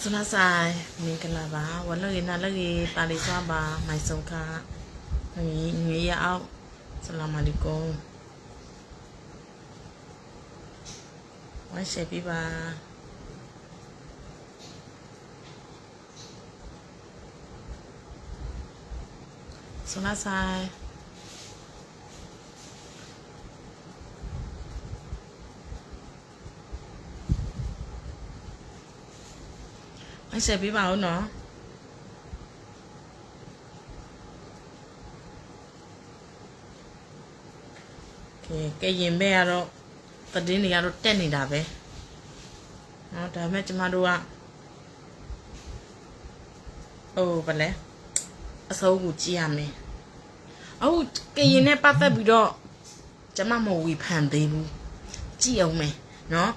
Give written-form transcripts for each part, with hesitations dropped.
Masuna sai Minkalaba, Walagina Lagi, Palisaba, my sonka, Nia out, Salam alaikum. Why shape ba? Suna sai. Anh sẽ bị bảo nó cái gì bé rồi tao đi này rồi tên này đã về nó đã mấy chấm ăn đua vậy lẽ sao cũng chỉ ăn mày cái gì này bắt tay bị đó chấm ăn mồi phản đấy luôn chỉ ông mày nó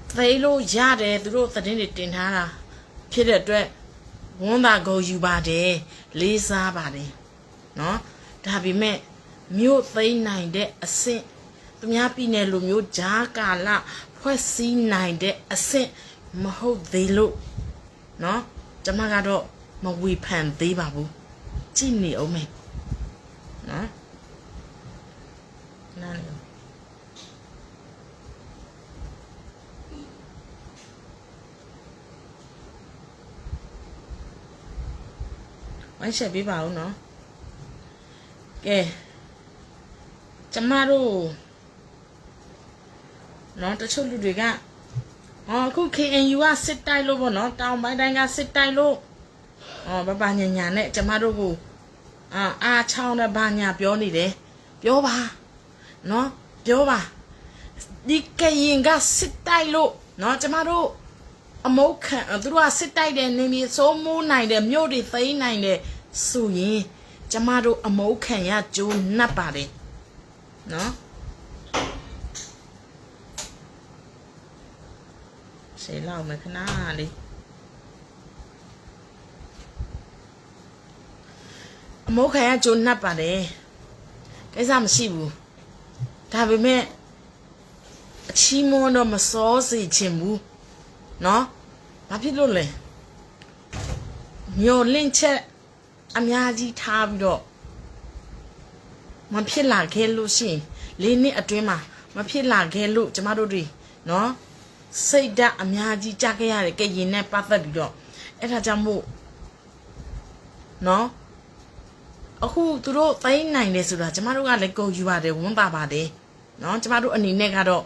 thấy lo giá đấy tụi tao đi tiền hà làဖြစ်တဲ့အတွက်ဝန်တာကိုယူပါတယ်လေးစားပါတယ်เนาะဒါပေမဲ့မြို့သိမ်းနိုင်တဲ့အဆင့်သူများပြည်နယ်လိုမျိုးဂျားကာလဖွဲ့စည်းနိုင်တဲ့အဆင့်မဟုတ်သေးလို့เนาะကျွန်မကတော့မဝေဖန်သေးပါဘူးကြည့်နေအောင်မယ်เนาะနားလေanh sẽ biết bảo nó kìa chấm ma đồ nó tới chút được ạ cứ khi anh yêu xích tay luôn vào nó tao máy đánh ra xích tay luôn bà nhà nhà này chấm ma đồ của chao là bà nhà biểu đi đấy biểu bà nó biểu bà đi cái gì ra xích tay luôn nó chấm ma đồ mẫu khả tôi xích tay để nên số mũ này để miêu đi thấy này để su gì cho mà đồ mẫu khả ya chú nắp bà đi nó sẽ lau mấy cái ná đi mẫu khả ya chú nắp bà đi cái gì mà xí bù thà với mẹ chi mua nó mà xó gì chìm bù nóဘာဖြစ်လို့လဲညိုလင့်ချက်အများကြီးထားပြီးတော့မဖြစ်လာခဲ့လို့ရှိရင်၄နှစ်အတွင်းမှာမဖြစ်လာခဲ့လို့ကျမတို့တွေနော်စိတ်ဓာတ်အများကြီးကြားခဲ့ရတယ်ကဲရင်နဲ့ပတ်သက်ပြီးတော့အဲ့ဒါကြောင့်မို့နော်အခုသူတို့သိနိုင်တယ်ဆိုတာကျမတို့ကလည်းကိုယူပါတယ်ဝန်ပါပါတယ်နော်ကျမတို့အနေနဲ့ကတော့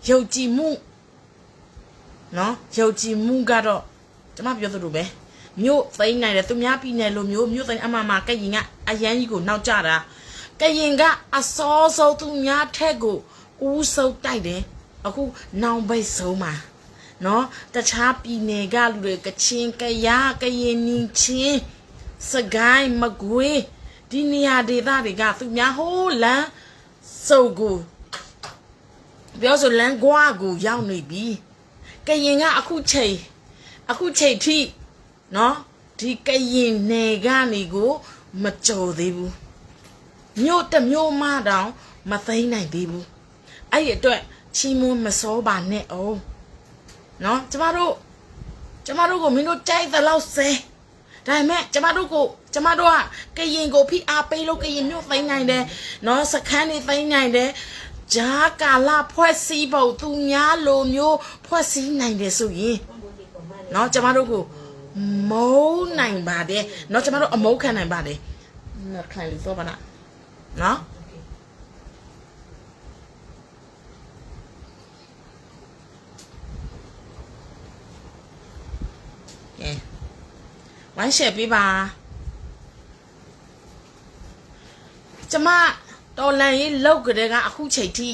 ယုံကြည်မှုနော်ယုံကြည်မှုကတော့ကျွန်မပြောသလိုပဲမြို့သိမ်းနိုင်တယ်သူများပြည်နယ်လိုမြို့သိမ်းအမှကရင်ကအရန်ကြီးကိုနောက်ကျတာကရင်ကအစောဆုံးသူများထက်ကိုဦးဆုံးတိုက်တယ်အခုနောင်ပိတ်ဆုံးမှာနော်တခြားပြည်နယ်ကလူတွေကချင်ကရကရင်နီချင်းစကိုင်းမကွေးဒီနေရာဒေသတွေကသူများဟိုးလမ်းစုပ်ကိုပြောဆိုလမ်းကွာကိုရောက်နေပြီကရင်ကအခုချိန်ထိနော်ဒီကရင်နယ်ကနေကိုမကြော်သေးဘူးမြို့တစ်မြို့မှတောင်မသိမ်းနိုင်သေးဘူးအဲ့ဒီအတွက်ချီးမွမ်းမစောပါနဲ့အောင်နော်ကျမတို့ကိုမင်းတို့ကြိုက်သလောက်ဆဲဒါပေမဲ့ကျမတို့ကကရင်ကိုဖိအားပေးလို့ကရင်မြို့သိမ်းနိုင်တယ်နော်စခန်းတွေသိမ်းနိုင်တယ်ဂျာကာလာဖွဲ့စည်းဖို့သူများလိုမျိုးဖွဲ့စည်းနိုင်တယ်ဆိုရင်เนาะကျမတို့ကိုမုန်းနိုင်ပါတယ်เนาะကျမတို့အမုန်းခံနိုင်ပါတယ်နော်ခိုင်လို့ဆိုပါလားเนาะကဲဝိုင်းရှယ်ပေးပါကျမတော်လန်ရေးလောက်ကြတဲ့ကအခုချိန်ထိ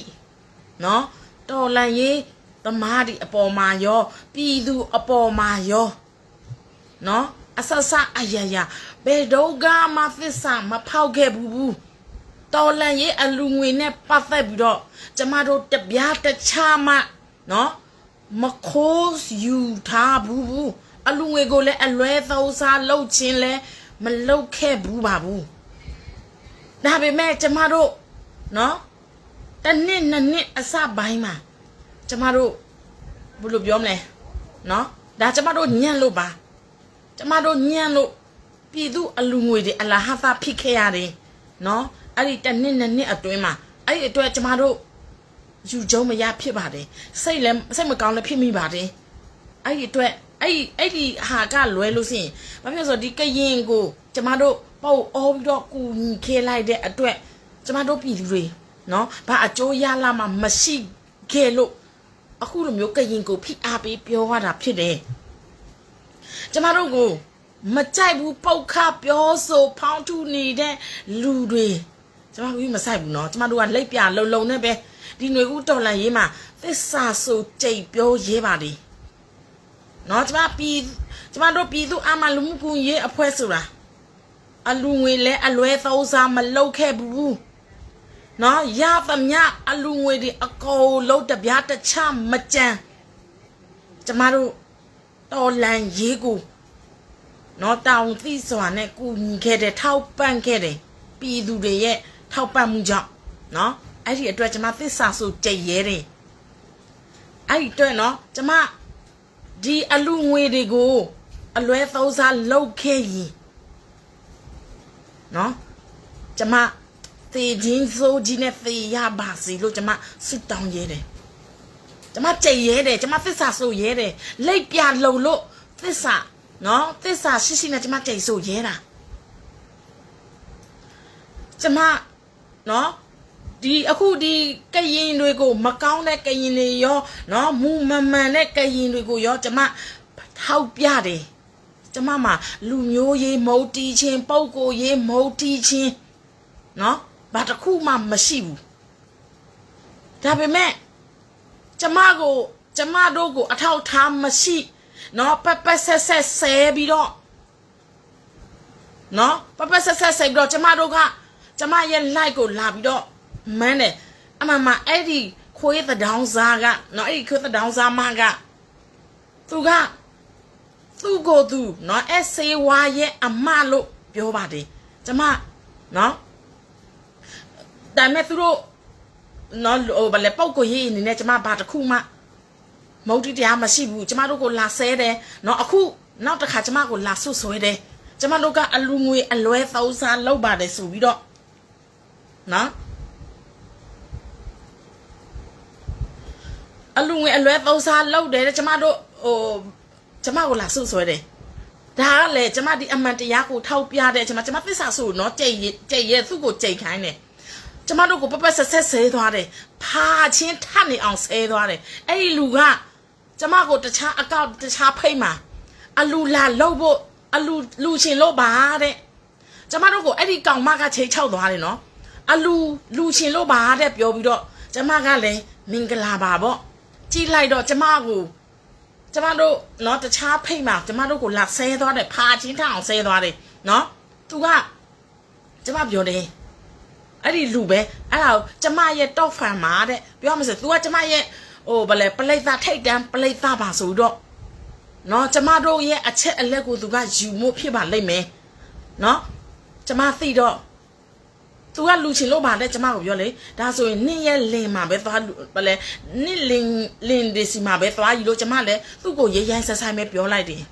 နော်တော်လန်ရေးသမားဒီအပေါ်မှာရောပြည်သူအပေါ်မှာရောနော်အဆဆအယယဘယ်တော့မှသစ္စာမဖောက်ခဲ့ဘူးတော်လန်ရေးအလူငွေနဲ့ပတ်သက်ပြီးတော့ကျမတို့တပြားတခြားမှနော်မခိုးယူထားဘူးအလူငွေကိုလည်းအလွဲသုံးစားလုပ်ခြင်းလည်းမလုပ်ခဲ့ဘူးပါဘူးဒါပေမဲ့ကျမတို့နော်တနစ်နှစ်အစပိုင်းမှာကျမတို့ဘယ်လိုပြောမလဲနော် ဒါကျမတို့ညံ့လို့ပါကျမတို့ညံ့လို့ပြည်သူအလူငွေတွေအလားဟာသာဖြစ်ခဲ့ရတယ်နော်အဲ့ဒီတစ်နှစ်နှစ်နှစ်အတွင်းမှာအဲ့ဒီအတွက်ကျမတို့ယူကြုံမရဖြစ်ပါတယ်စိတ်မကောင်းလည်းဖြစ်မိပါတယ်အဲ့ဒီအတွက်အဲ့ဒီဟာကလွဲလို့ရှိရင်ဘာဖြစ်လို့ဆိုဒီကရင်ကိုကျမတို့ပေါ့အော်ပြီးတော့ကူညီခဲလိုက်တဲ့အတွက်ကျမတို့ပြည်သူတွေနော်ဘာအကျိုးရလာမှမရှိခဲ့လို့အခုလိုမျိုးကရင်ကိုဖိအားပေးပြောရတာဖြစ်တယ်ကျမတို့ကိုမကြိုက်ဘူးပုတ်ခပြောဆိုဖောင်းထူနေတဲ့လူတွေကျမတို့မဆိုင်ဘူးနော်ကျမတို့ကလက်ပြလုံနဲ့ပဲဒီຫນွေဦးတော်လန်ရေးမှာသစ္စာဆိုကြိတ်ပြောရေးပါလေနော်ကျမတို့ပြည်သူအမလူမှုကူရေးအဖွဲ့ဆိုတာအလူငွေလဲအလွဲသုံးစားမလုပ်ခဲ့ဘူးနော်ရသမျှအလူငွေတွေအကုန်လုံးတပြားတခြားမကြမ်းကျမတို့တော်လန်ရေးကိုနော်တောင်သိစွာနဲ့ကူညီခဲ့တဲ့ထောက်ပံ့ခဲ့တဲ့ပြည်သူတွေရဲ့ထောက်ပံ့မှုကြောင့်နော်အဲ့ဒီအတွက်ကျမသစ္စာဆိုကြိတ်ရဲတယ်အဲ့ဒီအတွက်နော်ကျမဒီအလူငွေတွေကိုအလွဲသုံးစားလုပ်ခဲ့ရင်နော်ကျမသေခြင်းစိုးကြီးနဲ့သေရပါစေလို့ကျမဆုတောင်းရဲတယ်ကျမကြိတ်ရဲတယ်ကျမသစ္စာဆိုရဲတယ်လက်ပြလုံလို့သစ္စာနော်သစ္စာရှိနဲ့ကျမကြိတ်ဆိုရဲတာကျမနော်ဒီအခုဒီကရင်တွေကိုမကောင်းတဲ့ကရင်တွေရောနော်မူမမှန်တဲ့ကရင်တွေကိုရောကျမထောက်ပြတယ်ကျမမှာလူမျိုးရေးမုတ်တီချင်းပုပ်ကိုရေးမုတ်တီချင်းနော်ဘာတစ်ခုမှမရှိဘူးဒါပေမဲ့ကျမတို့ကိုအထောက်ထားမရှိနော်ပပဆက်ဆက်ဆဲပြီးတော့နော်ပပဆက်ဆက်ဆဲပြီးတော့ကျမတို့ကကျမရဲ့ like ကိုလာပြီးတော့မန်းတယ်အမမအဲ့ဒီခွေးသတောင်းစားကနော်အဲ့ဒီခွေးသတောင်းစားမကသူကသူ့ကိုသူနော်အဆေးဝါရဲ့အမလို့ပြောပါတယ်ကျမနော်ဒါမဲ့သူတို့နော်ဟိုဗလဲပုတ်ကိုရေးနေနဲ့ကျမဘာတစ်ခုမှမဟုတ်တရားမရှိဘူးကျမတို့ကိုလာဆဲတယ်နော်အခုနောက်တစ်ခါကျမကိုလာဆွဆွဲတယ်ကျမတို့ကအလူငွေအလွဲသုံးစားလုပ်ပါတယ်ဆိုပြီးတော့နော်အလူငွေအလွဲသုံးစားလုပ်တယ်ကျမတို့ကျမကိုလာဆွဆွဲတယ်ဒါကလေကျမဒီအမှန်တရားကိုထောက်ပြတဲ့ကျမသစ္စာဆိုနော်ကြိတ်ရဲသူ့ကိုကြိတ်ခိုင်းတယ်ကျမတို့ကိုပပဆက်ဆက်ဆဲသွားတယ်ဖာချင်းထနေအောင်ဆဲသွားတယ်အဲ့ဒီလူကကျမကိုတခြားအကောင့်တခြားဖိတ်မှာအလူလာလုပ်ဖို့အလူချင်းလို့ပါတဲ့ကျမတို့ကိုအဲ့ဒီကောင်မကချိန်ချောက်သွားတယ်နော်အလူချင်းလို့ပါတဲ့ပြောပြီးတော့ကျမကလည်းမင်္ဂလာပါပေါ့ကြည့်လိုက်တော့ကျမတို့နော်တခြားဖိတ်မှာကျမတို့ကိုလာဆဲသွားတယ်ဖာချင်းထအောင်ဆဲသွားတယ်နော်သူကကျမပြောတယ်အဲ့ဒီလူပဲအဲ့ဒါကျမရဲ့ top fan မှာတဲ့ပြောမှဆို तू ကကျမရဲ့ဟိုဗလဲပလိတ်သားထိတ်တန်းပလိတ်သားပါဆိုတော့နော်ကျမတို့ရဲ့အချက်အလက်ကို तू ကယူမှုဖြစ်ပါလိမ့်မယ်နော်ကျမသိတော့ तू ကလူချင်လို့ပါတဲ့ကျမကိုပြောလေဒါဆိုရင်နင့်ရဲ့လင်မှာပဲသွားဗလဲနင့်လင်ဒီစီမှာပဲသွားယူလို့ကျမလည်းသူ့ကိုရေးရိုင်းဆက်ဆိုင်ပဲပြောလိုက်တယ်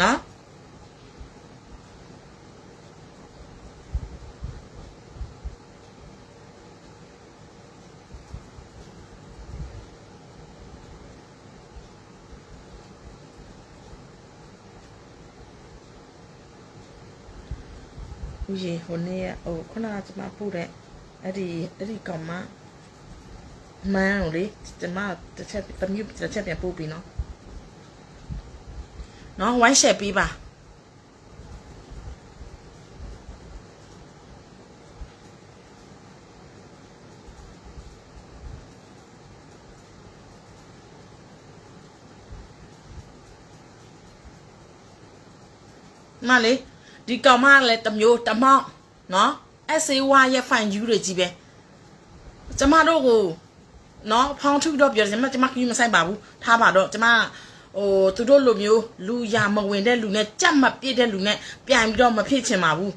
နော်ဦးရေဟိုနေ့ဟိုခုနကကျမပို့တဲ့အဲ့ဒီကောင်မမန်းလေကျမတစ်ချက်ပြန်ပို့ပြီးနော်ဝိုင်းရှယ်ပေးပါမလေးဒီကောင်မလည်းတမျိုးတမောက်နော်အဆေးဝါရဲ့ဖိုင်ယူတွေကြီးပဲကျမတို့ကိုနော်ဖောင်းထုတော့ပြောတယ်ကျမကြီးမဆိုင်ပါဘူးထားပါတော့ကျမသူတို့လိုမျိုးလူရမဝင်တဲ့လူနဲ့ကြက်မပြည့်တဲ့လူနဲ့ပြန်ပြီးတော့မဖြစ်ချင်ပါဘူး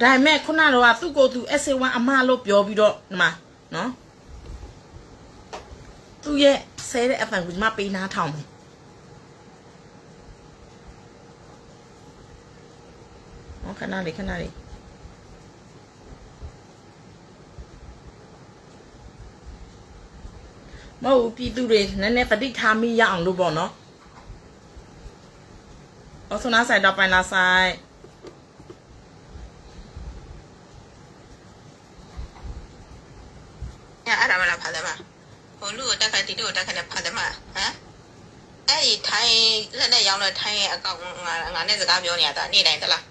ဒါပေမဲ့ခုနကတော့သူ့ကိုယ်သူအဆေးဝါအမလို့ပြောပြီးတော့ဒီမှာနော် သူ့ရဲ့ဆဲတဲ့အဖန်ကိုကျမပေးနားထောင်မယ်ဟောခဏလေးခဏလေးမဟုတ်ပြည်သူတွေနည်းနည်းတတိထားမိရအောင်လို့ပေါ့နော်အော်ဆိုနာဆိုင်တော့ပိုင်လာဆိုင်အဲ့ဒါမလားဖာတယ်မဟိုလူကိုတက်ခိုင်းတီတို့တက်ခိုင်းတဲ့ဖာတယ်မဟမ်အဲ့ဒီထိုင်းလက်နဲ့ရောင်းတဲ့ထိုင်းရဲ့အကောင့်ငါနဲ့စကားပြောနေရတာနေနိုင်သလား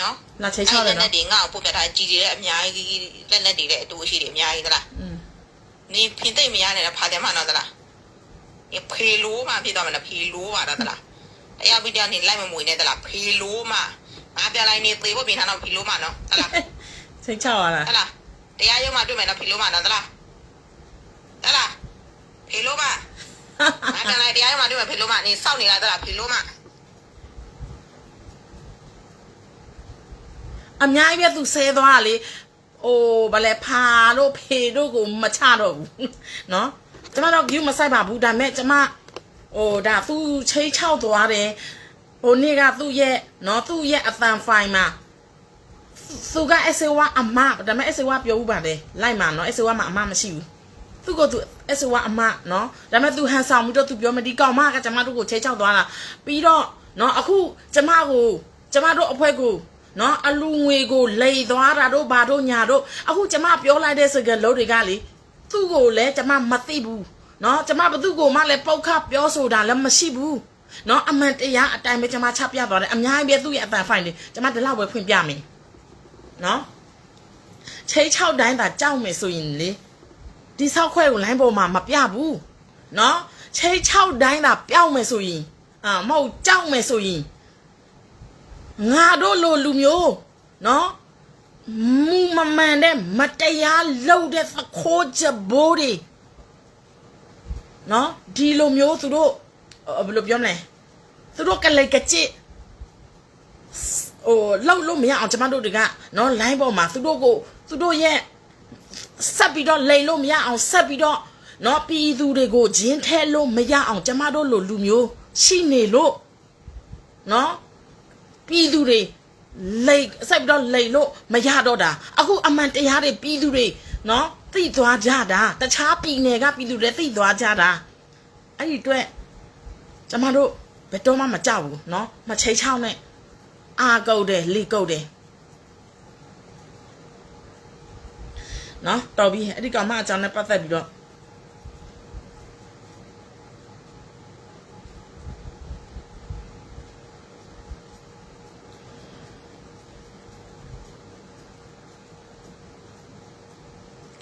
နော်လာချိတ်ချောက်တယ်နော်လက်နဲ့ဒီငါ့ကိုပို့ပြထားကြည်ကြည်တဲ့အများကြီးလက်လက်တွေတဲ့အတူရှိတယ်အများကြီးသလားနေဖင်သိမ့်မရနဲ့ဖာတယ်မနော်သလားဒီဖေလိုးမှဖြစ်သွားမှာလားဖေလိုးပါတော့သလားတရားပြီးတော့နေလိုက်မမွေနဲ့သလားဖေလိုးမှငါပြလိုက်နေသေးဖို့ပြင်ထားတော့ဖေလိုးမှနော်သလားချိတ်ချောက်ရလားသလားတရားရုံးမှာတွေ့မယ်နော်ဖေလိုးမှနော်သလားဖေလိုးမှငါပြလိုက်တရားရုံးမှာတွေ့မယ်ဖေလိုးမှနေစောက်နေလားသလားဖေလိုးမှအများကြီးပဲသူဆဲသွားလေအိုးဗလဲဖာတို့ဖေတို့ကိုမချတော့ဘူးเนาะကျမတော့ view မဆိုင်ပါဘူးဒါမဲ့ကျမဟိုဒါသူချိတ်ချောက်သွားတယ်ဟိုနေ့ကသူ့ရဲ့เนาะသူ့ရဲ့အတန်ဖိုင်မှာသူက SA1 အမဒါမဲ့ SA1 ပြောဦးပါတယ်လိုက်မှာเนาะ SA1 မှာအမမရှိဘူးသူကသူ SA1 အမเนาะဒါမဲ့သူဟန်ဆောင်ပြီးတော့သူပြောမဒီကောင်မကကျမတို့ကိုချိတ်ချောက်သွားတာပြီးတော့เนาะအခုကျမတို့အဖွဲကိုနော်အလူငွေကိုလိန်သွားတာတို့ဘာတို့ညာတို့အခုကျမပြောလိုက်တဲ့စကားလုံးတွေကလေသူ့ကိုလည်းကျမမသိဘူးနော်ကျမဘသူ့ကိုမှလည်းပုတ်ခပြောဆိုတာလည်းမရှိဘူးနော်အမှန်တရားအတိုင်းပဲကျမချပြသွားတယ်အများကြီးပဲသူ့ရဲ့အတန်ဖိုင်တွေကျမဒီလောက်ပဲဖွင့်ပြမယ်နော်ချိတ်6တိုင်းသာကြောက်မယ်ဆိုရင်လေဒီဆောက်ခွဲကိုလိုင်းပေါ်မှာမပြဘူးနော်ချိတ်6တိုင်းသာပြောင်းမယ်ဆိုရင်မဟုတ်ကြောက်မယ်ဆိုရင်ငါတို့လိုလူမျိုးနော်မူမမှန်တဲ့မတရားလုပ်တဲ့သခိုးချက်ဘိုးတွေနော်ဒီလိုမျိုးသူတို့ဘယ်လိုပြောမလဲသူတို့ကလေးကကြစ်ဟိုလောက်လို့မရအောင်ကျမတို့တွေကနော် line ပေါ်မှာသူတို့ရဲ့ဆက်ပြီးတော့လိန်လို့မရအောင်ဆက်ပြီးတော့နော်ပြည်သူတွေကိုဂျင်းထဲလို့မရအောင်ကျမတို့လိုလူမျိုးရှိနေလို့နော်ပြည်သူတွေလိတ်ဆက်ပြီးတော့လိတ်လို့မရတော့တာအခုအမှန်တရားတွေပြည်သူတွေနော်သိသွားကြတာတခြားပြည်နယ်ကပြည်သူတွေသိသွားကြတာအဲ့ဒီအတွက်ကျမတို့ဘယ်တော့မှမကြောက်ဘူးနော်မချိတ်ချောင်းနဲ့အာကုတ်တယ်လိကုတ်တယ်နော်တော်ပြီအဲ့ဒီကောင်မအကြောင်းနဲ့ပတ်သက်ပြီးတော့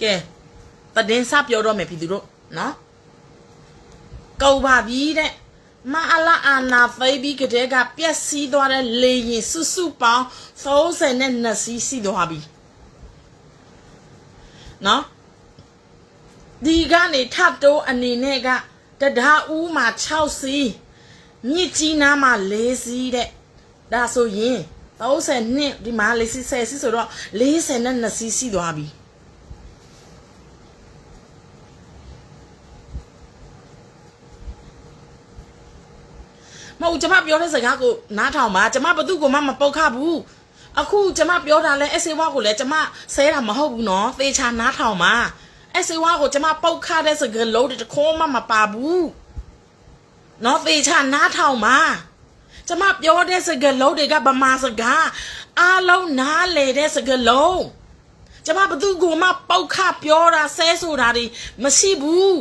ကဲတည်င်းစပြောတော့မယ်ပြည်သူတို့နော်ကောက်ပါပြီတဲ့မအလာအာနာဖိဘီကတဲ့ကပြက်စီးသွားတဲ့လေရင်စုပေါင်း32စီးစီးသွားပြီနော်ဒီကနေထပ်တိုးအနေနဲ့ကတဒါဦးမှာ6စီးမြစ်ကြီးနားမှာ4စီးတဲ့ဒါဆိုရင်32ဒီမှာ4စီး10စီးဆိုတော့42စီးစီးသွားပြီမဟုတ်ကျမပြောတဲ့စကားကိုနားထောင်ပါကျမဘသူ့ကိုမှမပုတ်ခဘူးအခုကျမပြောတာလဲ SA1 ကိုလည်းကျမဆဲတာမဟုတ်ဘူးနော်သေချာနားထောင်ပါ SA1 ကိုကျမပုတ်ခတဲ့စကားလုံးတခေါမှမပါဘူးနော်သေချာနားထောင်ပါကျမပြောတဲ့စကားလုံးတွေကဗမာစကားအားလုံးနားလေတဲ့စကားလုံးကျမဘသူ့ကိုမှပုတ်ခပြောတာဆဲဆိုတာတွေမရှိဘူး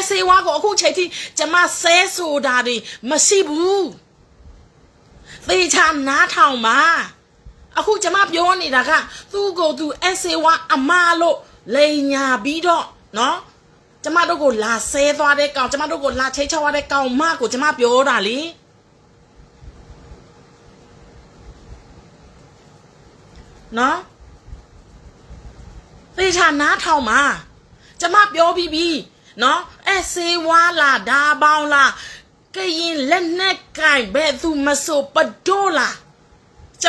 SA1 ကိုအခုချိန်ထိကျမဆဲဆိုတာတွေမရှိဘူးသေချာနားထောင်ပါအခုကျမပြောနေတာကသူ့ကိုသူ SA1 အမလို့လိန်ညာပြီးတော့နော်ကျမတို့ကိုလာဆဲသွားတဲ့ကောင်ကျမတို့ကိုလာချိတ်ချောက်ရတဲ့ကောင်မကိုကျမပြောတာလေနော်သေချာနားထောင်ပါကျမပြောပြီးပြီနော်SA1 လာဒါပေါင်းလာကရင်လက်နဲ့ကင်ဘယ်သူမဆိုပဒိုလာကျ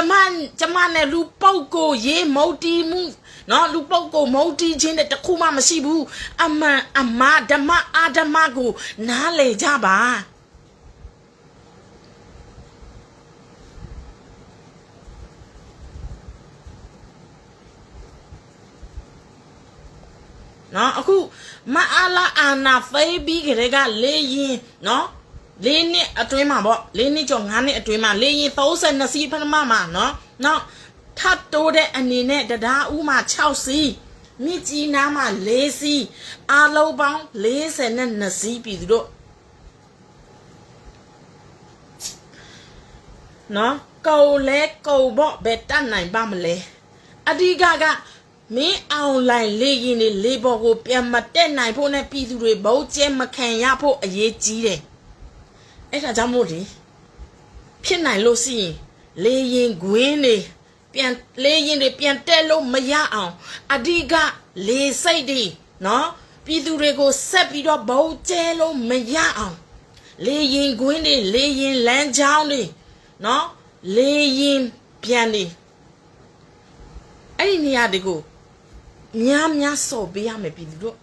မနဲ့လူပုတ်ကိုရေးမုတ်တီမှု နော်လူပုတ်ကိုမုတ်တီးချင်းတဲ့တခုမှမရှိဘူးအမှန်အမှားဓမ္မအာဓမ္မကိုနားလေကြပါနော်အခုမအားလာအာနာဖေးပြီးကြတဲ့ကလေးရင်နော်လေးနှစ်အတွင်းမှာပေါ့လေးနှစ်ကျော်9နှစ်အတွင်းမှာလေးရင်32စီးပထမမှာနော်ထပ်တိုးတဲ့အနေနဲ့တရားဥမှာ6စီးမြစ်ကြီးနားမှာ4စီးအားလုံးပေါင်း42စီးပြီသူတို့နော်cầuလဲcầuပေါ့ဘယ်တတ်နိုင်ပါမလဲအဓိကမင်းအောင်လိုင်းလေးရင်လေးပေါ်ကိုပြန်မတက်နိုင်ဖို့နဲ့ပြည်သူတွေဘုတ်ကျဲမခံရဖို့အရေးကြီးတယ်အဲ့ဒါကြောင့်မို့လေဖြစ်နိုင်လို့ရှိရင်လေးရင်ခွင်းတွေပြန်လေးရင်တွေပြန်တက်လို့မရအောင်အဓိကလေစိတ်တွေနော်ပြည်သူတွေကိုဆက်ပြီးတော့ဘုတ်ကျဲလို့မရအောင်လေးရင်ခွင်းတွေလေးရင်လမ်းကြောင်းတွေနော်လေးရင်ပြန်တွေအဲ့ဒီနေရာတွေကိုများစော်ပေးရမယ်ပြည်သူတို့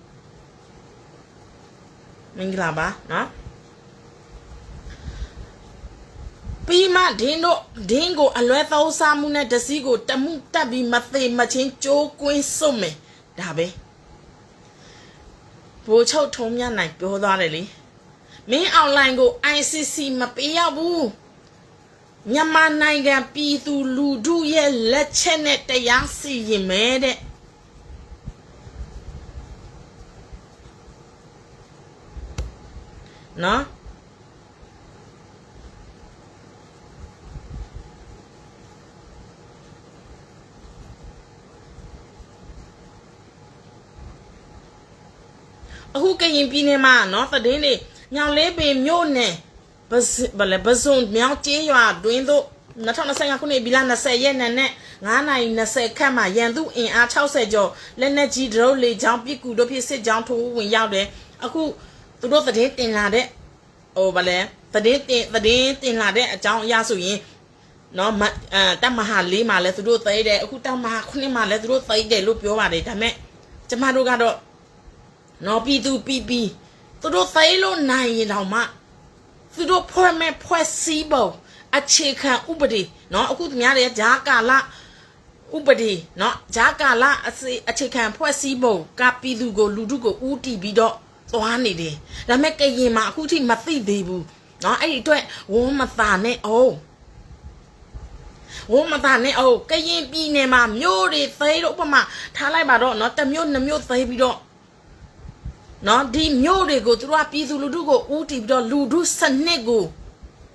မင်္ဂလာပါနော်ပြီးမှဒင်းကိုအလွဲသုံးစားမှုနဲ့တစည်းကိုတမှုတက်ပြီးမသေးမချင်းကြိုးကွင်းစွတ်မယ်ဒါပဲဘိုးချုပ်ထုံးမြနိုင်ပြောသွားတယ်လေမင်းအွန်လိုင်းကို ICC မပေးရဘူးမြန်မာနိုင်ငံပြည်သူလူထုရဲ့လက်ချက်နဲ့တရားစီရင်မယ်တဲ့နော်အခုကရင်ပြည်နယ်မှာနော်သတင်းတွေညောင်လေးပင်မြို့နယ်ဘဇွန်မြောင်ကျေးရွာတွင်သို့2025ခုနှစ်ဘီလ20ရက်နေ့နဲ့9:20ခန့်မှာရန်သူအင်အား60ကျော်လက်နက်ကြီးဒရုန်းလေကြောင်းပစ်ကူတို့ဖြစ်စစ်ကြောင်းထိုးဝင်ရောက်တယ်အခုသူတို့သတင်းတင်လာတဲ့သတင်းတင်လာတဲ့အကြောင်းအရဆိုရင်နော်တပ်မဟာ4မှာလည်းသူတို့သိတယ်အခုတပ်မဟာ9မှာလည်းသူတို့သိတယ်လို့ပြောပါတယ်ဒါပေမဲ့ကျမတို့ကတော့နော်ပြည်သူသူတို့သိလို့နိုင်ရင်တော့မှသူတို့ဖွဲ့စည်းပုံအခြေခံဥပဒေနော်အခုသူများရဲ့ဂျာကာလဥပဒေနော်ဂျာကာလအခြေခံဖွဲ့စည်းပုံကပြည်သူကိုလူထုကိုဦးတည်ပြီးတော့သွားနေတယ်ဒါပေမဲ့ကရင်မှာအခုထိမသိသေးဘူးနော်အဲ့ဒီအတွက်ဝုန်းမသာနဲ့ကရင်ပြည်နယ်မှာမြို့တွေသိတော့ဥပမာထားလိုက်ပါတော့နော်တစ်မြို့နှစ်မြို့သိပြီးတော့နော်ဒီမြို့တွေကိုသူတို့ကပြည်သူလူထုကိုဦးတည်ပြီးတော့လူထုစနစ်ကို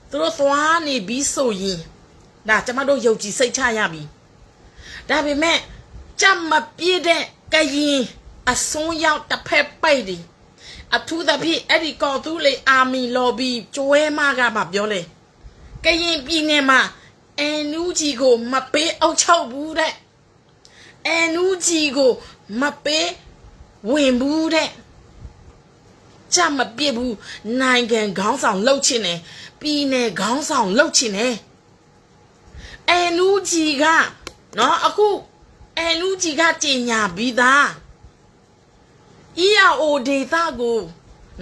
သူတို့သွားနေပြီးဆိုရင်ဒါကျမတို့ယုံကြည်စိတ်ချရပြီဒါပေမဲ့ကြမ်းမပြည့်တဲ့ကရင်အစွန်းရောက်တစ်ဖက်ပိတ်ဒီအထူးသဖြင့်အဲ့ဒီကော်သူလေးအာမီလော်ဘီကျွဲမကပါပြောလေကရင်ပြည်နယ်မှာအန်နူဂျီကိုမပေးအောက်ချုပ်ဘူးတဲ့အန်နူဂျီကိုမပေးဝင်ဘူးတဲ့ကြမပြစ်ဘူးနိုင်ငံခေါင်းဆောင်လှုပ်ချင်တယ်ပြည်နယ်ခေါင်းဆောင်လှုပ်ချင်တယ်အန်နူဂျီကနော်အခုအန်နူဂျီကကြေညာပြီးသား EAO ဒေသကို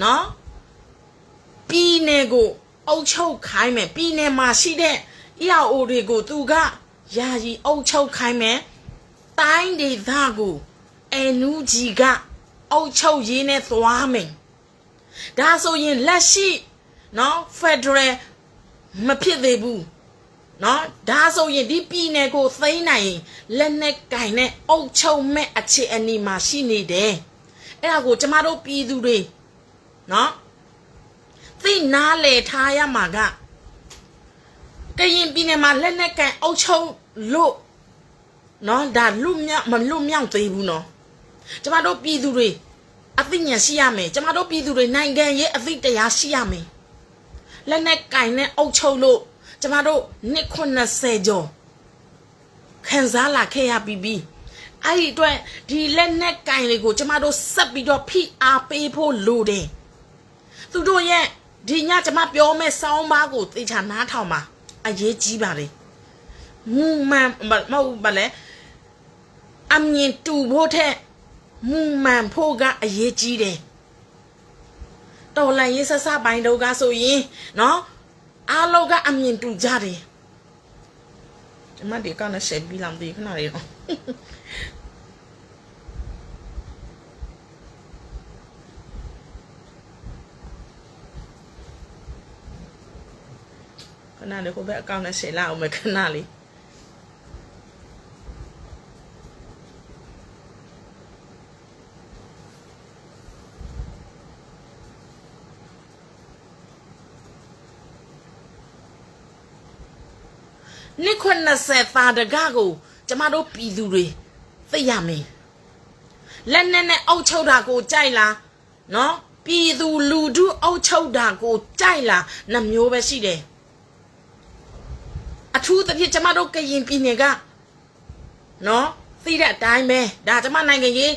နော်ပြည်နယ်ကိုအုပ်ချုပ်ခိုင်းမယ်ပြည်နယ်မှာရှိတဲ့ EAO တွေကိုသူကယာယီအုပ်ချုပ်ခိုင်းမယ်တိုင်းဒေသကိုအန်နူဂျီကအုပ်ချုပ်ရေးနဲ့သွားမယ်ဒါဆိုရင်လက်ရှိနော် Federal မဖြစ်သေးဘူးနော်ဒါဆိုရင်ဒီပြည်နယ်ကိုသိမ်းနိုင်ရင်လက်နဲ့ကင်နဲ့အုပ်ချုပ်မဲ့အခြေအနေမှာရှိနေတယ်အဲ့ဒါကိုကျမတို့ပြည်သူတွေနော်သိနားလေထားရမှာကရင်ပြည်နယ်မှာလက်နဲ့ကင်အုပ်ချုပ်လို့နော်ဒါမလွတ်မြောက်သေးဘူးနော်ကျမတို့ပြည်သူတွေအသိဉာဏ်ရှိရမယ်ကျမတို့ပြည်သူတွေနိုင်ငံရေးအသိတရားရှိရမယ်လက်နဲ့ကင်နဲ့အုပ်ချုပ်လို့ကျမတို့နှစ်90ကျော်ခံစားလာခဲ့ရပြီးအဲ့ဒီအတွက်ဒီလက်နဲ့ကင်တွေကိုကျမတို့ဆက်ပြီးတော့ဖိအားပေးဖို့လိုတယ်သူတို့ရဲ့ဒီညကျမပြောမဲ့စောင်းပါးကိုသေချာနားထောင်ပါအရေးကြီးပါလေမူမှန်မဟုတ်ပါလေ အမြင်တူဖို့ထက်မူမှန်ဖို့ကအရေးကြီးတယ်တော်လှန်ရေးဆက်စပိုင်းတော့ကဆိုရင်နော်အားလုံးကအမြင်တူကြတယ်ဒီမှာဒီကနေ့ဆက်ပြီးလာမသိခဏလေးနော်ခဏလေးကိုပဲအကောင့်နဲ့ဆက်လာအောင်မယ်ခဏလေးနိခွန်း90သာတကားကိုကျမတို့ပြည်သူတွေသိရမယ်လက်နဲ့အုပ်ချုပ်တာကိုကြိုက်လားနော်ပြည်သူလူထုအုပ်ချုပ်တာကိုကြိုက်လားနှမျိုးပဲရှိတယ်အထူးသဖြင့်ကျမတို့ကရင်ပြည်နယ်ကနော်သိတဲ့အတိုင်းပဲဒါကျမနိုင်ငံရေး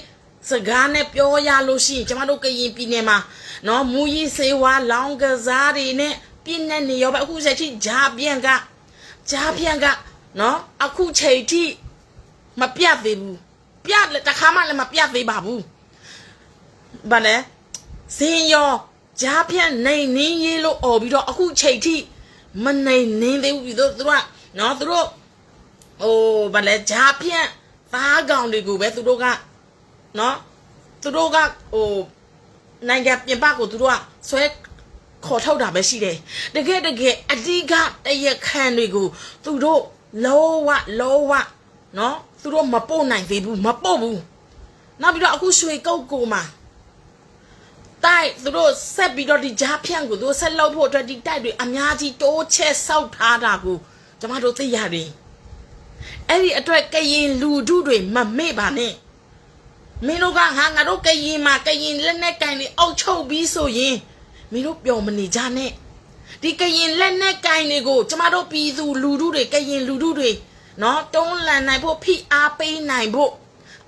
စကားနဲ့ပြောရလို့ရှိရင်ကျမတို့ကရင်ပြည်နယ်မှာနော်မူကြီးစေဝါလောင်းကစားတွေနဲ့ပြင်းနေနေရောပဲအခုချက်ချင်းဂျာပြန်ကနော်အခုချိန်ထိမပြတ်သေးဘူးပြတ်တခါမှလည်းမပြတ်သေးပါဘူးဘာလဲစင်ရောဂျာပြန်နေနင်းရေးလို့អော်ပြီးတော့အခုချိန်ထိမနေနင်းသေးဘူးသူတို့ကနော်သူတို့ဘာလဲဂျာပြန်သားကောင်တွေကိုပဲသူတို့ကနော်သူတို့ကနိုင်ငံပြင်ပကိုသူတို့ကဆွဲခေါ်ထုတ်တာပဲရှိတယ်တကယ်အဓိကတရခံတွေကိုသူတို့လောဝနော်သူတို့မပို့နိုင်သေးဘူးမပို့ဘူးနောက်ပြီးတော့အခုရွှေကုတ်ကိုမှာတိုက်သူတို့ဆက်ပြီးတော့ဒီဂျားဖြန့်ကိုသူတို့ဆက်လုပ်ဖို့အတွက်ဒီတိုက်တွေအများကြီးတိုးချက်ဆောက်ထားတာကိုကျမတို့သိရတယ်အဲ့ဒီအတွက်ကရင်လူထုတွေမမေ့ပါနဲ့မင်းတို့ကငါတို့ကရင်မှာကရင်လက်နဲ့ကန်တွေအောက်ချုပ်ပြီးဆိုရင်မင်းတို့ပျော်မနေကြနဲ့ဒီကရင်လက်နဲ့ကိုင်တွေကိုကျမတို့ပြည်သူလူထုတွေကရင်လူထုတွေနော်တွန်းလှန်နိုင်ဖို့ဖိအားပေးနိုင်ဖို့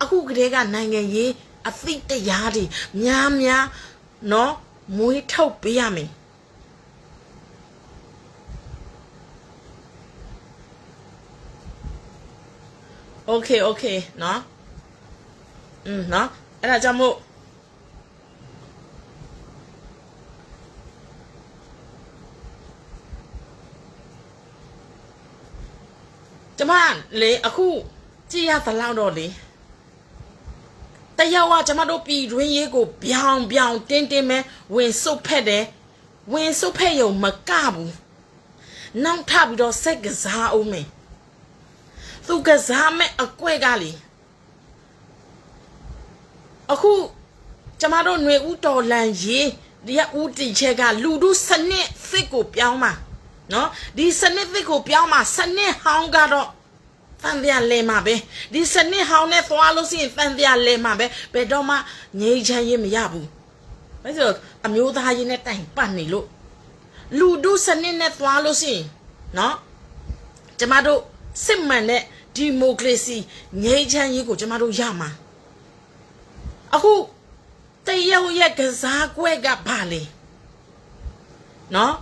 အခုကတည်းကနိုင်ငံရေးအသိတရားတွေများနော်မွေးထုတ်ပေးရမယ်โอเคနော်နော်အဲ့ဒါကြောင့်မို့ကျမလေအခုကြည်ရသလောက်တော့လေတယောက်ကကျမတို့ပြည်တွင်းရေးကိုပြောင်တင်းမဲဝင်စုပ်ဖက်တယ်ဝင်စုပ်ဖက်ရုံမကဘူးနောက်ထပ်ပြီးတော့စက်ကစားအောင်မယ်သူကစားမဲ့အကွက်ကလေအခုကျမတို့ຫນွေဦးတော်လန်ရေးဒီကဦးတီချက်ကလူတို့စနစ်သစ်ကိုပြောင်းမှာနော်ဒီစနစ်သစ်ကိုပြောင်းမှာစနစ်ဟောင်းကတော့တန်ပြလဲမှာပဲဒီစနစ်ဟောင်းနဲ့သွားလို့ရှိရင်တန်ပြလဲမှာပဲဘယ်တော့မှငြိမ်းချမ်းရေးမရဘူးဘာလို့အမျိုးသားရေးနဲ့တိုင်ပတ်နေလို့လူတို့စနစ်နဲ့သွားလို့ရှိရင်နော်ကျမတို့စစ်မှန်တဲ့ဒီမိုကရေစီငြိမ်းချမ်းရေးကိုကျမတို့ရမှာအခုတရုတ်ရဲ့ကစားကွက်ကဘာလဲနော်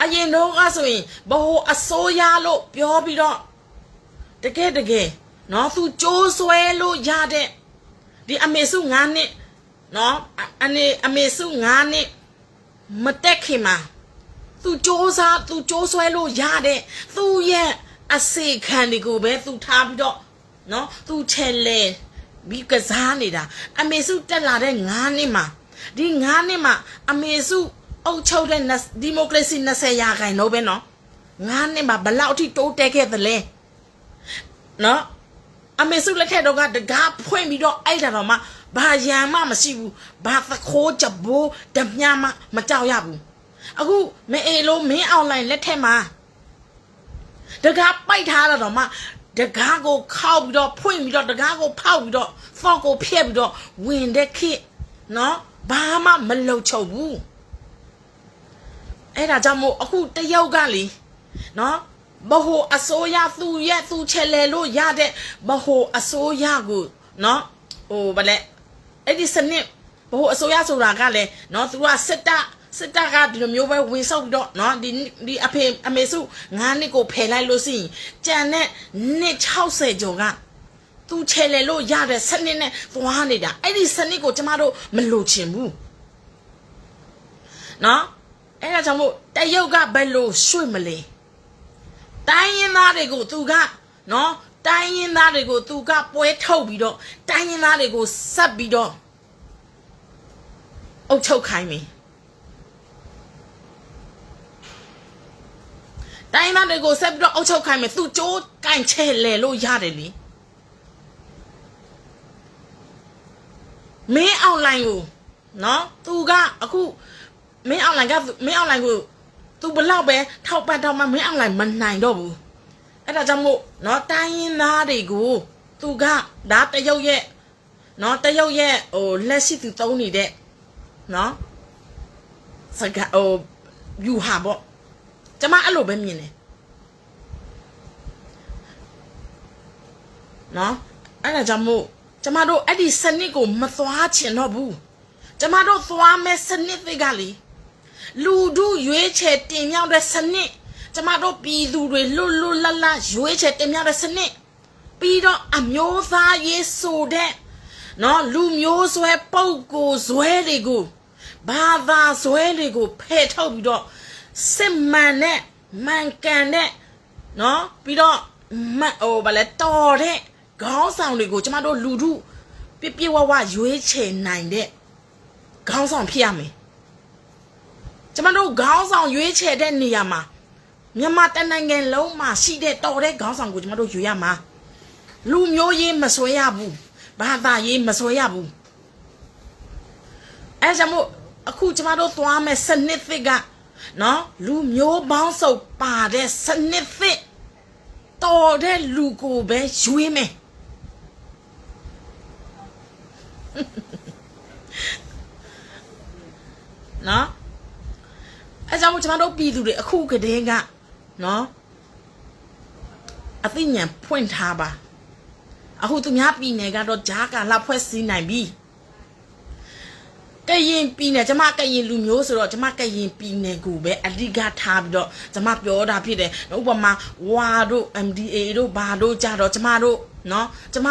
အရင်တော့ကဆိုရင်ဘ ਹੁ အစိုးရလို့ပြောပြီးတော့တကယ်နော်သူကြိုးဆွဲလို့ရတဲ့ဒီအမေစု9နှစ်နော်အမေစု9နှစ်မတက်ခင်မှာသူကြိုးဆွဲလို့ရတဲ့သူရဲ့အစေခံတွေကိုပဲသူထားပြီးတော့နော်သူချဲလဲပြီးကစားနေတာအမေစုတက်လာတဲ့9နှစ်မှာဒီ9နှစ်မှာအမေစုအုပ်ချုပ်တဲ့ဒီမိုကရေစီ20ရာခိုင်နှုန်းပဲနော်9နှစ်မှာဘလောက်အထိတိုးတက်ခဲ့သလဲနော်အမေစုလက်ထက်တော့ကတကားဖွင့်ပြီးတော့အဲ့ဒါတော့မှဘာရံမှမရှိဘူးဘာသခိုးကြဘိုးဓမြမကြောက်ရဘူးအခုမအေလို့မင်းအွန်လိုင်းလက်ထက်မှာတကားပိုက်ထားတာတော့မှတကားကိုခောက်ပြီးတော့ဖွင့်ပြီးတော့တကားကိုဖောက်ပြီးတော့ဖောက်ကိုဖျက်ပြီးတော့ဝင်တဲ့ခေတ်နော်ဘာမှမလုံချုပ်ဘူးအဲ့ဒါကြောင့်မို့အခုတရုတ်ကလေနော်ဘ ਹੁ အစိုးရသူချဲလဲလို့ရတဲ့ဘ ਹੁ အစိုးရကိုနော်ဗလဲအဲ့ဒီစနစ်ဘ ਹੁ အစိုးရဆိုတာကလည်းနော်သူကစစ်တပ်ကဒီလိုမျိုးပဲဝင်ဆောက်ပြီးတော့နော်ဒီအမေစု9နှစ်ကိုဖယ်လိုက်လို့ရှိရင်ကြံတဲ့နှစ်60ကျော်က သူချဲလေလို့ရတဲ့စနစ်နဲ့သွားနေတာအဲ့ဒီစနစ်ကိုကျမတို့မလိုချင်ဘူးနော်အဲ့ဒါကြောင့်မို့တရုတ်ကဘယ်လိုရွှေ့မလဲတိုင်းရင်းသားတွေကိုသူကနော်တိုင်းရင်းသားတွေကိုသူကပွဲထုတ်ပြီးတော့တိုင်းရင်းသားတွေကိုဆက်ပြီးတော့အုပ်ချုပ်ခိုင်းမယ်တိုင်းသားတွေကိုဆက်ပြီးတော့အုပ်ချုပ်ခိုင်းမယ်သူကြိုးကင်ချဲလေလို့ရတယ်လေမင်းအွန်လိုင်းကိုနော်သူကအခုမင်းအွန်လိုင်းကိုသူဘလောက်ပဲထောက်ပံ့တော့မှမင်းအွန်လိုင်းမနိုင်တော့ဘူးအဲ့ဒါကြောင့်မို့နော်တိုင်းရင်းသားတွေကိုသူကဒါတရုတ်ရဲ့နော်တရုတ်ရဲ့ဟိုလက်ရှိသူသုံးနေတဲ့နော်စကားဟိုယူဟာပေါ့ကျမအဲ့လိုပဲမြင်တယ်နော်အဲ့ဒါကြောင့်မို့ကျမတို့အဲ့ဒီစနစ်ကိုမသွားချင်တော့ဘူးကျမတို့သွားမဲ့စနစ်တွေကလေလူတို့ရွေးချယ်တင်မြှောက်တဲ့စနစ်ကျမတို့ပြည်သူတွေလွတ်လွတ်လပ်လပ်ရွေးချယ်တင်မြှောက်တဲ့စနစ်ပြီးတော့အမျိုးသားရေးဆိုတဲ့နော်လူမျိုးဆွဲပုံကိုဇွဲတွေကိုဘာသာဇွဲတွေကိုဖယ်ထုတ်ပြီးတော့စစ်မှန်နဲ့မှန်ကန်တဲ့နော်ပြီးတော့ဗလဲတော်တဲ့ခေါင်းဆောင်တွေကိုကျမတို့လူထုပြဝရွေးချယ်နိုင်တဲ့ခေါင်းဆောင်ဖြစ်ရမယ်ကျမတို့ခေါင်းဆောင်ရွေးချယ်တဲ့နေရာမှာမြန်မာတနိုင်ငံလုံးမှာရှိတဲ့တော်တဲ့ခေါင်းဆောင်ကိုကျမတို့ရွေးရမှာလူမျိုးရေးမဆွဲရဘူးဘာသာရေးမဆွဲရဘူးအဲကြောင့်မို့အခုကျမတို့သွားမဲ့စနစ်သစ်ကနော်လူမျိုးပေါင်းစုံပါတဲ့စနစ်သစ်တော်တဲ့လူကိုပဲရွေးမယ်နော်အဲကြောင့်မို့ကျမတို့ပြည်သူတွေအခုကတည်းကနော်အသိဉာဏ်ဖွင့်ထားပါအခုသူများပြည်နယ်ကတော့ဂျာကာလာဖွဲ့စည်းနိုင်ပြီကရင်ပြည်နယ်ကျမကရင်လူမျိုးဆိုတော့ကျမကရင်ပြည်နယ်ကိုပဲအဓိကထားပြီးတော့ကျမပြောတာဖြစ်တယ်ဥပမာဝါတို့ MDA တို့ဘာတို့ကြတော့ကျမတို့နော်ကျမ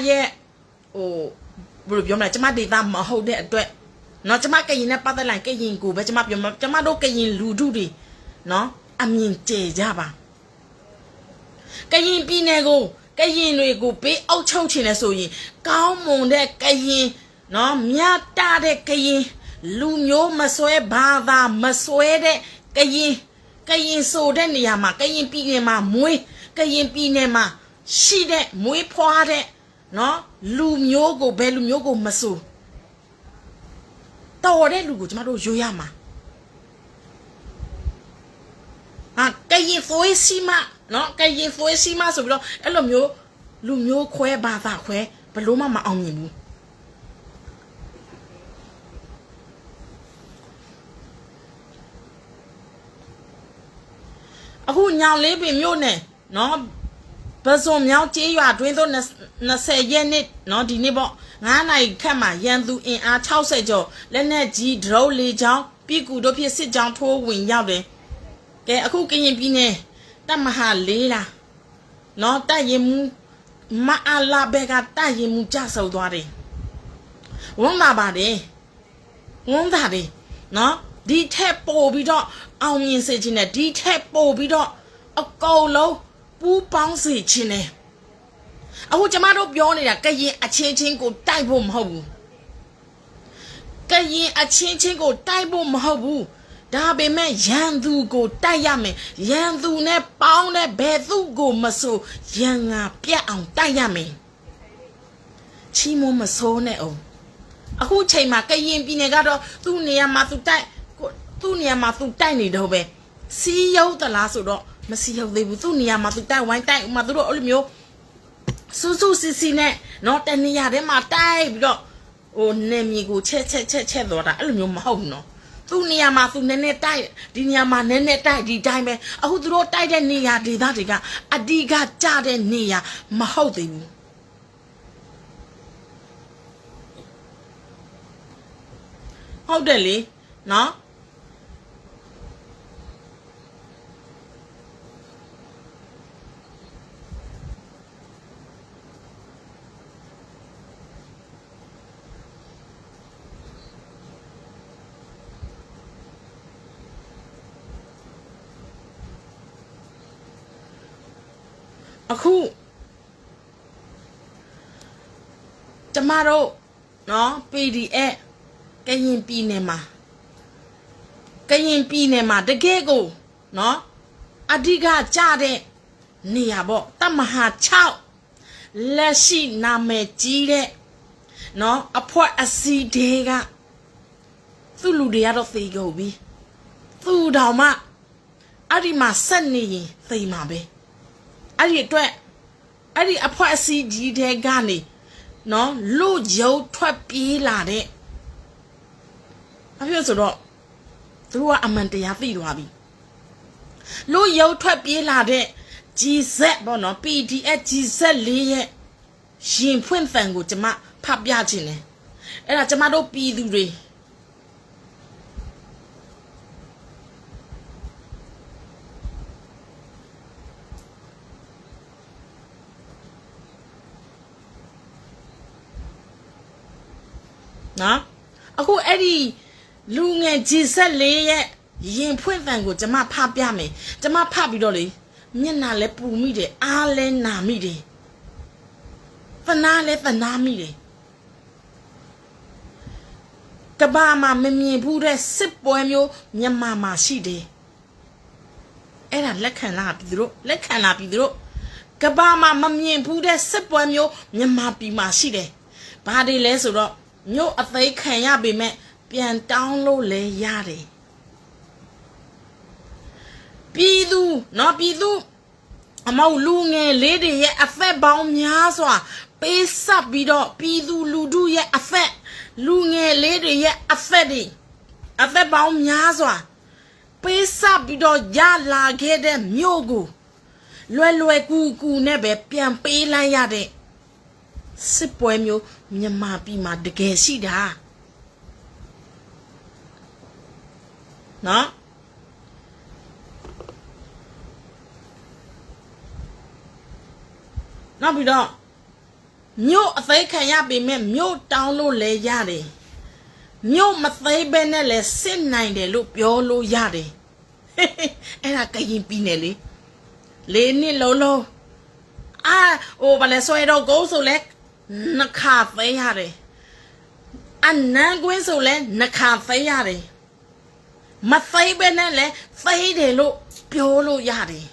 ရဲ့ဟိုဘယ်လိုပြောမလဲကျမဒေသမဟုတ်တဲ့အတွက်နော်ကျမကရင်နဲ့ပတ်သက်လိုက်ကရင်ကိုပဲကျမပြောမှာကျမတို့ကရင်လူထုတွေနော်အမြင်ကျကြပါကရင်ပြည်နယ်ကိုကရင်တွေကိုပေးအုပ်ချုပ်ချင်တယ်ဆိုရင်ကောင်းမွန်တဲ့ကရင်နော်မြတ်တာတဲ့ကရင်လူမျိုးမဆွဲဘာသာမဆွဲတဲ့ကရင်ဆိုတဲ့နေရာမှာကရင်ပြည်နယ်မှာမွေးကရင်ပြည်နယ်မှာရှိတဲ့မွေးဖွားတဲ့နော်လူမျိုးကိုဘယ်လူမျိုးကိုမဆိုတော်တဲ့လူကိုကျမတို့ရွေးရမှာကရင်ဖွေးစီမနော်ကရင်ဖွေးစီမဆိုပြီးတော့အဲ့လိုမျိုးလူမျိုးခွဲဘာသာခွဲဘယ်လို့မှမအောင်မြင်ဘူးအခုညောင်လေးပင်မြို့နယ်နော်ပစုံမြောင်းကျေးရွာတွင်းသို့20ရက်နေ့နော်ဒီနေ့ပေါ့9နိုင်ခန့်မှာရန်သူအင်အား60ကျော်လက်နက်ကြီးဒရုန်းလေကြောင်းပြည်ကူတို့ဖြစ်စစ်ကြောင်းထိုးဝင်ရောက်တယ်ကဲအခုကရင်ပြည်နယ်တပ်မဟာ4လားနော်တပ်ရင်မူမအားလာဘက်ကတပ်ရင်မူကြဆုပ်သွားတယ်ဝမ်းသာပါတယ်နော်ဒီထက်ပို့ပြီးတော့အောင်မြင်စေခြင်းနဲ့ဒီထက်ပို့ပြီးတော့အကုန်လုံးပူးပေါင်းစေခြင်းနဲ့အခုကျမတို့ပြောနေတာကရင်အချင်းချင်းကိုတိုက်ဖို့မဟုတ်ဘူးကရင်အချင်းချင်းကိုတိုက်ဖို့မဟုတ်ဘူးဒါပေမဲ့ရန်သူကိုတိုက်ရမယ်ရန်သူနဲ့ပေါင်းတဲ့ဘယ်သူကိုမဆိုရန်ငါပြတ်အောင်တိုက်ရမယ်ချီးမွမ်းမဆိုးနဲ့အောင်အခုချိန်မှာကရင်ပြည်နယ်ကတော့သူ့နေရာမှာသူတိုက်နေတော့ပဲစီးရုပ်သလားဆိုတော့မစီးရုပ်သေးဘူးသူ့နေရာမှာသူတိုက်ဝိုင်းတိုက်ဥမာသူတို့အဲ့လိုမျိုးစူးစူးစီစီနဲ့နော်တနေရာထဲမှာတိုက်ပြီးတော့ဟိုနေမြေကိုချက်တော့တာအဲ့လိုမျိုးမဟုတ်ဘူးနော်သူ့နေရာမှာသူနည်းနည်းတိုက်ဒီနေရာမှာနည်းနည်းတိုက်ဒီတိုင်းပဲအခုသူတို့တိုက်တဲ့နေရာဒေသတွေကအဓိကကြတဲ့နေရာမဟုတ်သေးဘူးဟုတ်တယ်လေနော် အခုကျမတို့နော် PDF ကရင်ပြည်နယ်မှာတကယ်ကိုနော်အဓိကကြတဲ့နေရာပေါ့တမဟာ6လက်ရှိနာမည်ကြီးတဲ့နော်အဖွဲ့အစည်းတွေကသူ့လူတွေကတော့သိကုန်ပြီသူ့တော်မှအဲ့ဒီမှာဆက်နေရင်သိမှာပဲအဲ့ဒီအတွက်အဲ့ဒီအဖွဲ့အစည်းကြီးတွေကနေနော်လူရုပ်ထွက်ပြေးလာတဲ့အဖြစ်ဆိုတော့သူတို့ကအမှန်တရားသိသွားပြီလူရုပ်ထွက်ပြေးလာတဲ့ GZ ပေါ့နော် PDF GZ 4ရဲ့ရင်ဖွင့်ဖန်ကိုကျမဖတ်ပြခြင်းတယ်အဲ့ဒါကျမတို့ပြည်သူတွေနော်အခုအဲ့ဒီလူငယ် G4 ရဲ့ရင်ဖွင့်တန်ကိုကျမဖတ်ပြမယ်ကျမဖတ်ပြီးတော့လေမျက်နှာလဲပူမိတယ်အားလဲနာမိတယ်သနာလဲသနာမိတယ်ကဘာမှာမမြင်ဘူးတဲ့စစ်ပွဲမျိုးမြန်မာမှာရှိတယ်အဲ့ဒါလက်ခံလာပြီသူတို့လက်ခံလာပြီသူတို့ကဘာမှာမမြင်ဘူးတဲ့စစ်ပွဲမျိုးမြန်မာပြည်မှာရှိတယ်ဘာတွေလဲဆိုတော့မြို့အသိခံရပေမဲ့ပြန်တောင်းလို့လဲရတယ်ပြည်သူနော်ပြည်သူအမောက်လူငယ်လေးတွေရဲ့အဖက်ပေါင်းများစွာပေးဆက်ပြီးတော့ပြည်သူလူထုရဲ့အဖက်လူငယ်လေးတွေရဲ့အဖက်ပေါင်းများစွာပေးဆက်ပြီးတော့ရလာခဲ့တဲ့မြို့ကိုလွယ်ကူနဲ့ပဲပြန်ပေးလိုက်ရတဲ့စစ်ပွဲမျိုးမြန်မာပြည်မှာတကယ်ရှိတာနော်နောက်ပြီးတော့မြို့အသိခံရပေမဲ့မြို့တောင်းလို့လဲရတယ်မြို့မသိဘဲနဲ့လဲစစ်နိုင်တယ်လို့ပြောလို့ရတယ်အဲ့ဒါကရင်ပြည်နယ်လေနှစ်လုံးဘာလဲဆွဲတော့ကိုဆိုလဲနှခါသိရတယ်အနန်းကွင်းဆိုလဲနှခါသိရတယ်မသိဘဲနဲ့လဲသိတယ်လို့ပြောလို့ရတယ်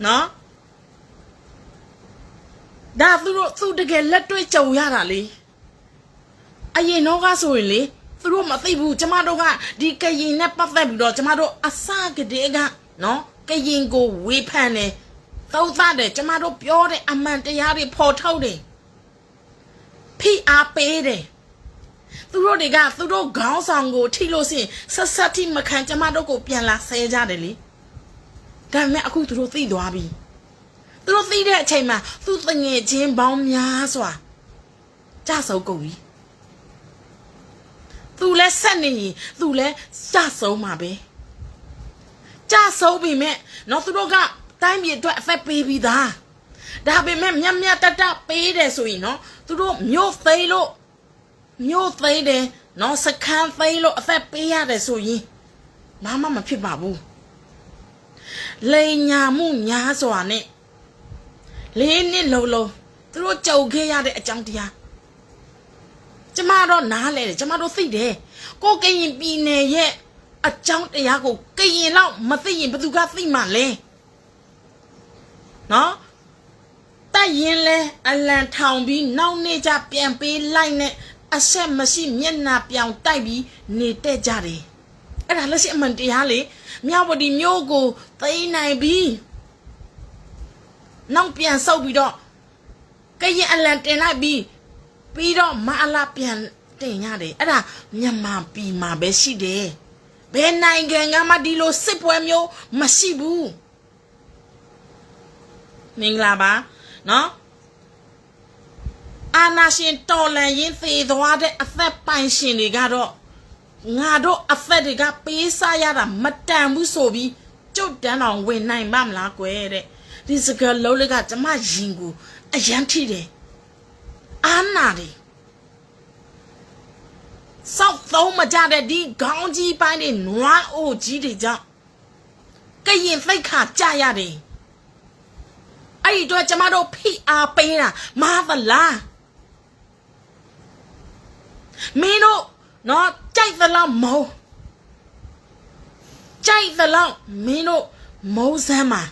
နော်ဒါသူတကယ်လက်တွေ့ကြုံရတာလေအရင်တော့ကဆိုရင်လေသူတို့မသိဘူးကျမတို့ကဒီကရင်နဲ့ပတ်သက်ပြီးတော့ကျမတို့အစကတည်းကနော်ကရင်ကိုဝေဖန်တယ်သုံးသပ်တယ်ကျမတို့ပြောတဲ့အမှန်တရားတွေဖော်ထုတ်တယ်ဖိအားပေးတယ်သူတို့တွေကသူတို့ခေါင်းဆောင်ကိုထိလို့ရှိရင်ဆက်ထိမခံကျမတို့ကိုပြန်လာဆဲကြတယ်လေဒါပေမဲ့အခုသူတို့သိသွားပြီသူတို့သိတဲ့အချိန်မှာသူတငယ်ချင်းပေါင်းများစွာကြဆုံးကုန်ပြီသူလဲဆက်နေရင်သူလဲကြဆုံးမှာပဲကြဆုံးပြီမဲ့နော်သူတို့ကတိုင်းပြည်အတွက်အသက်ပေးပြီးသားဒါပေမဲ့မြတ်တပေးတယ်ဆိုရင်နော်သူတို့မြို့သိမ်းတယ်နော်စခန်းသိမ်းလို့အသက်ပေးရတယ်ဆိုရင်ဘာမှမဖြစ်ပါဘူးလိန်ညာမှုညာစွာနဲ့လေးနှစ်လုံးသူတို့ကြုံခဲ့ရတဲ့အကြောင်းတရားကျမတော့နားလဲတယ်ကျမတို့သိတယ်ကိုကရင်ပြည်နယ်ရဲ့အကြောင်းတရားကိုကရင်လောက်မသိရင်ဘယ်သူကသိမှလဲနော်တက်ရင်လဲအလံထောင်ပြီးနောက်နေ့ကျပြန်ပေးလိုက်နဲ့အဆက်မရှိမျက်နှာပြောင်တိုက်ပြီးနေတဲ့ကြတယ်အဲ့ဒါလက်ရှိအမှန်တရားလေမြောက်ဝတီမျိုးကိုသိမ်းနိုင်ပြီးနောက်ပြန်ဆုပ်ပြီးတော့ကရင်အလံတင်လိုက်ပြီးတော့မအလားပြန်တင်ရတယ်အဲ့ဒါမြန်မာပြည်မှာပဲရှိတယ်ဘယ်နိုင်ငံကမှဒီလိုစစ်ပွဲမျိုးမရှိဘူးမင်္ဂလာပါနော်အာနာရှင်တော်လန်ရင်သေသွားတဲ့အသက်ပိုင်ရှင်တွေကတော့ငါတို့အသက်တွေကပေးစားရတာမတန်ဘူးဆိုပြီးကြုတ်တန်းအောင်ဝင်နိုင်ပါမလားကွယ်တဲ့ဒီစကားလုံးလေးကကျမရင်ကိုအယမ်းထိတယ်အာနာတယ်စောက်သုံးမကြတဲ့ဒီခေါင်းကြီးပိုင်းတွေနွားအိုကြီးတွေကြောင့် ကရင်သိက္ခာကြရတယ်အဲ့ဒီတော့ကျမတို့ဖိအားပေးတာမားသလားမင်းတို့နော်ကြိုက်သလားမုံကြိုက်သလားမင်းတို့မုံစမ်းမှာ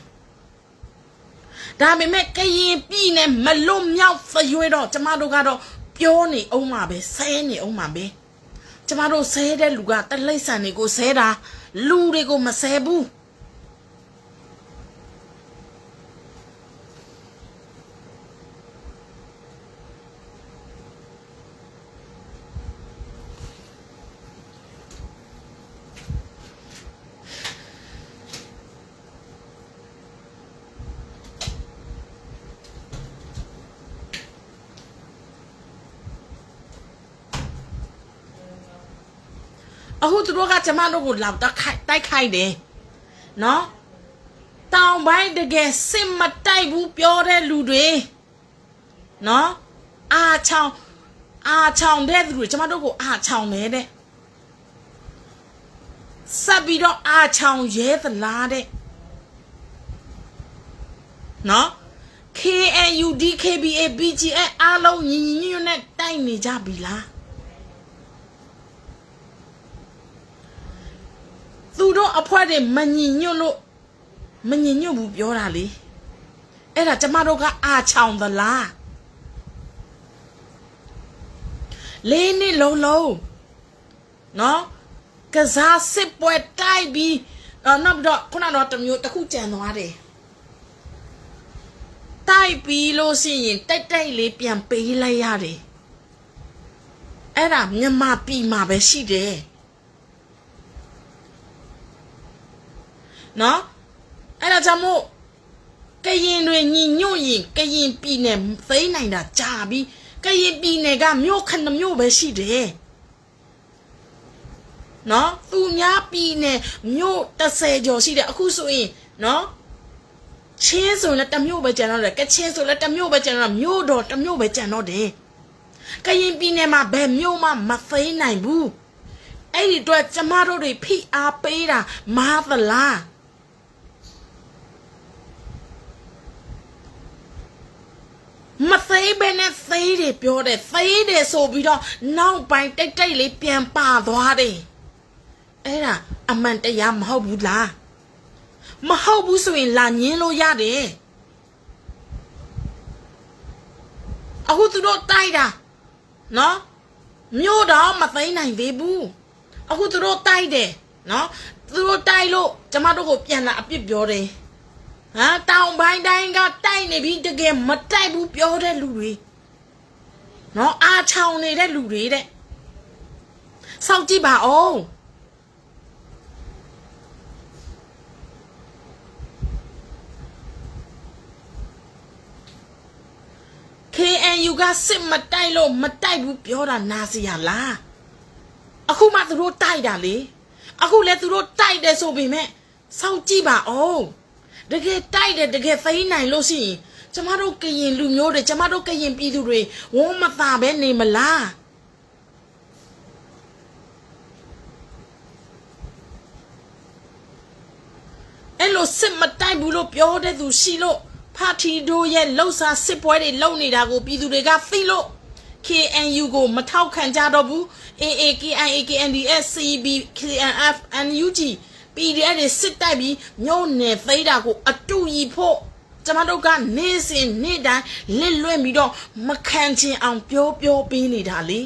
ဒါပေမဲ့ကရင်ပြည်နဲ့မလွတ်မြောက်ဖရွေးတော့ကျမတို့ကတော့ပြောနေအောင်မှာပဲဆဲနေအောင်မှာပဲကျမတို့ဆဲတဲ့လူကတလိမ့်ဆန်တွေကိုဆဲတာလူတွေကိုမဆဲဘူးအခုသူတို့ကကျမတို့ကိုလောက်တိုက်ခိုက်တယ်နော်တောင်ပိုင်းတကယ်စစ်မတိုက်ဘူးပြောတဲ့လူတွေနော်အာချောင်းတဲ့သူတွေကျမတို့ကိုအာချောင်းနေတဲ့စပ်ပြီးတော့အာချောင်းရဲသလားတဲ့နော် KNU DKBA BGF အားလုံးညီညွတ်နဲ့တိုက်နေကြပြီလားသူတို့အဖွဲတွေမညီညွတ်ဘူးပြောတာလေအဲ့ဒါကျမတို့ကအာချောင်းသလားလေးနှစ်လုံးနော်ကစားစစ်ပွဲတိုက်ပြီးနောက်တော့ခုနတော့တမျိုးတစ်ခုကြံသွားတယ်တိုက်ပြီးလို့ရှိရင်တိုက်လေးပြန်ပေးလိုက်ရတယ်အဲ့ဒါမြန်မာပြည်မှာပဲရှိတယ်နော်အဲ့ဒါကြောင့်မို့ကရင်တွေညီညွတ်ရင်ကရင်ပြည်နယ်သိမ်းနိုင်တာကြာပြီကရင်ပြည်နယ်ကမြို့ခဏမြို့ပဲရှိတယ်နော်သူများပြည်နယ်မြို့30ကျော်ရှိတယ်အခုဆိုရင်နော်ချင်းဆိုလည်းတစ်မြို့ပဲကျန်တော့တယ်ကချင်းဆိုလည်းတစ်မြို့ပဲကျန်တော့မြို့တော်တစ်မြို့ပဲကျန်တော့တယ်ကရင်ပြည်နယ်မှာဘယ်မြို့မှမသိမ်းနိုင်ဘူးအဲ့ဒီတော့ကျမတို့တွေဖိအားပေးတာမားသလားမသေးဘဲနဲ့သေးတယ်ပြောတယ်သေးတယ်ဆိုပြီးတော့နောက်ပိုင်းတိတ်လေးပြန်ပါသွားတယ်အဲ့ဒါအမှန်တရားမဟုတ်ဘူးလားမဟုတ်ဘူးဆိုရင်လာညင်းလို့ရတယ်အခုသူတို့တိုက်တာနော်မြို့တော့မသိနိုင်သေးဘူးအခုသူတို့တိုက်တယ်နော်သူတို့တိုက်လို့ကျမတို့ကိုပြန်လာအပြစ်ပြောတယ်ဟာတောင်ပိုင်းတိုင်းကတိုက်နေပြီတကယ်မတိုက်ဘူးပြောတဲ့လူတွေနော်အာချောင်းနေတဲ့လူတွေတဲ့စောင့်ကြည့်ပါဦးKNU ကစစ်မတိုက်လို့မတိုက်ဘူးပြောတာနာစီရလားအခုမှသူတို့တိုက်တာလေအခုလည်းသူတို့တိုက်တယ်ဆိုပေမဲ့စောင့်ကြည့်ပါဦးတကယ်တိုက်တယ်တကယ်သိမ်းနိုင်လို့ရှိရင်ကျမတို့ကရင်လူမျိုးတွေကျမတို့ကရင်ပြည်သူတွေဝုန်းမသာပဲနေမလားအဲ့လိုစစ်မတိုက်ဘူးလို့ပြောတဲ့သူရှိလို့ဖာတီတို့ရဲ့လှုပ်ရှားစစ်ပွဲတွေလုပ်နေတာကိုပြည်သူတွေကသိလို့ KNU ကိုမထောက်ခံကြတော့ဘူး AA KIA KNDS CB KNF NUG PDF တွေစစ်တိုက်ပြီးမြို့နယ်သိမ်းတာကိုအတူရီဖို့ကျမတို့ကနေစဉ်နေ့တိုင်းလစ်လွင့်ပြီးတော့မခံချင်အောင်ပြောပေးနေတာလေ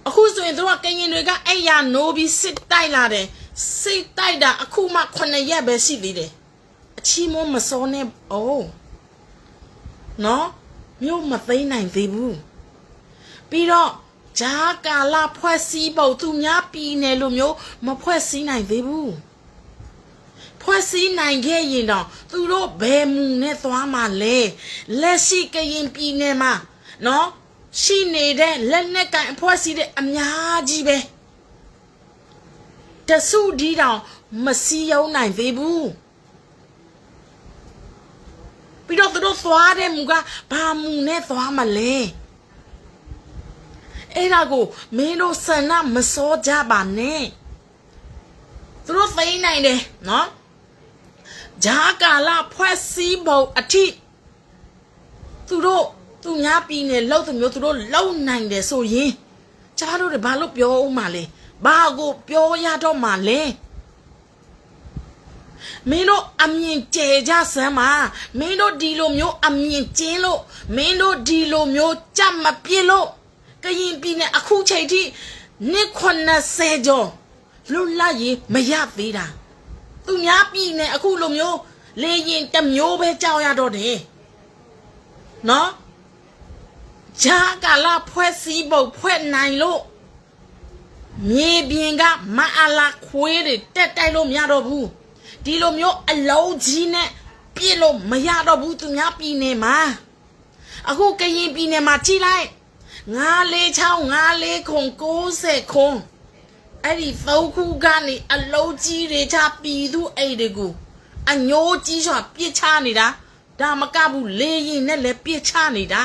အခုဆိုရင်တို့ကရင်တွေကအဲ့ရနိုးပြီးစစ်တိုက်လာတယ်စစ်တိုက်တာအခုမှ9ရက်ပဲရှိသေးတယ်အချီးမမစောနဲ့နော်မြို့မသိမ်းနိုင်သေးဘူးပြီးတော့ဂျာကာလာဖွဲ့စည်းဖို့သူများပြည်နယ်လိုမျိုးမဖွဲ့စည်းနိုင်သေးဘူးဖွဲ့စည်းနိုင်ခဲ့ရင်တော့သူတို့ဘယ်မူနဲ့သွားမှာလဲလက်ရှိကရင်ပြည်နယ်မှာနော်ရှိနေတဲ့လက်နက်ကန်အဖွဲ့အစည်းတွေအများကြီးပဲတစုဒီတောင်မစီးရုံနိုင်သေးဘူးပြီးတော့သူတို့သွားတဲ့မူကဘာမူနဲ့သွားမလဲ အဲ့ဒါကိုမင်းတို့ဆန္ဒမစောကြပါနဲ့သူတို့သိနိုင်တယ်နော်ဂျာကာလာဖွဲ့စည်းပုံအထိသူများပြည်နယ်လောက်သမျိုးသူတို့လုံနိုင်တယ်ဆိုရင်ကျမတို့တွေဘာလို့ပြောဦးမှာလဲဘာကိုပြောရတော့မှာလဲမင်းတို့အမြင်ကျဲကြစမ်းပါမင်းတို့ဒီလိုမျိုးအမြင်ကျင်းလို့မင်းတို့ဒီလိုမျိုးကြက်မပြစ်လို့ကရင်ပြည်နယ်အခုချိန်ထိနှစ်90ကျော်လွတ်လပ်ရေးမရသေးတာသူများပြည်နယ်အခုလိုမျိုးလေရင်တစ်မျိုးပဲကြောက်ရတော့တယ်နော်ဂျာကာလာဖွဲ့စည်းပုံဖွဲ့နိုင်လို့မြေပြင်ကမအားလာခွေးတွေတက်တိုက်လို့မရတော့ဘူးဒီလိုမျိုးအလုံးကြီးနဲ့ပြည့်လို့မရတော့ဘူးသူများပြည်နယ်မှာအခုကရင်ပြည်နယ်မှာကြည့်လိုက်946 949 90ခုအဲ့ဒီ3ခုကနေအလုံးကြီးတွေချပြည်သူအိတ်တွေကိုအညိုးကြီးစွာပြစ်ချနေတာဒါမကဘူးလေရင်နဲ့လည်းပြစ်ချနေတာ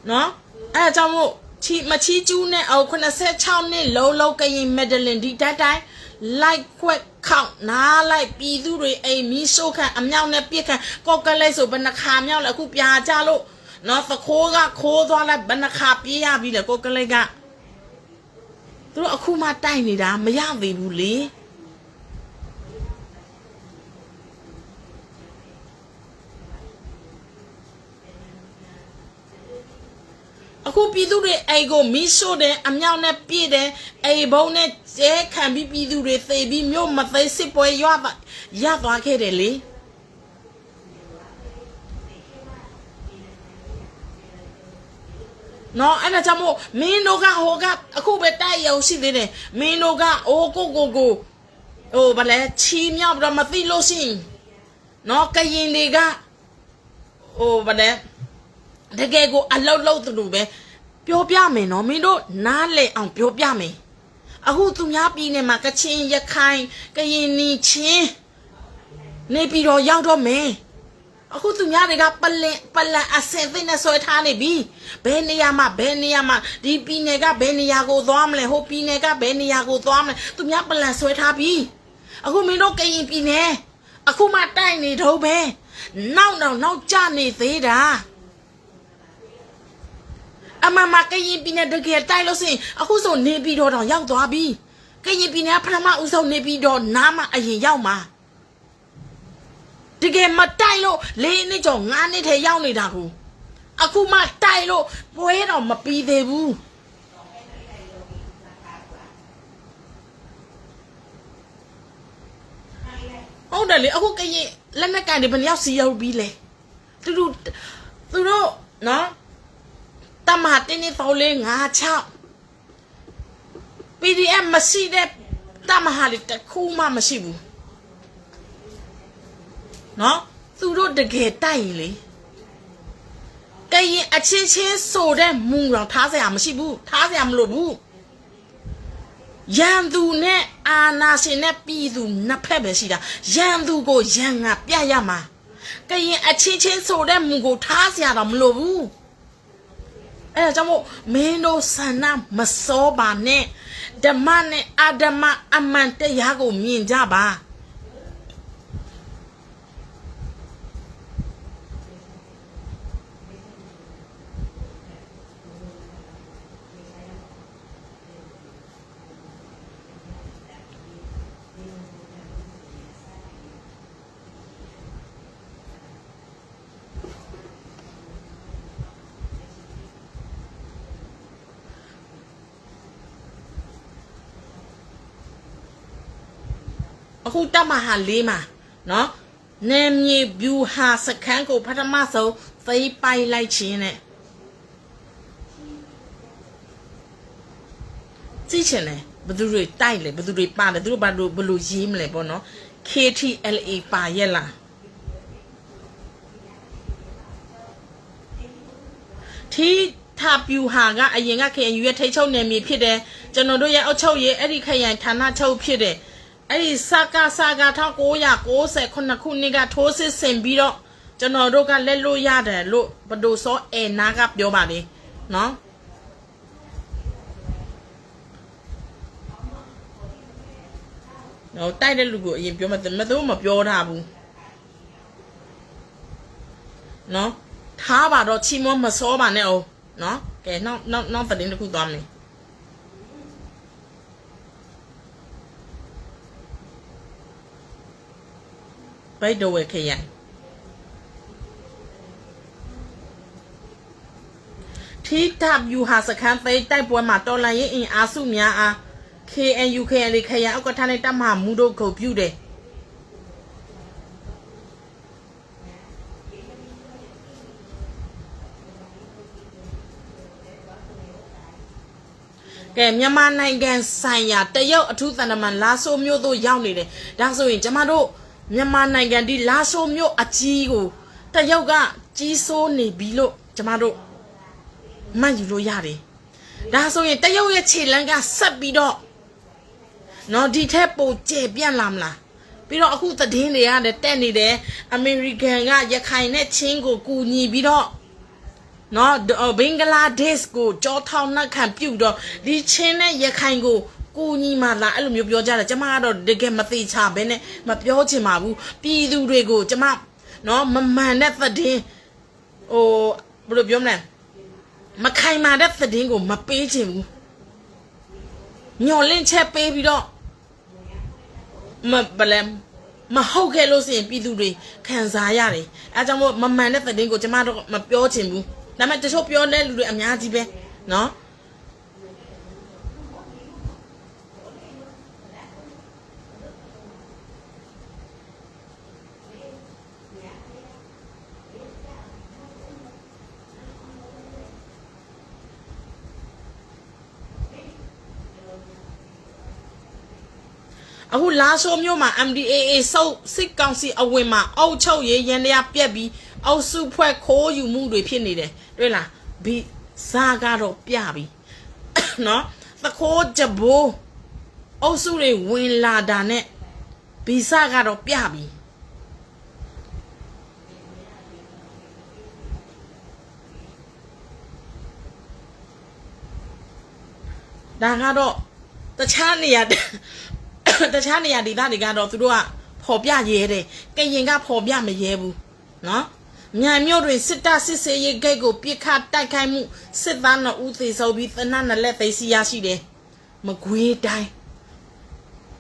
နော်အဲ့ဒါကြောင့်မို့မချီကျူးနဲ့အော်86နှစ်လုံးကရင်မက်ဒလင်ဒီတိုင်းလိုက်ခွက်ခေါက်နားလိုက်ပြည်သူတွေအိမ်မီးရှို့ခံအမြောက်နဲ့ပြစ်ခံကောက်ကလေးဆိုဘယ်နှခါမြောက်လဲအခုပြာကြလို့နော်သခိုးကခိုးသွားလိုက်ဘယ်နှခါပြေးရပြီလဲကောက်ကလေးကသူတို့အခုမှတိုက်နေတာမရသေးဘူးလေအခုပြည်သူတွေအိမ်ကိုမီးရှို့တယ်အမြောက်နဲ့ပြည့်တယ်အိမ်ဘုံနဲ့ကျဲခံပြီးပြည်သူတွေသေပြီးမြို့မသိစစ်ပွဲရသွားခဲ့တယ်လေနော်အဲ့ဒါကြောင့်မို့မင်းတို့ကဟိုကအခုပဲတိုက်ရုံရှိသေးတယ်မင်းတို့ကအိုးကိုဟိုဗလဲချီမြောက်တော့မသိလို့ရှိရင်နော်ကရင်တွေကဟိုဗလဲတကယ်ကိုအလောက်လောက်သူပဲပြောပြမယ်နော်မင်းတို့နားလေအောင်ပြောပြမယ်အခုသူများပြည်နယ်မှာကချင်ရခိုင်ကရင်နီချင်းနေပြီးတော့ရောက်တော့မယ်အခုသူများတွေကပလန်အစင်သိနဲ့ဆွဲထားနေပြီဘယ်နေရာမှာဒီပြည်နယ်ကဘယ်နေရာကိုသွားမလဲဟိုပြည်နယ်ကဘယ်နေရာကိုသွားမလဲသူများပလန်ဆွဲထားပြီအခုမင်းတို့ကရင်ပြည်နယ်အခုမှတိုက်နေတော့ပဲနောက်ကြနေသေးတာအမမကရင်ပြည်နယ်တကယ်တိုက်လို့စင်အခုဆိုနေပြီးတော့ရောက်သွားပြီကရင်ပြည်နယ်ပထမဦးဆုံးနေပြီးတော့နားမအရင်ရောက်မှာတကယ်မတိုက်လို့4နှစ်ကျော်5နှစ်ထဲရောက်နေတာကိုအခုမှတိုက်လို့ပွဲတော့မပြီးသေးဘူးဟုတ်တယ်လေအခုကရင်လက်နက်ကန်တွေဘယ်နှယောက်စီရောက်ပြီးလဲသူတို့နော်တမဟာတင်းနေပေါလေး56 PDF မရှိတဲ့တမဟာလေးတစ်ခုမှမရှိဘူးနော်သူတို့တကယ်တိုက်ရင်လေကရင်အချင်းချင်းဆိုတဲ့မူတော်ထားစရာမရှိဘူးထားစရာမလိုဘူးရန်သူနဲ့အာနာရှင်နဲ့ပြည်သူနှစ်ဖက်ပဲရှိတာရန်သူကိုရန်ငါပြရမှာကရင်အချင်းချင်းဆိုတဲ့မူကိုထားစရာတော့မလိုဘူးအဲ့ဒါကြောင့်မို့မင်းတို့ဆန္ဒမစောပါနဲ့ဓမ္မနဲ့အဓမ္မအမှန်တရားကိုမြင်ကြပါအခုတမဟာ4မှာနော်နေမြေဗျူဟာစခန်းကိုပထမဆုံးသိမ်းပိုက်လိုက်ခြင်းနဲ့ကြည့်ချင်တယ်ဘယ်သူတွေတိုက်လဲဘယ်သူတွေပါတယ်သူတို့ဘာလို့ဘယ်လိုရေးမလဲပေါ့နော် KTLA ပါရဲ့လားထ ထပြူဟာကအရင်က KNU ရဲ့ထိတ်ချုပ်နယ်မြေဖြစ်တယ်ကျွန်တော်တို့ရဲ့အုပ်ချုပ်ရေးအဲ့ဒီခရိုင်ဌာနချုပ်ဖြစ်တယ်အဲ့ဒီစကာ1998ခုနှစ်ကထိုးစစ်ဆင်ပြီးတော့ကျွန်တော်တို့ကလက်လို့ရတယ်လို့ဘဒိုစောအဲနာကပြောပါလေနော်နော်တိုက်တဲ့လူကိုအရင်ပြောမှမသူမပြောထားဘူးနော်ထားပါတော့ချီမမစောပါနဲ့အောင်နော်ကဲနောက်သတင်းတစ်ခုသွားမယ်ဘိတ်တော်ဝဲခရိုင်ထိတပ်ယူဟာစခန်းသိမ်းတိုက်ပွဲမှာတော်လန်ရေးအင်အားစုများအား KNU ခရိုင်အောက်ကထားတဲ့တပ်မဟာမူတို့ခုပြုတယ်ကဲမြန်မာနိုင်ငံဆိုင်ရာတရုတ်အထူးသံတမန်လာဆိုမျိုးတို့ရောက်နေတယ်ဒါဆိုရင်ကျမတို့မြန်မာနိုင်ငံဒီလာဆိုမျိုးအကြီးကိုတရုတ်ကကြီးစိုးနေပြီလို့ကျမတို့မှတ်ယူလို့ရတယ်ဒါဆိုရင်တရုတ်ရဲ့ခြေလမ်းကဆက်ပြီးတော့နော်ဒီထက်ပိုကျယ်ပြန့်လာမလားပြီးတော့အခုသတင်းတွေရတယ်တက်နေတယ်အမေရိကန်ကရခိုင်နဲ့ချင်းကိုကူညီပြီးတော့နော်ဘင်္ဂလားဒေ့ရှ်ကိုကြောထောင်းနှက်ခံပြုတ်တော့ဒီချင်းနဲ့ရခိုင်ကိုကူညီမှလာအဲ့လိုမျိုးပြောကြတယ်ကျမကတော့တကယ်မသိချဘဲနဲ့မပြောချင်ပါဘူးပြည်သူတွေကိုကျမနော်မမှန်တဲ့သတင်းဘယ်လိုပြောမလဲမခိုင်မာတဲ့သတင်းကိုမပေးချင်ဘူးညှော်လင့်ချက်ပေးပြီးတော့မဟုတ်ခဲ့လို့ဆိုရင်ပြည်သူတွေခံစားရတယ်အဲကြောင့်မို့မမှန်တဲ့သတင်းကိုကျမတို့မပြောချင်ဘူးဒါပေမဲ့တချို့ပြောတဲ့လူတွေအများကြီးပဲနော်အခုလာဆိုမျိုးမှာ MDAA စုပ်စစ်ကောင်စီအဝင်မှာအုပ်ချုပ်ရေးရန်တရားပြက်ပြီးအောက်စုဖွဲ့ခိုးယူမှုတွေဖြစ်နေတယ်တွေ့လားဘီဇာကတော့ပြပြီနော်သခိုးကြဘိုးအုပ်စုတွေဝင်လာတာနဲ့ဘီဇာကတော့ပြပြီဒါကတော့တခြားနေရာဒေသတွေကတော့သူတို့ကဖော်ပြရဲတယ်ကရင်ကဖော်ပြမရဲဘူးနော်မြိုင်မြို့တွင်စစ်တပ်စစ်ဆေးရေးဂိတ်ကိုပြစ်ခတ်တိုက်ခိုက်မှုစစ်သား2ဦးသေဆုံးပြီးသနတ်2လက်သိမ်းဆီးရရှိတယ်မကွေးတိုင်း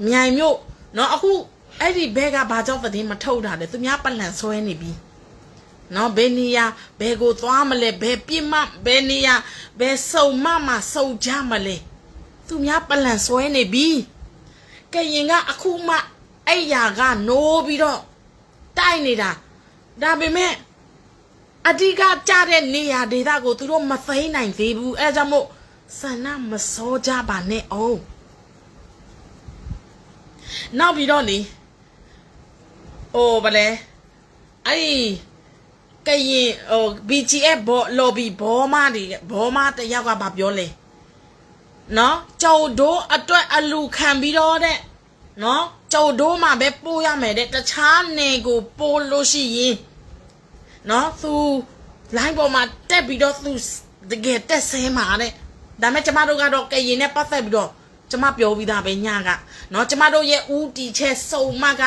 မြိုင်မြို့နော်အခုအဲ့ဒီဘဲကဘာကြောင့်သတင်းမထုတ်တာလဲသူများပတ်လန်ဆွဲနေပြီနော်ဘယ်နေရာဘယ်ကိုသွားမလဲဘယ်ပြစ်မှဘယ်နေရာဘယ်စုံမှစုံကြမလဲသူများပတ်လန်ဆွဲနေပြီကရင်ကအခုမှအဲ့ရာကနိုးပြီးတော့တိုက်နေတာဒါပေမဲ့အဓိကကြတဲ့နေရာဒေသကိုသူတို့မသိမ်းနိုင်သေးဘူးအဲဒါကြောင့်မို့ဆန္ဒမစောကြပါနဲ့အောင်နောက်ပြီးတော့လေဗလဲအဲ့ကရင်BGF ဘောlobby ဘောမတယောက်ကဘာပြောလဲနော်ကျော်ဒိုးအတွက်အလူခံပြီးတော့တဲ့နော်ကျော်ဒိုးမှာပဲပို့ရမယ်တဲ့တခြားနေကိုပို့လို့ရှိရင်နော်သူလိုင်းပေါ်မှာတက်ပြီးတော့သူတကယ်တက်ဆဲမှာတဲ့ဒါမဲ့ကျမတို့ကတော့ကရင်နဲ့ပတ်သက်ပြီးတော့ကျမပြောပြီးသားပဲညကနော်ကျမတို့ရဲ့ဦးတီချက်စုံမက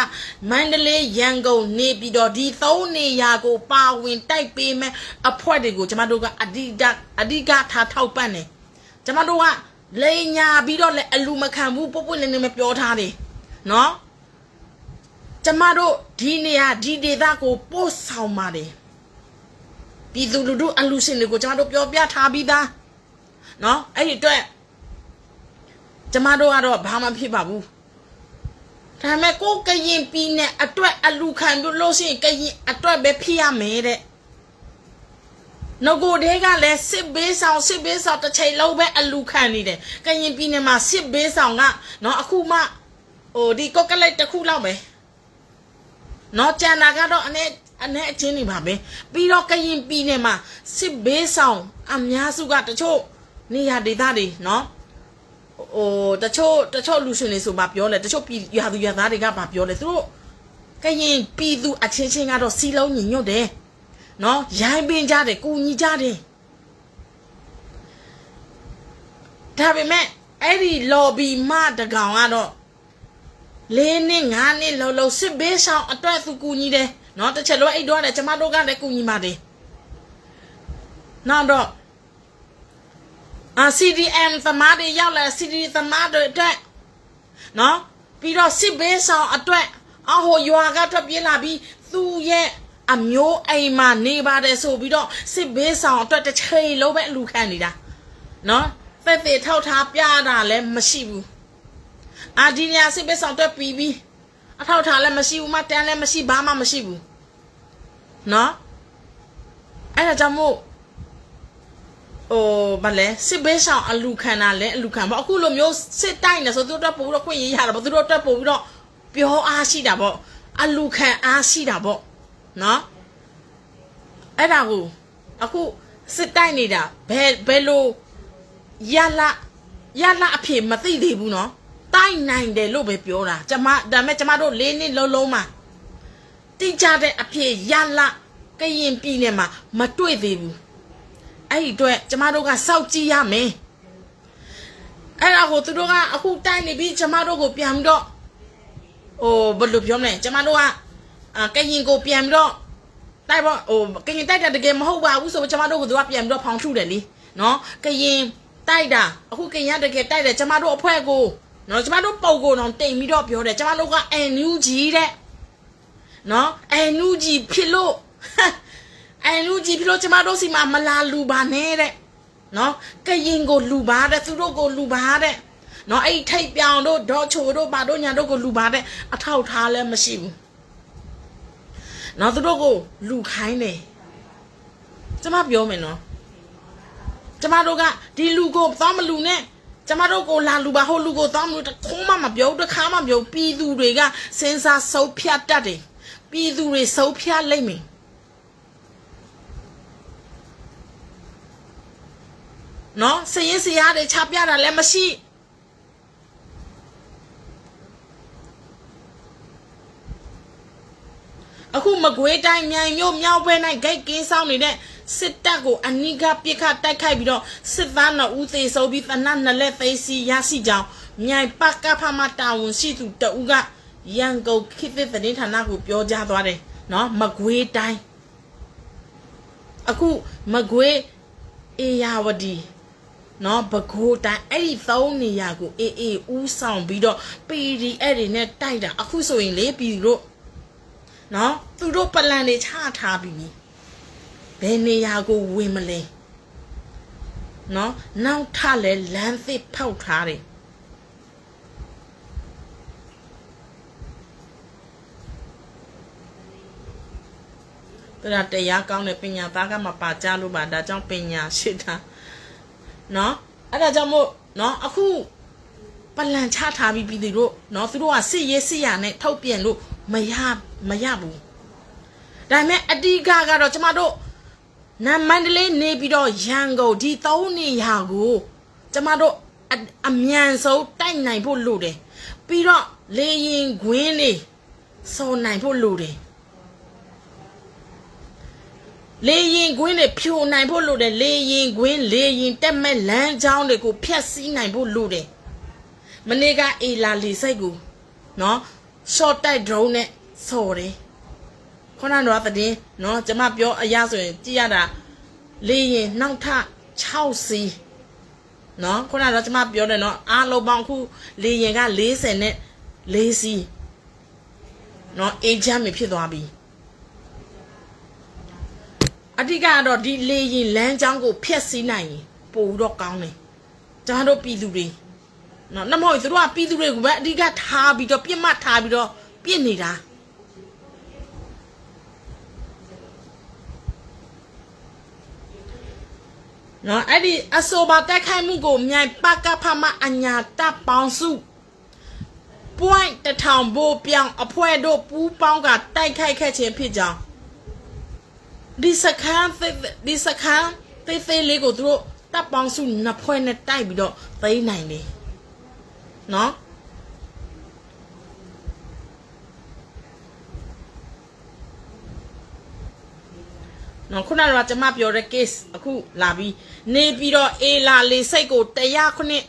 မန္တလေးရန်ကုန်နေပြီးတော့ဒီ3နေရာကိုပါဝင်တိုက်ပေးမယ်အဖွဲ့တွေကိုကျမတို့ကအဓိကထားထောက်ပံ့တယ်ကျမတို့ကလိန်ညာပြီးတော့လည်းအလူမခံဘူးပွလင်းနေမပြောထားတယ်နော်ကျမတို့ဒီနေရာဒီဒေသကိုပို့ဆောင်ပါတယ်ပြည်သူလူထုအလူရှင်တွေကိုကျမတို့ပြောပြထားပြီးသားနော်အဲ့ဒီအတွက်ကျမတို့ကတော့ဘာမှဖြစ်ပါဘူးဒါပေမဲ့ကိုကရင်ပြည်နဲ့အတွက်အလူခံလို့ရှိရင်ကရင်အတွက်ပဲဖြစ်ရမယ်တဲ့ငကိုတဲကလည်းစစ်ဘေးဆောင်တစ်ချိန်လုံးပဲအလူခံနေတယ်ကရင်ပြည်နယ်မှာစစ်ဘေးဆောင်ကနော်အခုမှဒီကော့ကလိတ်တစ်ခုလောက်ပဲနော်ကျန်တာကတော့ နဲ့အချင်းနေပါပဲပြီးတော့ကရင်ပြည်နယ်မှာစစ်ဘေးဆောင်အများစုကတချို့နေရာဒေသတွေနော်ဟိုတချို့လူရှင်တွေဆိုပါပြောလဲတချို့ပြည်ရွာသူရွာသားတွေကပါပြောလဲသူတို့ကရင်ပြည်သူအချင်းချင်းကတော့စီလုံးညီညွတ်တယ်နော်ရိုင်းပင်ကြတယ်ကူညီကြတယ်ဒါပေမဲ့အဲ့ဒီ lobby မတကောင်ကတော့4နှစ်5နှစ်လုံးစစ်ဘေးဆောင်အတွက်သူကူညီတယ်နော်တစ်ချက်လုံးအိတ်တော့တယ်ကျမတို့ကလည်းကူညီပါတယ်နောက်တော့CDM သမားတွေရောက်လာ CDM သမားတွေအတွက်နော်ပြီးတော့စစ်ဘေးဆောင်အတွက်အဟိုရွာကထွက်ပြေးလာပြီးသူ့ရဲ့အမျိုးအိမ်မှာနေပါတယ်ဆိုပြီးတော့စစ်ဘေးဆောင်အတွက်တစ်ချိန်လုံးပဲအလူခံနေတာနော်သက်သေထောက်ထားပြတာလည်းမရှိဘူးဒီနေရာစစ်ဘေးဆောင်အတွက်ပြီးအထောက်ထားလည်းမရှိဘူးမတန်းလည်းမရှိဘာမှမရှိဘူးနော်အဲ့ဒါကြောင့်မို့ဘာလဲစစ်ဘေးဆောင်အလူခံတာလဲအလူခံပေါ့အခုလိုမျိုးစစ်တိုက်နေဆိုသူတို့ပို့ပြီးတော့ခွင့်ရရတာပေါ့သူတို့တက်ပို့ပြီးတော့ပြောအားရှိတာပေါ့အလူခံအားရှိတာပေါ့နော်အဲ့ဒါကိုအခုစစ်တိုက်နေတာဘယ်လိုရလာအဖြစ်မသိသေးဘူးနော်တိုက်နိုင်တယ်လို့ပဲပြောတာဒါပေမဲ့ကျမတို့4နှစ်လုံးမှာတိကျတဲ့အဖြစ်ရလာကရင်ပြည်နယ်မှာမတွေ့သေးဘူးအဲ့ဒီအတွက်ကျမတို့ကစောင့်ကြည့်ရမယ်အဲ့ဒါကိုသူတို့ကအခုတိုက်နေပြီးကျမတို့ကိုပြန်ပြီးတော့ဘယ်လိုပြောမလဲကျမတို့ကကရင်ကိုပြန်ပြီးတော့တိုက်ပေါ့ကရင်တိုက်တာတကယ်မဟုတ်ပါဘူးဆိုတော့ကျမတို့ကသူကပြန်ပြီးတော့ဖောင်ထုတယ်လीနော်ကရင်တိုက်တာအခုကရင်တကယ်တိုက်တယ်ကျမတို့အဖွဲ့ကိုနော်ကျမတို့ပုံကိုတော့တိမ်ပြီးတော့ပြောတယ်ကျမတို့က NUG တဲ့နော် NUG ဖြစ်လို့NUG ဖြစ်လို့ကျမတို့စီမှာမလာလူပါနဲ့တဲ့နော်ကရင်ကိုလူပါတဲ့သူတို့ကိုလူပါတဲ့နော်အဲ့ထိတ်ပြောင်တို့ဒေါ်ချိုတို့ပါတို့ညာတို့ကိုလူပါတဲ့အထောက်ထားလည်းမရှိဘူးနော်သူတို့ကိုလူခိုင်းတယ်ကျမပြောမယ်နော်ကျမတို့ကဒီလူကိုသွားမလူနဲ့ကျမတို့ကိုလာလူပါဟိုလူကိုသွားမလူတခုမှမပြောတခါမှမပြောပြည်သူတွေကစဉ်းစားဆုံးဖြတ်တတ်တယ်ပြည်သူတွေဆုံးဖြတ်လိုက်မယ်နော်စရင်စရာတွေချပြတာလည်းမရှိအခုမကွေးတိုင်းမြိုင်မြို့မြောက်ဘက်၌ဂိတ်ကင်းဆောင်နေတဲ့စစ်တပ်ကိုအနိကပြစ်ခတ်တိုက်ခိုက်ပြီးတော့စစ်သား2ဦးသေဆုံးပြီးသနတ်2လက်သိမ်းဆီးရရှိကြောင်းမြိုင်ပကဖမတာဝန်ရှိသူတဦးကရန်ကုန်ခေတ်သစ်သတင်းဌာနကိုပြောကြားသွားတယ်နော်မကွေးတိုင်းအခုမကွေးအေယာဝတီနော်ဘကိုးတိုင်းအဲ့ဒီ3နေရာကိုအေးဦးဆောင်ပြီးတော့ PDF တွေနဲ့တိုက်တာအခုဆိုရင်လေပြည်တို့နော်သူတို့ပလန်တွေချထားပြီးဘယ်နေရာကိုဝင်မလဲနော်နောက်ထလဲလမ်းသစ်ဖောက်ထားတယ်တရားကောင်းတဲ့ပညာသားကမပါကြလို့ပါဒါကြောင့်ပညာရှိတာနော်အဲ့ဒါကြောင့်မို့နော်အခုပလန်ချထားပြီးပြည်သူတို့နော်သူတို့ကစစ်ရေးစစ်ရနဲ့ထုတ်ပြန်လို့မရဘူးဒါပေမဲ့အတိကကတော့ကျမတို့နမ်မန္တလေးနေပြီးတော့ရန်ကုန်ဒီ3နေရာကိုကျမတို့အမြန်ဆုံးတိုက်နိုင်ဖို့လိုတယ်ပြီးတော့လေရင်ခွင်းနေစော်နိုင်ဖို့လိုတယ်လေရင်ခွင်းတွေဖြိုနိုင်ဖို့လိုတယ်လေရင်ခွင်းလေရင်တက်မဲ့လမ်းကြောင်းတွေကိုဖျက်ဆီးနိုင်ဖို့လိုတယ်မနေ့ကအေလာလီစိတ်ကိုနော်ရှော့တိုက် drone နဲ့ဆော်တယ်ခုနကတော့သတင်းနော်ကျမပြောအရာဆိုရင်ကြည့်ရတာလေရင်နောက်ထ6စီနော်ခုနကတော့ကျမပြောတယ်နော်အားလုံးပေါင်းအခုလေရင်က40နဲ့4စီနော်အေဂျင့်မဖြစ်သွားပြီအဓိကကတော့ဒီလေရင်လမ်းကြောင်းကိုဖျက်ဆီးနိုင်ရင်ပို့တော့ကောင်းတယ်ကျမတို့ပြည်သူတွေနော်နမဟုတ်သူတို့ကပြည်သူတွေကိုပဲအဓိကထားပြီးတော့ပြစ်မှတ်ထားပြီးတော့ပြစ်နေတာနော်အဲ့ဒီအဆိုပါတက်ခိုက်မှုကိုမြိုင်ပကဖမအညာတပ်ပေါင်းစု point 1000ဘိုးပြောင်းအဖွဲ့တို့ပူးပေါင်းကတိုက်ခိုက်ခဲ့ခြင်းဖြစ်ကြောင်း ဒီစခန်းသေးလေးကိုသူတို့တပ်ပေါင်းစုနှစ်ဖွဲ့နဲ့တိုက်ပြီးတော့သိမ်းနိုင်တယ်နော်နော်ခုနကကျွန်မပြောတဲ့ case အခုလာပြီးနေပြီးတော့အေလာလေစိတ်ကိုတရားခုနှစ်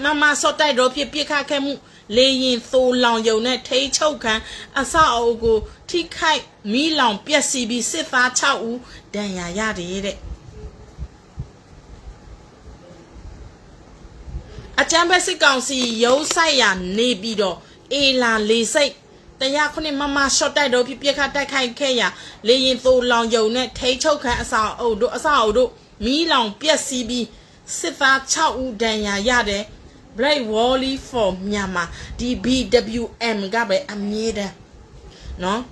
မမစော့တိုက်တော့ဖြစ်ပြစ်ခတ်ခဲ့မှုလေရင်သိုးလောင်ယုံနဲ့ထိတ်ချုပ်ခံအဆောက်အအုံကိုထိခိုက်မီးလောင်ပျက်စီးပြီးစစ်သား6ဦးဒဏ်ရာရတယ်တဲ့အကြမ်းဖက်စစ်ကောင်စီရုံးဆိုင်ရာနေပြီးတော့အေလာလေစိတ်တရားခုနှစ်မမရှော့တိုက်တော့ဖြစ်ပြခတ်တိုက်ခိုက်ခဲ့ရလေရင်သိုးလောင်ယုံနဲ့ထိတ်ချုပ်ခံအဆောက်အုံတို့မီးလောင်ပျက်စီးပြီးစစ်သား6ဦးဒဏ်ရာရတယ်Bright Wally for Myanmar ဒီ BWM ကပဲအမြဲတမ်းနော်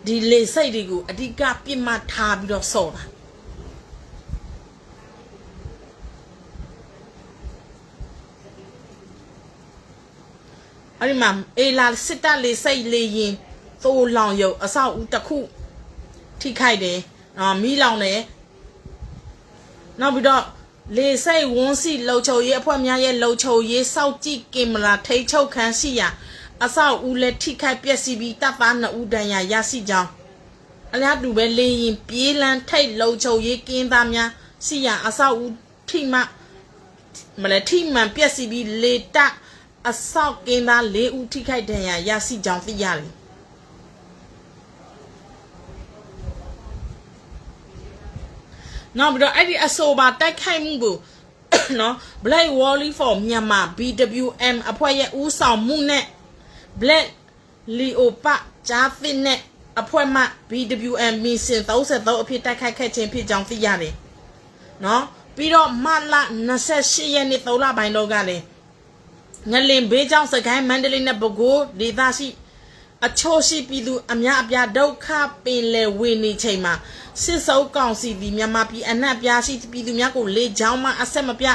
ဒီလေစိတ်တွေကိုအဓိကပြစ်မှတ်ထားပြီးတော့စော်တာအဲ့ဒီမှာအေလာစစ်တပ်လေစိတ်လေရင်သိုးလောင်ရုံအဆောက်အဦတစ်ခုထိခိုက်တယ်မီးလောင်တယ်နောက်ပြီးတော့လေစိတ်ဝန်းစီလှုပ်ချုပ်ရေးအဖွဲ့များရဲ့လှုပ်ချုပ်ရေးစောက်ကြည့်ကင်မရာထိချုပ်ခန်းရှိရာအဆောက်အဦလက်ထိခိုက်ပျက်စီးပြီးတပ်သား2ဦးဒဏ်ရာရရှိကြောင်းအလားတူပဲလေရင်ပြေးလန်းထိတ်လှုပ်ချုပ်ရေးကင်းသားများရှိရာအဆောက်အဦထိမှန်ပျက်စီးပြီးလေတပ်အဆောက်ကင်းသား4ဦးထိခိုက်ဒဏ်ရာရရှိကြောင်းသိရတယ်နောက်ပြီးတော့အဲ့ဒီအဆိုပါတိုက်ခိုက်မှုကိုနော် Black Wally for Myanmar BWM အဖွဲ့ရဲ့ဦးဆောင်မှုနဲ့ Black Leopard ဂျာဖစ်နဲ့အဖွဲ့မှ BWM Mission 33အဖြစ်တိုက်ခိုက်ခဲ့ခြင်းဖြစ်ကြောင်းသိရတယ်နော်ပြီးတော့မလ28ရက်နေ့3လပိုင်းတော့ကလည်းငလင်ဘေးကျောင်းစကိုင်းမန္တလေးနဲ့ပဲခူးဒေသရှိအချို့ရှိပြည်သူအများအပြားဒုက္ခပင်လယ်ဝင်နေချိန်မှာစစ်စုပ်ကောင်စီဒီမြန်မာပြည်အနှံ့ပြားရှိပြည်သူများကိုလေကြောင်းမှအဆက်မပြ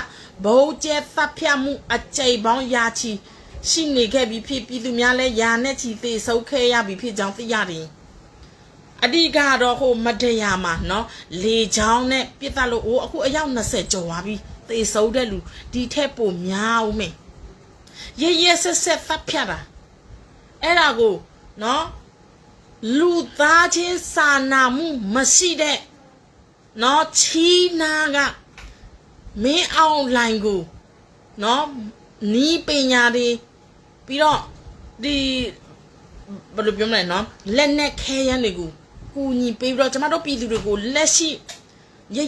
ဘုံကျဲသတ်ဖြတ်မှုအကြိမ်ပေါင်းရာချီရှိနေခဲ့ပြီးဖြစ်ပြည်သူများလည်းယာနဲ့ချီသေဆုံးခဲ့ရပြီးဖြစ်ကြောင်းသိရတယ်အဓိကတော့ဟိုမတရားမှာနော်လေကြောင်းနဲ့ပြစ်တက်လို့အခုအယောက်20ကျော်သွားပြီသေဆုံးတဲ့လူဒီထက်ပိုများဦးမယ်ရဲဆက်သတ်ဖြတ်တာအဲ့ဒါကိုနော်လူသားချင်းစာနာမှုမရှိတဲ့နော်ချီနာကမင်းအောင်လိုင်းကိုနော်နီးပညာတွေပြီးတော့ဒီဘယ်လိုပြောမလဲနော်လက်နဲ့ခဲရန်တွေကိုကူညီပေးပြီးတော့ကျမတို့ပြည်သူတွေကိုလက်ရှိ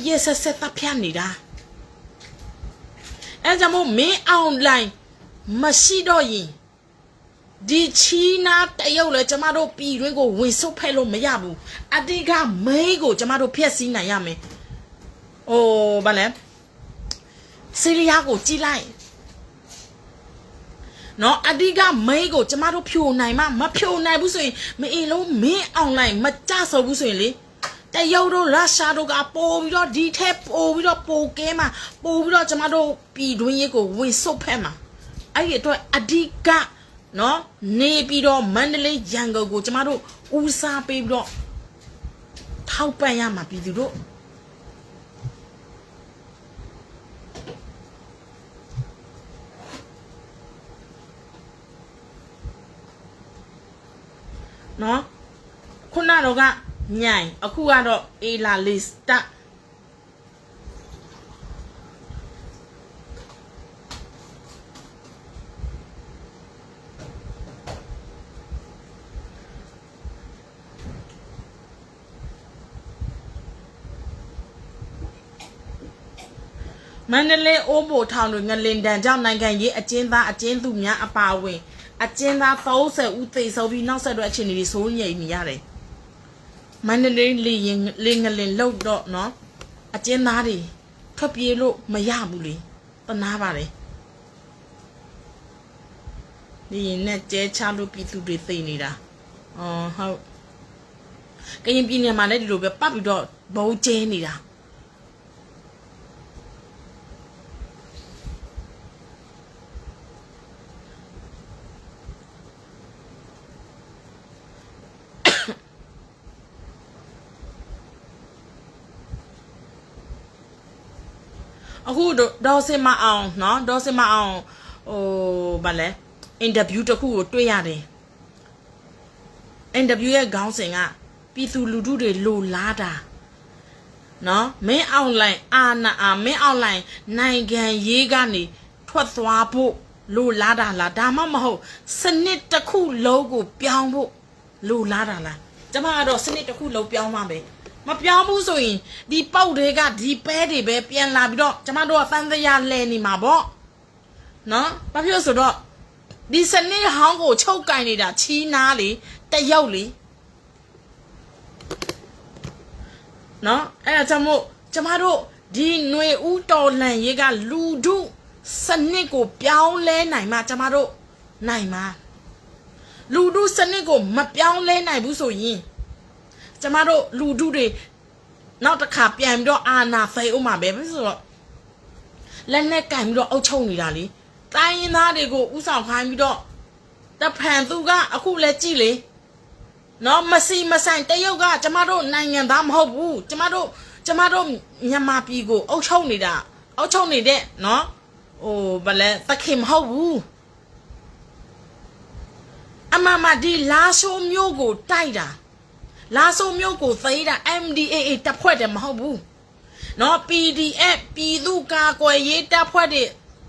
ရဲဆက်တပ်ဖြတ်နေတာအဲကြောင့်မို့မင်းအောင်လိုင်းမရှိတော့ရင်ဒီချီနာတရုတ်လဲကျမတို့ပြည်တွင်းကိုဝင်ဆုပ်ဖက်လို့မရဘူးအတိကမိန်းကိုကျမတို့ဖျက်ဆီးနိုင်ရမယ်။အိုးဗါလဲဆီးရီးယားကိုကြည့်လိုက်နော်အတိကမိန်းကိုကျမတို့ဖြိုနိုင်မှမဖြိုနိုင်ဘူးဆိုရင်မအင်းလုံးမင်းအောင်လိုက်မကြဆော်ဘူးဆိုရင်လေတရုတ်တို့ရုရှားတို့ကပို့ပြီးတော့ဒီထက်ပို့ပြီးတော့ပိုကဲမှာပို့ပြီးတော့ကျမတို့ပြည်တွင်းရေးကိုဝင်ဆုပ်ဖက်မှာအဲ့ဒီအတွက်အတိကနော်နေပြီးတော့မန္တလေးရန်ကုန်ကိုကျမတို့ဦးစားပေးပြီးတော့ထောက်ပံ့ရမှာပြည်သူတို့နော်ခုနတော့ကညိုင်အခုကတော့အေလာလီစတာမန္တလေးအိုးဘိုထောင်တွင်ငလင်တန်ကြောင့်နိုင်ငံရေးအကျဉ်းသားအကျဉ်းသူများအပါအဝင်အကျဉ်းသား30ဦးသေဆုံးပြီးနောက်ဆက်တွဲအခြေအနေတွေဆိုးညိမ်နေရတယ်။မန္တလေးလေငလင်လောက်တော့နော်အကျဉ်းသားတွေထွက်ပြေးလို့မရဘူးလေတနာပါတယ်။ဒီနဲ့ကျဲချလို့ပြည်သူတွေသိနေတာ။ဟုတ်ကရင်ပြည်နယ်မှာလည်းဒီလိုပဲပတ်ပြီးတော့ဘုံကျဲနေတာ အခုဒေါ်စင်မအောင်နော်ဒေါ်စင်မအောင်ဟိုဗာလဲအင်တာဗျူးတစ်ခုကိုတွေ့ရတယ်အင်တာဗျူးရဲ့ခေါင်းစဉ်ကပြည်သူလူထုတွေလိုလားတာနော်မင်းအွန်လိုင်းအာနာမင်းအွန်လိုင်းနိုင်ငံရေးကနေထွက်သွားဖို့လိုလားတာလားဒါမှမဟုတ်စနစ်တစ်ခုလုံးကိုပြောင်းဖို့လိုလားတာလားကျမကတော့စနစ်တစ်ခုလုံးပြောင်းမှာပဲမပြောင်းဘူးဆိုရင်ဒီပေါက်တွေကဒီပဲတွေပဲပြန်လာပြီးတော့ကျမတို့ကသံတရားလဲနေမှာပေါ့နော်ဘာဖြစ်လို့ဆိုတော့ဒီစနစ်ဟောင်းကိုချုပ်ကင်နေတာချီးနာလေတရုတ်လေနော်အဲ့ဒါကြောင့်မို့ကျမတို့ဒီຫນွေဦးတော်လှန်ရေးကလူထုစနစ်ကိုပြောင်းလဲနိုင်မှကျမတို့နိုင်မှာလူထုစနစ်ကိုမပြောင်းလဲနိုင်ဘူးဆိုရင်ကျမတို့လူထုတွေနောက်တစ်ခါပြန်ပြီးတော့အာနာဖိတ်အောင်မှာပဲဆိုတော့လက်နဲ့ကင်ပြီးတော့အုပ်ချုပ်နေတာလေတိုင်းရင်းသားတွေကိုဥဆောင်ခိုင်းပြီးတော့တဖန်သူကအခုလဲကြည့်လေနော်မစီမဆိုင်တရုတ်ကကျမတို့နိုင်ငံသားမဟုတ်ဘူးကျမတို့မြန်မာပြည်ကိုအုပ်ချုပ်နေတာအုပ်ချုပ်နေတဲ့နော်ဟိုဗလဲသခင်မဟုတ်ဘူးအမမဒီလာရှိုးမျိုးကိုတိုက်တာလာဆိုမျိုးကိုသိတာ MDAA တပ်ဖွဲ့တယ်မဟုတ်ဘူးเนาะ PDF ပြည်သူ့ကာကွယ်ရေးတပ်ဖွဲ့တွေ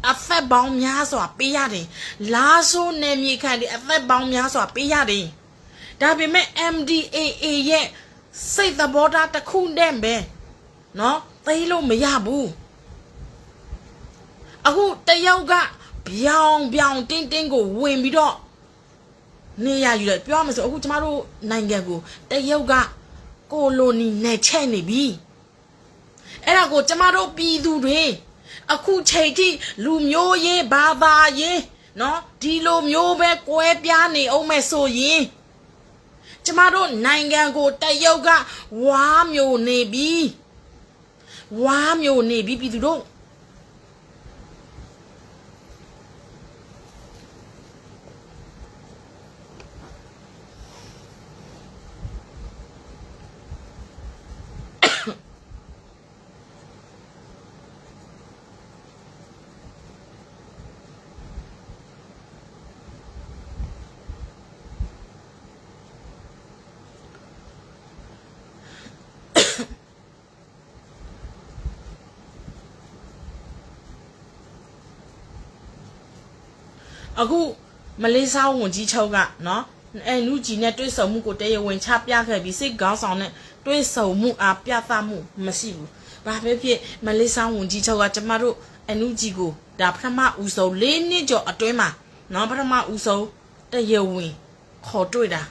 အသက်ပေါင်းများစွာပေးရတယ်လာဆိုနယ်မြေခံတွေအသက်ပေါင်းများစွာပေးရတယ်ဒါပေမဲ့ MDAA ရဲ့စိတ်သဘောထားတစ်ခုတည်းပဲเนาะသိလို့မရဘူးအခုတယောက်ကပြောင်းတင်းကိုဝင်ပြီးတော့နေရယူတယ်ပြောရမစို့အခုကျမတို့နိုင်ငံကိုတရုတ်ကကိုလိုနီနဲ့ချဲ့နေပြီအဲ့ဒါကိုကျမတို့ပြည်သူတွေအခုချိန်ထိလူမျိုးရေးဘာသာရေးเนาะဒီလိုမျိုးပဲကွဲပြားနေအောင်မဲ့ဆိုရင်ကျမတို့နိုင်ငံကိုတရုတ်ကဝါမျိုးနေပြီပြည်သူတို့အခုမလေးရှားဝန်ကြီးချုပ်ကနော်နူဂျီနဲ့တွေ့ဆုံမှုကိုတရားဝင်ချပြခဲ့ပြီးစစ်ကောင်းဆောင်နဲ့တွေ့ဆုံမှုအားပြသမှုမရှိဘူး။ဘာပဲဖြစ်မလေးရှားဝန်ကြီးချုပ်ကကျမတို့နူဂျီကိုဒါပထမဦးဆုံး၄နှစ်ကျော်အတွင်းမှာနော်ပထမဦးဆုံးတရားဝင်ခေါ်တွေ့တာ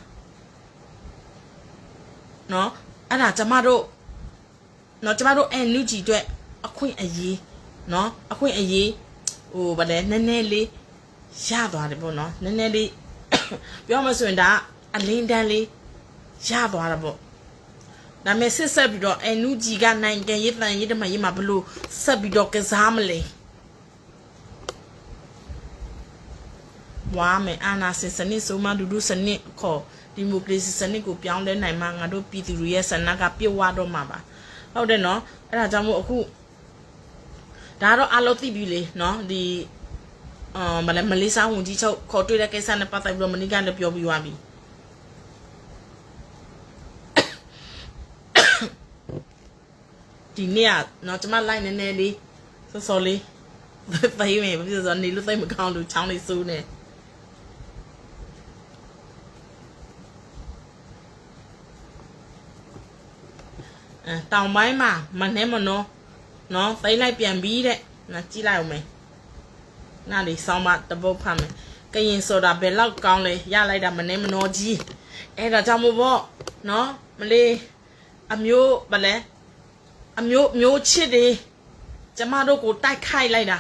နော်အဲ့ဒါကျမတို့နူဂျီအတွက်အခွင့်အရေးနော်အခွင့်အရေးဟိုဗလဲနည်းနည်းလေးရသွားတယ်ပေါ့နော်နည်းနည်းလေးပြောမှဆိုရင်ဒါအလင်းတန်းလေးရသွားတာပေါ့ဒါမဲ့ဆက်ပြီးတော့နူဂျီကနိုင်ငံရေးတန်ရေးတမရေးမှာဘလို့ဆက်ပြီးတော့ကစားမလဲဝါမယ်အာနာစနစ်ဆိုမှဒူဒူစနစ်ခေါ်ဒီမိုကရေစီစနစ်ကိုပြောင်းလဲနိုင်မှငါတို့ပြည်သူတွေရဲ့ဆန္ဒကပြည့်ဝတော့မှာပါဟုတ်တယ်နော်အဲ့ဒါကြောင့်မို့အခုဒါတော့အလုံးသိပြီလေနော်ဒီမလေးရှားဝန်ကြီးချုပ်ခေါ်တွေ့တဲ့ကိစ္စနဲ့ပတ်သက်ပြီးတော့မနေ့ကလည်းပြောပြီးသွားပြီဒီနေ့ကတော့ကျမလိုက်နည်းနည်းလေးစောလေးသိမယ်ဘာဖြစ်လို့နေလို့သိမကောင်းလို့ချောင်းလေးစိုးနေတောင်ပိုင်းမှာမနှဲမနော်သိလိုက်ပြန်ပြီးတဲ့ကြည့်လိုက်အောင်မယ်နားလေးဆောင်းမတပုတ်ဖတ်မယ်ကရင်ဆိုတာဘယ်လောက်ကောင်းလဲရလိုက်တာမနှဲမနော်ကြီးအဲ့ဒါကြောင့်မို့ပေါ့နော်မလေးအမျိုးဗလဲအမျိုးချစ်တွေကျမတို့ကိုတိုက်ခိုက်လိုက်တာ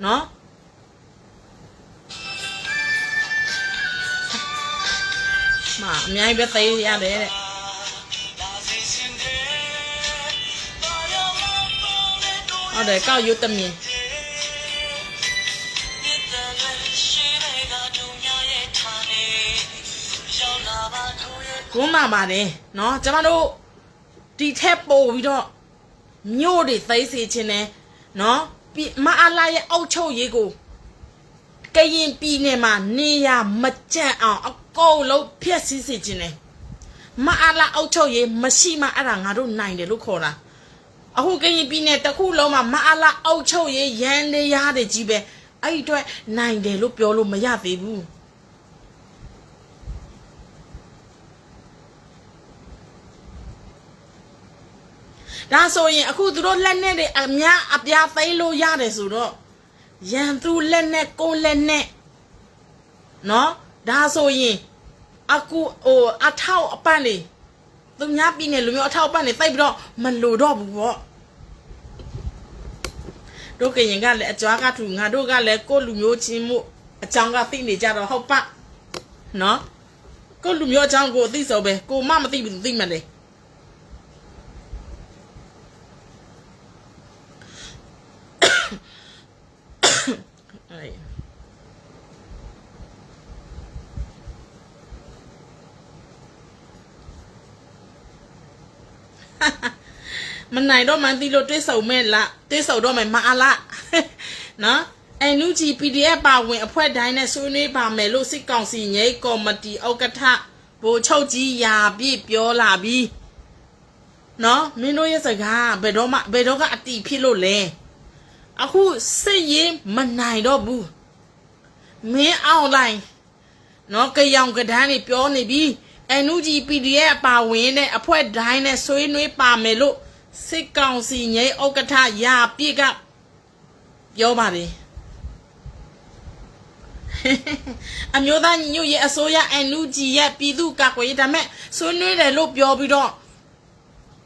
နော်မအများကြီးပဲသိရတယ်တဲ့ဟုတ်တယ်ကောက်ရုပ်တမြင်ဝမ်းမာပါတယ်เนาะကျမတို့ဒီထက်ပို့ပြီးတော့မြို့တွေသိစေခြင်းနဲ့ နော်မအားလာရဲ့အုတ်ချုပ်ရေးကိုကရင်ပြည်နယ်မှာနေရမကြန့်အောင်အကုန်လုံးဖျက်ဆီးစေခြင်းနဲ့မအားလာအုတ်ချုပ်ရေးမရှိမှအဲ့ဒါငါတို့နိုင်တယ်လို့ခေါ်တာအခုကရင်ပြည်နယ်တစ်ခုလုံးမှာမအားလာအုတ်ချုပ်ရေးရန်နေရတယ်ကြီးပဲအဲ့ဒီအတွက်နိုင်တယ်လို့ပြောလို့မရသေးဘူးဒါဆိုရင်အခုသူတို့လက်နဲ့တွေအများအပြားသိမ်းလို့ရတယ်ဆိုတော့ရန်သူလက်နဲ့ကိုလက်နဲ့နော်ဒါဆိုရင်အခုအထောက်အပံ့နေသူများပြည်နယ်လူမျိုးအထောက်အပံ့နေသိပ်ပြီးတော့မလိုတော့ဘူးပေါ့တို့ကရင်ကလည်းအကြွားကထူငါတို့ကလည်းကိုလူမျိုးချင်းမှုအကြောင်းကသိနေကြတော့ဟုတ်ပနော်ကိုလူမျိုးအကြောင်းကိုသိစောပဲကိုမမသိဘူးသိမှတယ်မနိုင်တော့မှန်တီလို့တွေးဆုံမဲ့လားတွေးဆုံတော့မယ်မအားလားနော်အန်ယူဂျီ PDF ပါဝင်အဖွဲ့တိုင်းနဲ့ဆွေးနွေးပါမယ်လို့စစ်ကောင်စီငိတ်ကော်မတီဥက္ကဋ္ဌဗိုလ်ချုပ်ကြီးရာပြည့်ပြောလာပြီးနော်မင်းတို့ရဲ့စကားဘယ်တော့ကအတီဖြစ်လို့လဲအခုစစ်ရေးမနိုင်တော့ဘူးမင်းအောင်လိုက်နော်ကြောင်ကဒန်းနေပြောနေပြီးအန်ယူဂျီ PDF ပါဝင်တဲ့အဖွဲ့တိုင်းနဲ့ဆွေးနွေးပါမယ်လို့စစ်ကောင်စီငိတ်ဥက္ကဋ္ဌရာပြည့်ကပြောပါတယ်အမျိုးသားညီညွတ်ရေးအစိုးရ NUG ရဲ့ပြည်သူ့ကာကွယ်ရေးဒါမဲ့ဆွေးနွေးတယ်လို့ပြောပြီးတော့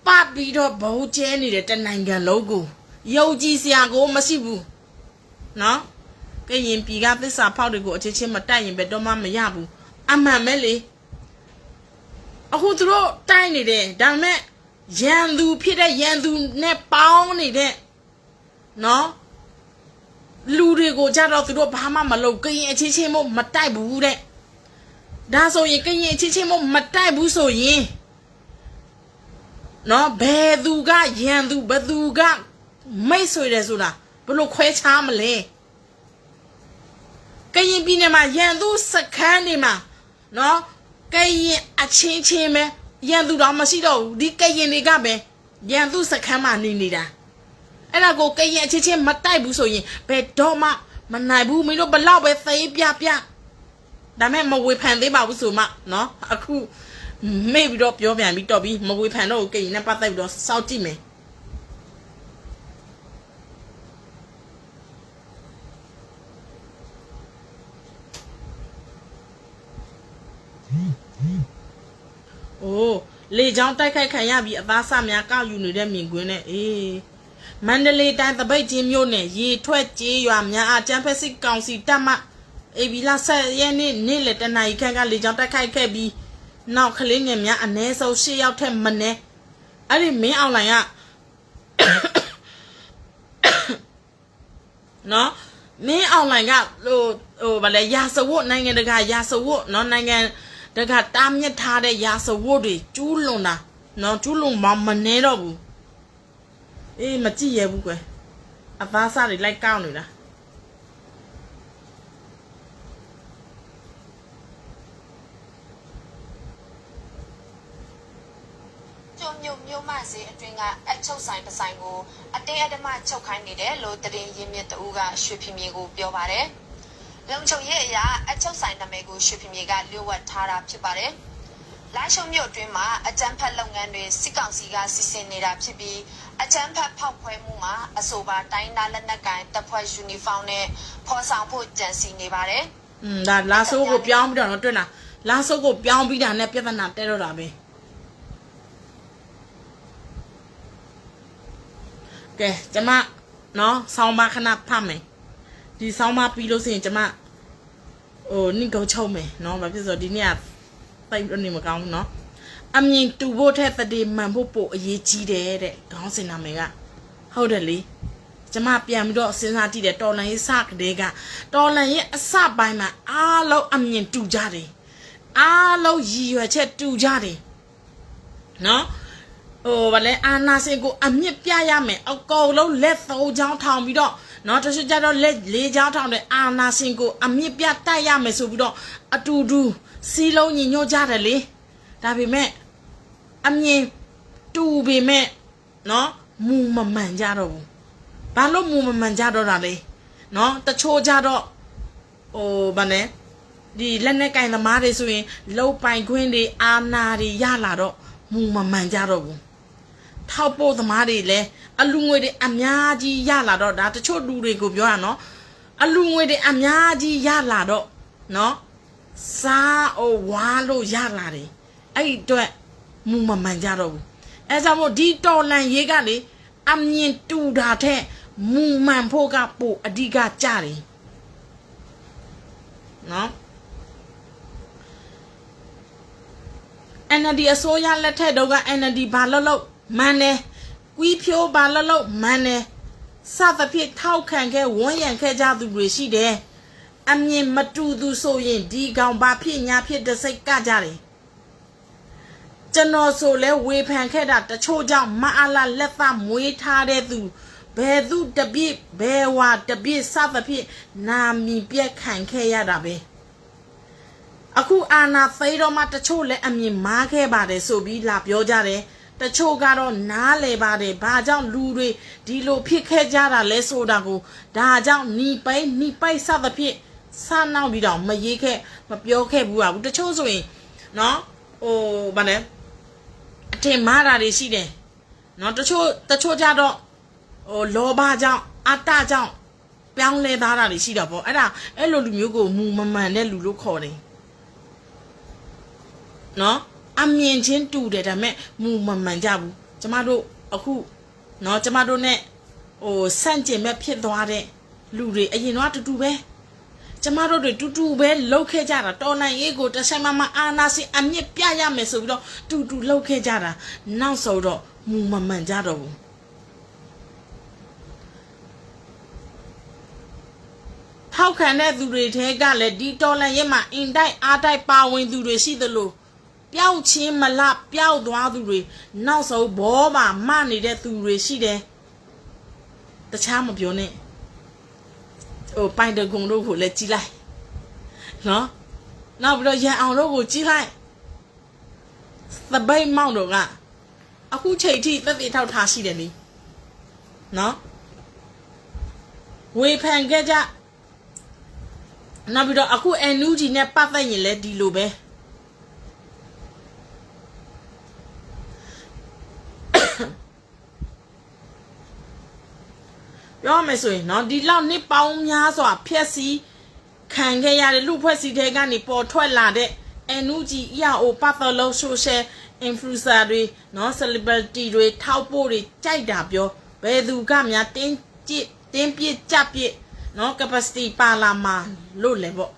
ပတ်ပြီးတော့ဘုံကျဲနေတဲ့တနိုင်ငံလုံးကိုယုံကြည်စရာကိုမရှိဘူးနော်ကရင်ပြည်ကသစ္စာဖောက်တွေကိုအချင်းချင်းမတိုက်ရင်ဘယ်တော့မှမရဘူးအမှန်ပဲလေအခုသူတို့တိုက်နေတယ်ဒါမဲ့ရန်သူဖြစ်တဲ့ရန်သူနဲ့ပေါင်းနေတဲ့နော်လူတွေကိုကြတော့သူတို့ဘာမှမလုပ်ကရင်အချင်းချင်းမို့မတိုက်ဘူးတဲ့ဒါဆိုရင်ကရင်အချင်းချင်းမို့မတိုက်ဘူးဆိုရင်နော်ဘယ်သူကရန်သူဘယ်သူကမိတ်ဆွေတယ်ဆိုတာဘလို့ခွဲခြားမလဲကရင်ပြည်နယ်မှာရန်သူစခန်းတွေမှာနော်ကရင်အချင်းချင်းပဲရန်သူတော့မရှိတော့ဘူးဒီကရင်တွေကပဲရန်သူစခန်းမှာနေနေတာအဲ့ဒါကိုကရင်အချင်းချင်းမတိုက်ဘူးဆိုရင်ဘယ်တော့မှမနိုင်ဘူးမင်းတို့ဘလောက်ပဲသိပြဒါမဲ့မဝေဖန်သေးပါဘူးဆိုမှနော်အခုမေ့ပြီးတော့ပြောပြန်ပြီးတော့ပြီးမဝေဖန်တော့ကရင်နဲ့ပတ်သက်ပြီးတော့စောက်ကြည့်မယ်အိုးလေချောင်းတိုက်ခိုက်ခံရပြီးအသားစများကောက်ယူနေတဲ့မြင်ကွင်းနဲ့အေးမန္တလေးတိုင်းသပိတ်ချင်းမြို့နယ်ရေထွက်ကျေးရွာများအကျန်းဖက်စစ်ကောင်စီတပ်မှအေဗီလာ10ရက်နေ့လေတနာရီခန့်ကလေချောင်းတိုက်ခိုက်ခဲ့ပြီးနောက်ကလေးငယ်များအ ਨੇ ဆုံး10ယောက်ထက်မနည်းအဲ့ဒီမင်းအောင်လိုင်ကနော်မင်းအောင်လိုင်ကဗာလေရာစဝတ်နိုင်ငံတကာရာစဝတ်နော်နိုင်ငံတကာတားမြစ်ထားတဲ့ရာစဝတ်တွေကျူးလွန်တာနော်ကျူးလွန်မနေတော့ဘူးအေးမကြည့်ရဘူးကွယ်အသားစားတွေလိုက်ကောက်နေတာမြို့မဈေးအတွင်းကအချုပ်ဆိုင်တစ်ဆိုင်ကိုအတင်းအဓမ္မချုပ်ခိုင်းနေတယ်လို့တရင်ရင်းမြစ်တူကရွှေဖီမြေကိုပြောပါတယ်။လုံချုံရဲ့အရာအချုပ်ဆိုင်နာမည်ကိုရွှေဖီမြေကလျှို့ဝှက်ထားတာဖြစ်ပါတယ်။လိုင်းရှုံမြို့အတွင်းမှာအကြမ်းဖက်လုပ်ငန်းတွေစစ်ကောင်စီကစီစဉ်နေတာဖြစ်ပြီးအကြမ်းဖက်ဖောက်ခွဲမှုမှာအဆိုပါတိုင်းသားလက်နက်ကိုင်တပ်ဖွဲ့ယူနီဖောင်းနဲ့ဖော်ဆောင်ဖို့ကြံစီနေပါတယ်။ဒါလာဆိုးကိုပြောင်းပြီးတော့တွေ့လားလာဆိုးကိုပြောင်းပြီးတာနဲ့ပြဿနာတဲတော့တာပဲ။ကဲကျမနော်ဆောင်းပါခဏဖတ်မယ်ဒီဆောင်းပါပြီးလို့ဆိုရင်ကျမနိဂုံချုပ်မယ်နော်ဘာဖြစ်ဆိုဒီနေ့ကပိုက်နေမကောင်းဘူးနော်အမြင်တူဖို့ထက်တတိမှန်ဖို့ပိုအရေးကြီးတယ်တဲ့ခေါင်းစဉ်နာမည်ကဟုတ်တယ်လေကျမပြန်ပြီးတော့စဉ်းစားကြည့်တယ်တော်လန်ရေးစကတဲ့ကတော်လန်ရေးအစပိုင်းမှာအားလုံးအမြင်တူကြတယ်အားလုံးရည်ရွယ်ချက်တူကြတယ်နော် ဘာလဲအာနာစင်ကိုအမြင့်ပြရမယ်အကောင်လုံးလက်သုံးချောင်းထောင်ပြီးတော့နော်တချို့ကြတော့လက်လေးချောင်းထောင်တဲ့အာနာစင်ကိုအမြင့်ပြတိုက်ရမယ်ဆိုပြီးတော့အတူတူစီးလုံးညီညွတ်ကြတယ်လေဒါပေမဲ့အမြင်တူပေမဲ့နော်မူမမှန်ကြတော့ဘူးဘာလို့မူမမှန်ကြတော့တာလဲနော်တချို့ကြတော့ဘာလဲဒီလက်နဲ့ကင်သမားတွေဆိုရင်လုံပိုင်ခွင်းတွေအာနာတွေရလာတော့မူမမှန်ကြတော့ဘူးထောက်ပို့သမားတွေလည်းအလူငွေတွေအများကြီးရလာတော့ဒါတချို့လူတွေကိုပြောရနော်အလူငွေတွေအများကြီးရလာတော့နော်စားဝါလို့ရလာတယ်အဲ့ဒီအတွက်မူမမှန်ကြတော့ဘူးအဲကြောင့်မို့ဒီတော်လန်ရေးကလေအမြင်တူတာထက်မူမှန်ဖို့ကပိုအဓိကကြတယ်နော် NLD အစိုးရလက်ထက်တော့က NLD ဘာလို့မှန်တယ်ကွီးဖြိုးဘာလို့မှန်တယ်စသဖြင့်ထောက်ခံခဲ့ဝန်းရံခဲ့ကြသူတွေရှိတယ်အမြင်မတူသူဆိုရင်ဒီကောင်ဘာဖြစ်ညာဖြစ်တစိတ်ကကြတယ်ကျွန်တော်ဆိုလဲဝေဖန်ခဲ့တာတချို့ကြောင့်မအားလာလက်သမွေးထားတဲ့သူဘယ်သူတပြည့်ဘယ်ဝါတပြည့်စသဖြင့်နာမည်ပြက်ခံခဲ့ရတာပဲအခုအာနာသိတော့မှတချို့လည်းအမြင်မားခဲ့ပါတယ်ဆိုပြီးလာပြောကြတယ်တချို့ကတော့နားလေပါတယ်ဘာကြောင့်လူတွေဒီလိုဖြစ်ခဲ့ကြတာလဲဆိုတာကိုဒါကြောင့်နီပိုက်စသဖြင့်စနောက်ပြီးတော့မရေးခဲ့မပြောခဲ့ဘူးပါဘူးတချို့ဆိုရင်နော်ဘာလဲအထင်မှားတာတွေရှိတယ်နော်တချို့ကြတော့လောဘကြောင့်အတ္တကြောင့်ပြောင်းလဲသားတာတွေရှိတာပေါ့အဲ့လိုလူမျိုးကိုမူမမှန်တဲ့လူလို့ခေါ်တယ်နော်အမြင်ချင်းတူတယ်ဒါပေမဲ့မူမမှန်ကြဘူးကျမတို့အခုနော်ကျမတို့ ਨੇ စန့်ကျင်မဲ့ဖြစ်သွားတဲ့လူတွေအရင်တော့တူပဲကျမတို့တွေတူပဲလှုပ်ခဲ့ကြတာတော်နိုင်ရေးကိုတဆိုင်မအာနာစင်အမြင့်ပြရမယ်ဆိုပြီးတော့တူလှုပ်ခဲ့ကြတာနောက်ဆိုတော့မူမမှန်ကြတော့ဘူးထောက်ခံတဲ့သူတွေထဲကလည်းဒီတော်လန်ရဲ့မှာအင်တိုက်အားတိုက်ပါဝင်သူတွေရှိသလိုပျောက်ချင်းမလပျောက်သွားသူတွေနောက်ဆုံးဘောမှာမနေတဲ့သူတွေရှိတယ်တခြားမပြောနဲ့ပိုင်တကုံတို့ကိုလည်းကြီးလိုက်နော်နောက်ပြီးတော့ရန်အောင်တို့ကိုကြီးလိုက်သပိတ်မောက်တို့ကအခုချိန်ထိသက်သေထောက်ထားရှိတယ်လေနော်ဝေဖန်ခဲ့ကြနောက်ပြီးတော့အခု NUG နဲ့ပတ်သက်ရင်လည်းဒီလိုပဲပြောမယ်ဆိုရင်နော်ဒီလောက်နှစ်ပေါင်းများစွာဖျက်ဆီးခံခဲ့ရတဲ့လူဖွဲ့စည်းတဲ့ကနေပေါ်ထွက်လာတဲ့ NUG EAO ပတ်သက်လို့ social influencer တွေနော် celebrity တွေထောက်ပို့တွေကြိုက်တာပြောဘယ်သူကများတင်းပြစ်ကြပြစ်နော် capacity ပါလာမှာလို့လဲပေါ့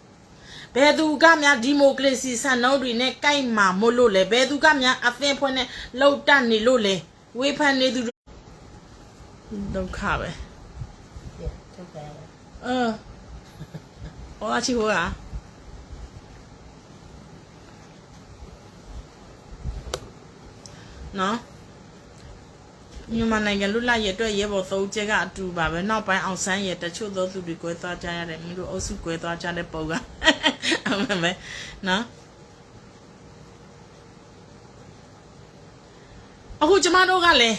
ဘယ်သူကများဒီမိုကရေစီစံနှုန်းတွေနဲ့ကိုက်မှာမို့လို့လဲဘယ်သူကများအသင်းဖွဲ့နဲ့လှုပ်တက်နေလို့လဲဝေဖန်နေသူဒုက္ခပဲ我要去喝啊！喏，မြန်မာနိုင်ငံလွတ်လပ်ရေးအတွက်ရဲဘော်သုံးချက်ကအတူပါပဲနောက်ပိုင်းအောင်ဆန်းရဲ့တချို့သောသူတွေကွဲသွားကြရတယ်မင်းတို့အုပ်စုကွဲသွားကြတဲ့ပုံကအမှန်ပဲနော်အခုကျမတို့ကလည်း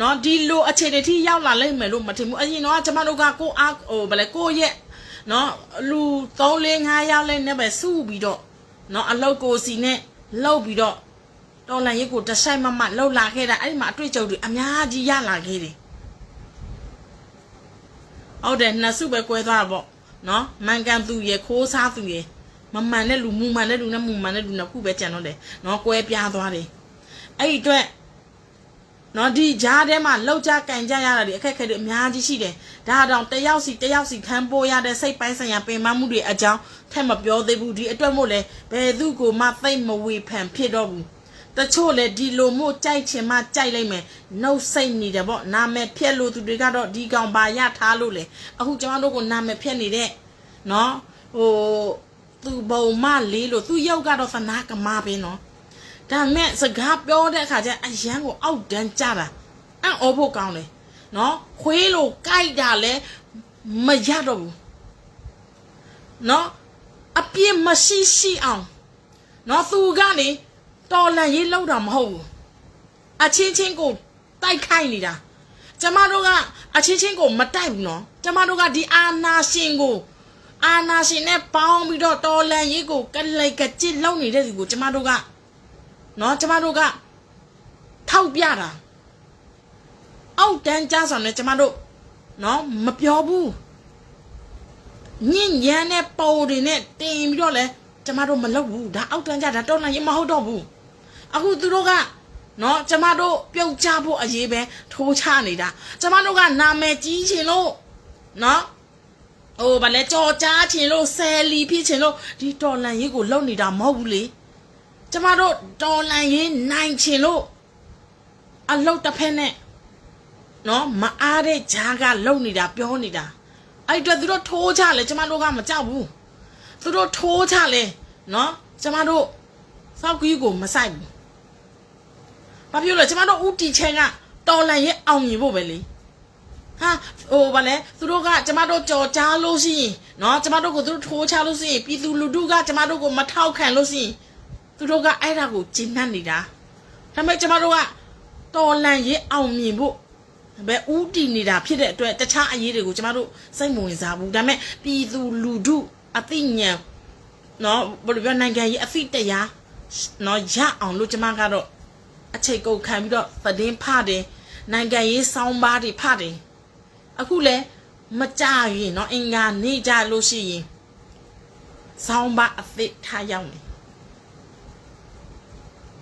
နော်ဒီလိုအခြေအနေထိရောက်လာလိမ့်မယ်လို့မထင်ဘူးအရင်တော့ကျမတို့ကကိုအားဗလဲကိုရဲ့နော်လူ3-4-5ယောက်လေးနဲ့ပဲစုပြီးတော့နော်အလောက်ကိုစီနဲ့လောက်ပြီးတော့တော်လန်ရုပ်ကိုတဆိုင်မလောက်လာခဲ့တာအဲ့ဒီမှာအတွေ့အကြုံတွေအများကြီးရလာခဲ့တယ်ဟုတ်တယ်နှစ်စုပဲကွဲသွားတာပေါ့နော်မှန်ကန်သူရယ်ခိုးစားသူရယ်မမှန်တဲ့လူမူမှန်တဲ့လူနဲ့မူမှန်တဲ့လူနှစ်ခုပဲကြံတော့တယ်နော်ကွဲပြားသွားတယ်အဲ့ဒီအတွက်နော်ဒီကြားထဲမှာလောက်ကြကန်ကြရတာတွေအခက်အခဲတွေအများကြီးရှိတယ်ဒါတောင်တယောက်စီခံပိုးရတဲ့စိတ်ပိုင်းဆိုင်ရာပင်မမှုတွေအကြောင်းထက်မပြောသေးဘူးဒီအတွက်မို့လဲဘယ်သူကိုမှသိမဝေဖန်ဖြစ်တော့ဘူးတချို့လေဒီလိုမို့ကြိုက်ချင်မှကြိုက်လိုက်မယ်နှုတ်စိတ်နေတယ်ပေါ့နာမည်ဖြက်လို့သူတွေကတော့ဒီကောင်ပါရထားလို့လေအခုကျွန်တော်တို့ကိုနာမည်ဖြက်နေတဲ့နော်သူဘုံမလေးလို့သူရုပ်ကတော့သနာကမာပဲနော် ဒါမဲ့စကားပြောတဲ့အခါကျအရန်ကိုအောက်တန်းကြတာအံ့ဩဖို့ကောင်းတယ်နော်ခွေးလို့ကြိုက်တာလဲမရတော့ဘူးနော်အပြစ်မရှိရှိအောင်နော်သူကနေတော်လန်ရေးလောက်တာမဟုတ်ဘူးအချင်းချင်းကိုတိုက်ခိုက်နေတာကျမတို့ကအချင်းချင်းကိုမတိုက်ဘူးနော်ကျမတို့ကဒီအာနာရှင်နဲ့ပေါင်းပြီးတော့တော်လန်ရေးကိုကလိုက်ကကြစ်လောက်နေတဲ့သူကိုကျမတို့ကနော်ကျမတို့ကထောက်ပြတာအောက်တန်းကြဆောင်နေကျမတို့နော်မပြောဘူးညင်ညမ်းတဲ့ပုံတွေနဲ့တင်ပြီးတော့လဲကျမတို့မလုပ်ဘူးဒါအောက်တန်းကြဒါတော်လန်ရေးမဟုတ်တော့ဘူးအခုသူတို့ကနော်ကျမတို့ပြုတ်ချဖို့အရေးပဲထိုးချနေတာကျမတို့ကနာမည်ကြီးချင်လို့နော်ဟိုဗာလဲကြော်ကြားချင်လို့ဆယ်လီဖြစ်ချင်လို့ဒီတော်လန်ရေးကိုလုပ်နေတာမဟုတ်ဘူးလေကျမတို့တော်လန်ရေးနိုင်ချင်လို့အလုပ်တစ်ဖက်နဲ့နော်မအားတဲ့ဂျားကလုပ်နေတာပြောနေတာအဲ့အတွက်သူတို့ထိုးချလဲကျမတို့ကမကြောက်ဘူးသူတို့ထိုးချလဲနော်ကျမတို့စောက်ကြီးကိုမဆိုင်ဘူးဘာဖြစ်လို့လဲကျမတို့ဥတီချင်ကတော်လန်ရဲ့အောင်မြင်ဖို့ပဲလေဟာဟိုဗာလဲသူတို့ကကျမတို့ကြော်ကြားလို့ရှိရင်နော်ကျမတို့ကိုသူတို့ထိုးချလို့ရှိရင်ပြည်သူလူထုကကျမတို့ကိုမထောက်ခံလို့ရှိရင်သူတို့ကအဲ့ဒါကိုကျဉ်းနှံ့နေတာဒါပေမဲ့ကျမတို့ကတော်လန်ရဲ့အောင်မြင်ဖို့ပဲဥတီနေတာဖြစ်တဲ့အတွက်တခြားအရေးတွေကိုကျမတို့စိတ်မဝင်စားဘူးဒါပေမဲ့ပြည်သူလူထုအသိဉာဏ်နော်ဘယ်လိုပြောနိုင်ငံရေးအသိတရားနော်ရအောင်လို့ကျမကတော့အချိန်ကုန်ခံပြီးတော့သတင်းဖတယ်နိုင်ငံရေးစောင်းပါးတွေဖတယ်အခုလဲမကြရင်เนาะအင်္ဂါနေကြလို့ရှိရင်စောင်းပါးအသစ်ထားရောက်နေ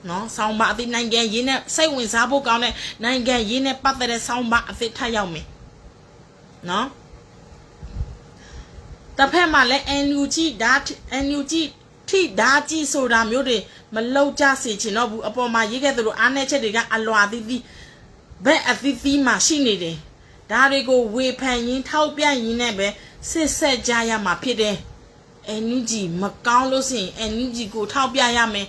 เนาะစောင်းပါးအသစ်နိုင်ငံရေးနဲ့စိတ်ဝင်စားဖို့ကောင်းတဲ့နိုင်ငံရေးနဲ့ပတ်သက်တဲ့စောင်းပါးအသစ်ထားရောက်မယ်เนาะတစ်ဖက်မှာလဲ NUG ထိဓာကြီးဆိုတာမျိုးတွေမလောက်ကြစေချင်တော့ဘူးအပေါ်မှာရေးခဲ့သလိုအားနည်းချက်တွေကအလွာသီးသီးဘက်အသီးသီးမှာရှိနေတယ်ဒါတွေကိုဝေဖန်ရင်းထောက်ပြရင်းနဲ့ပဲစစ်ဆက်ကြရမှာဖြစ်တယ် NUG မကောင်းလို့ရှိရင် NUG ကိုထောက်ပြရမယ်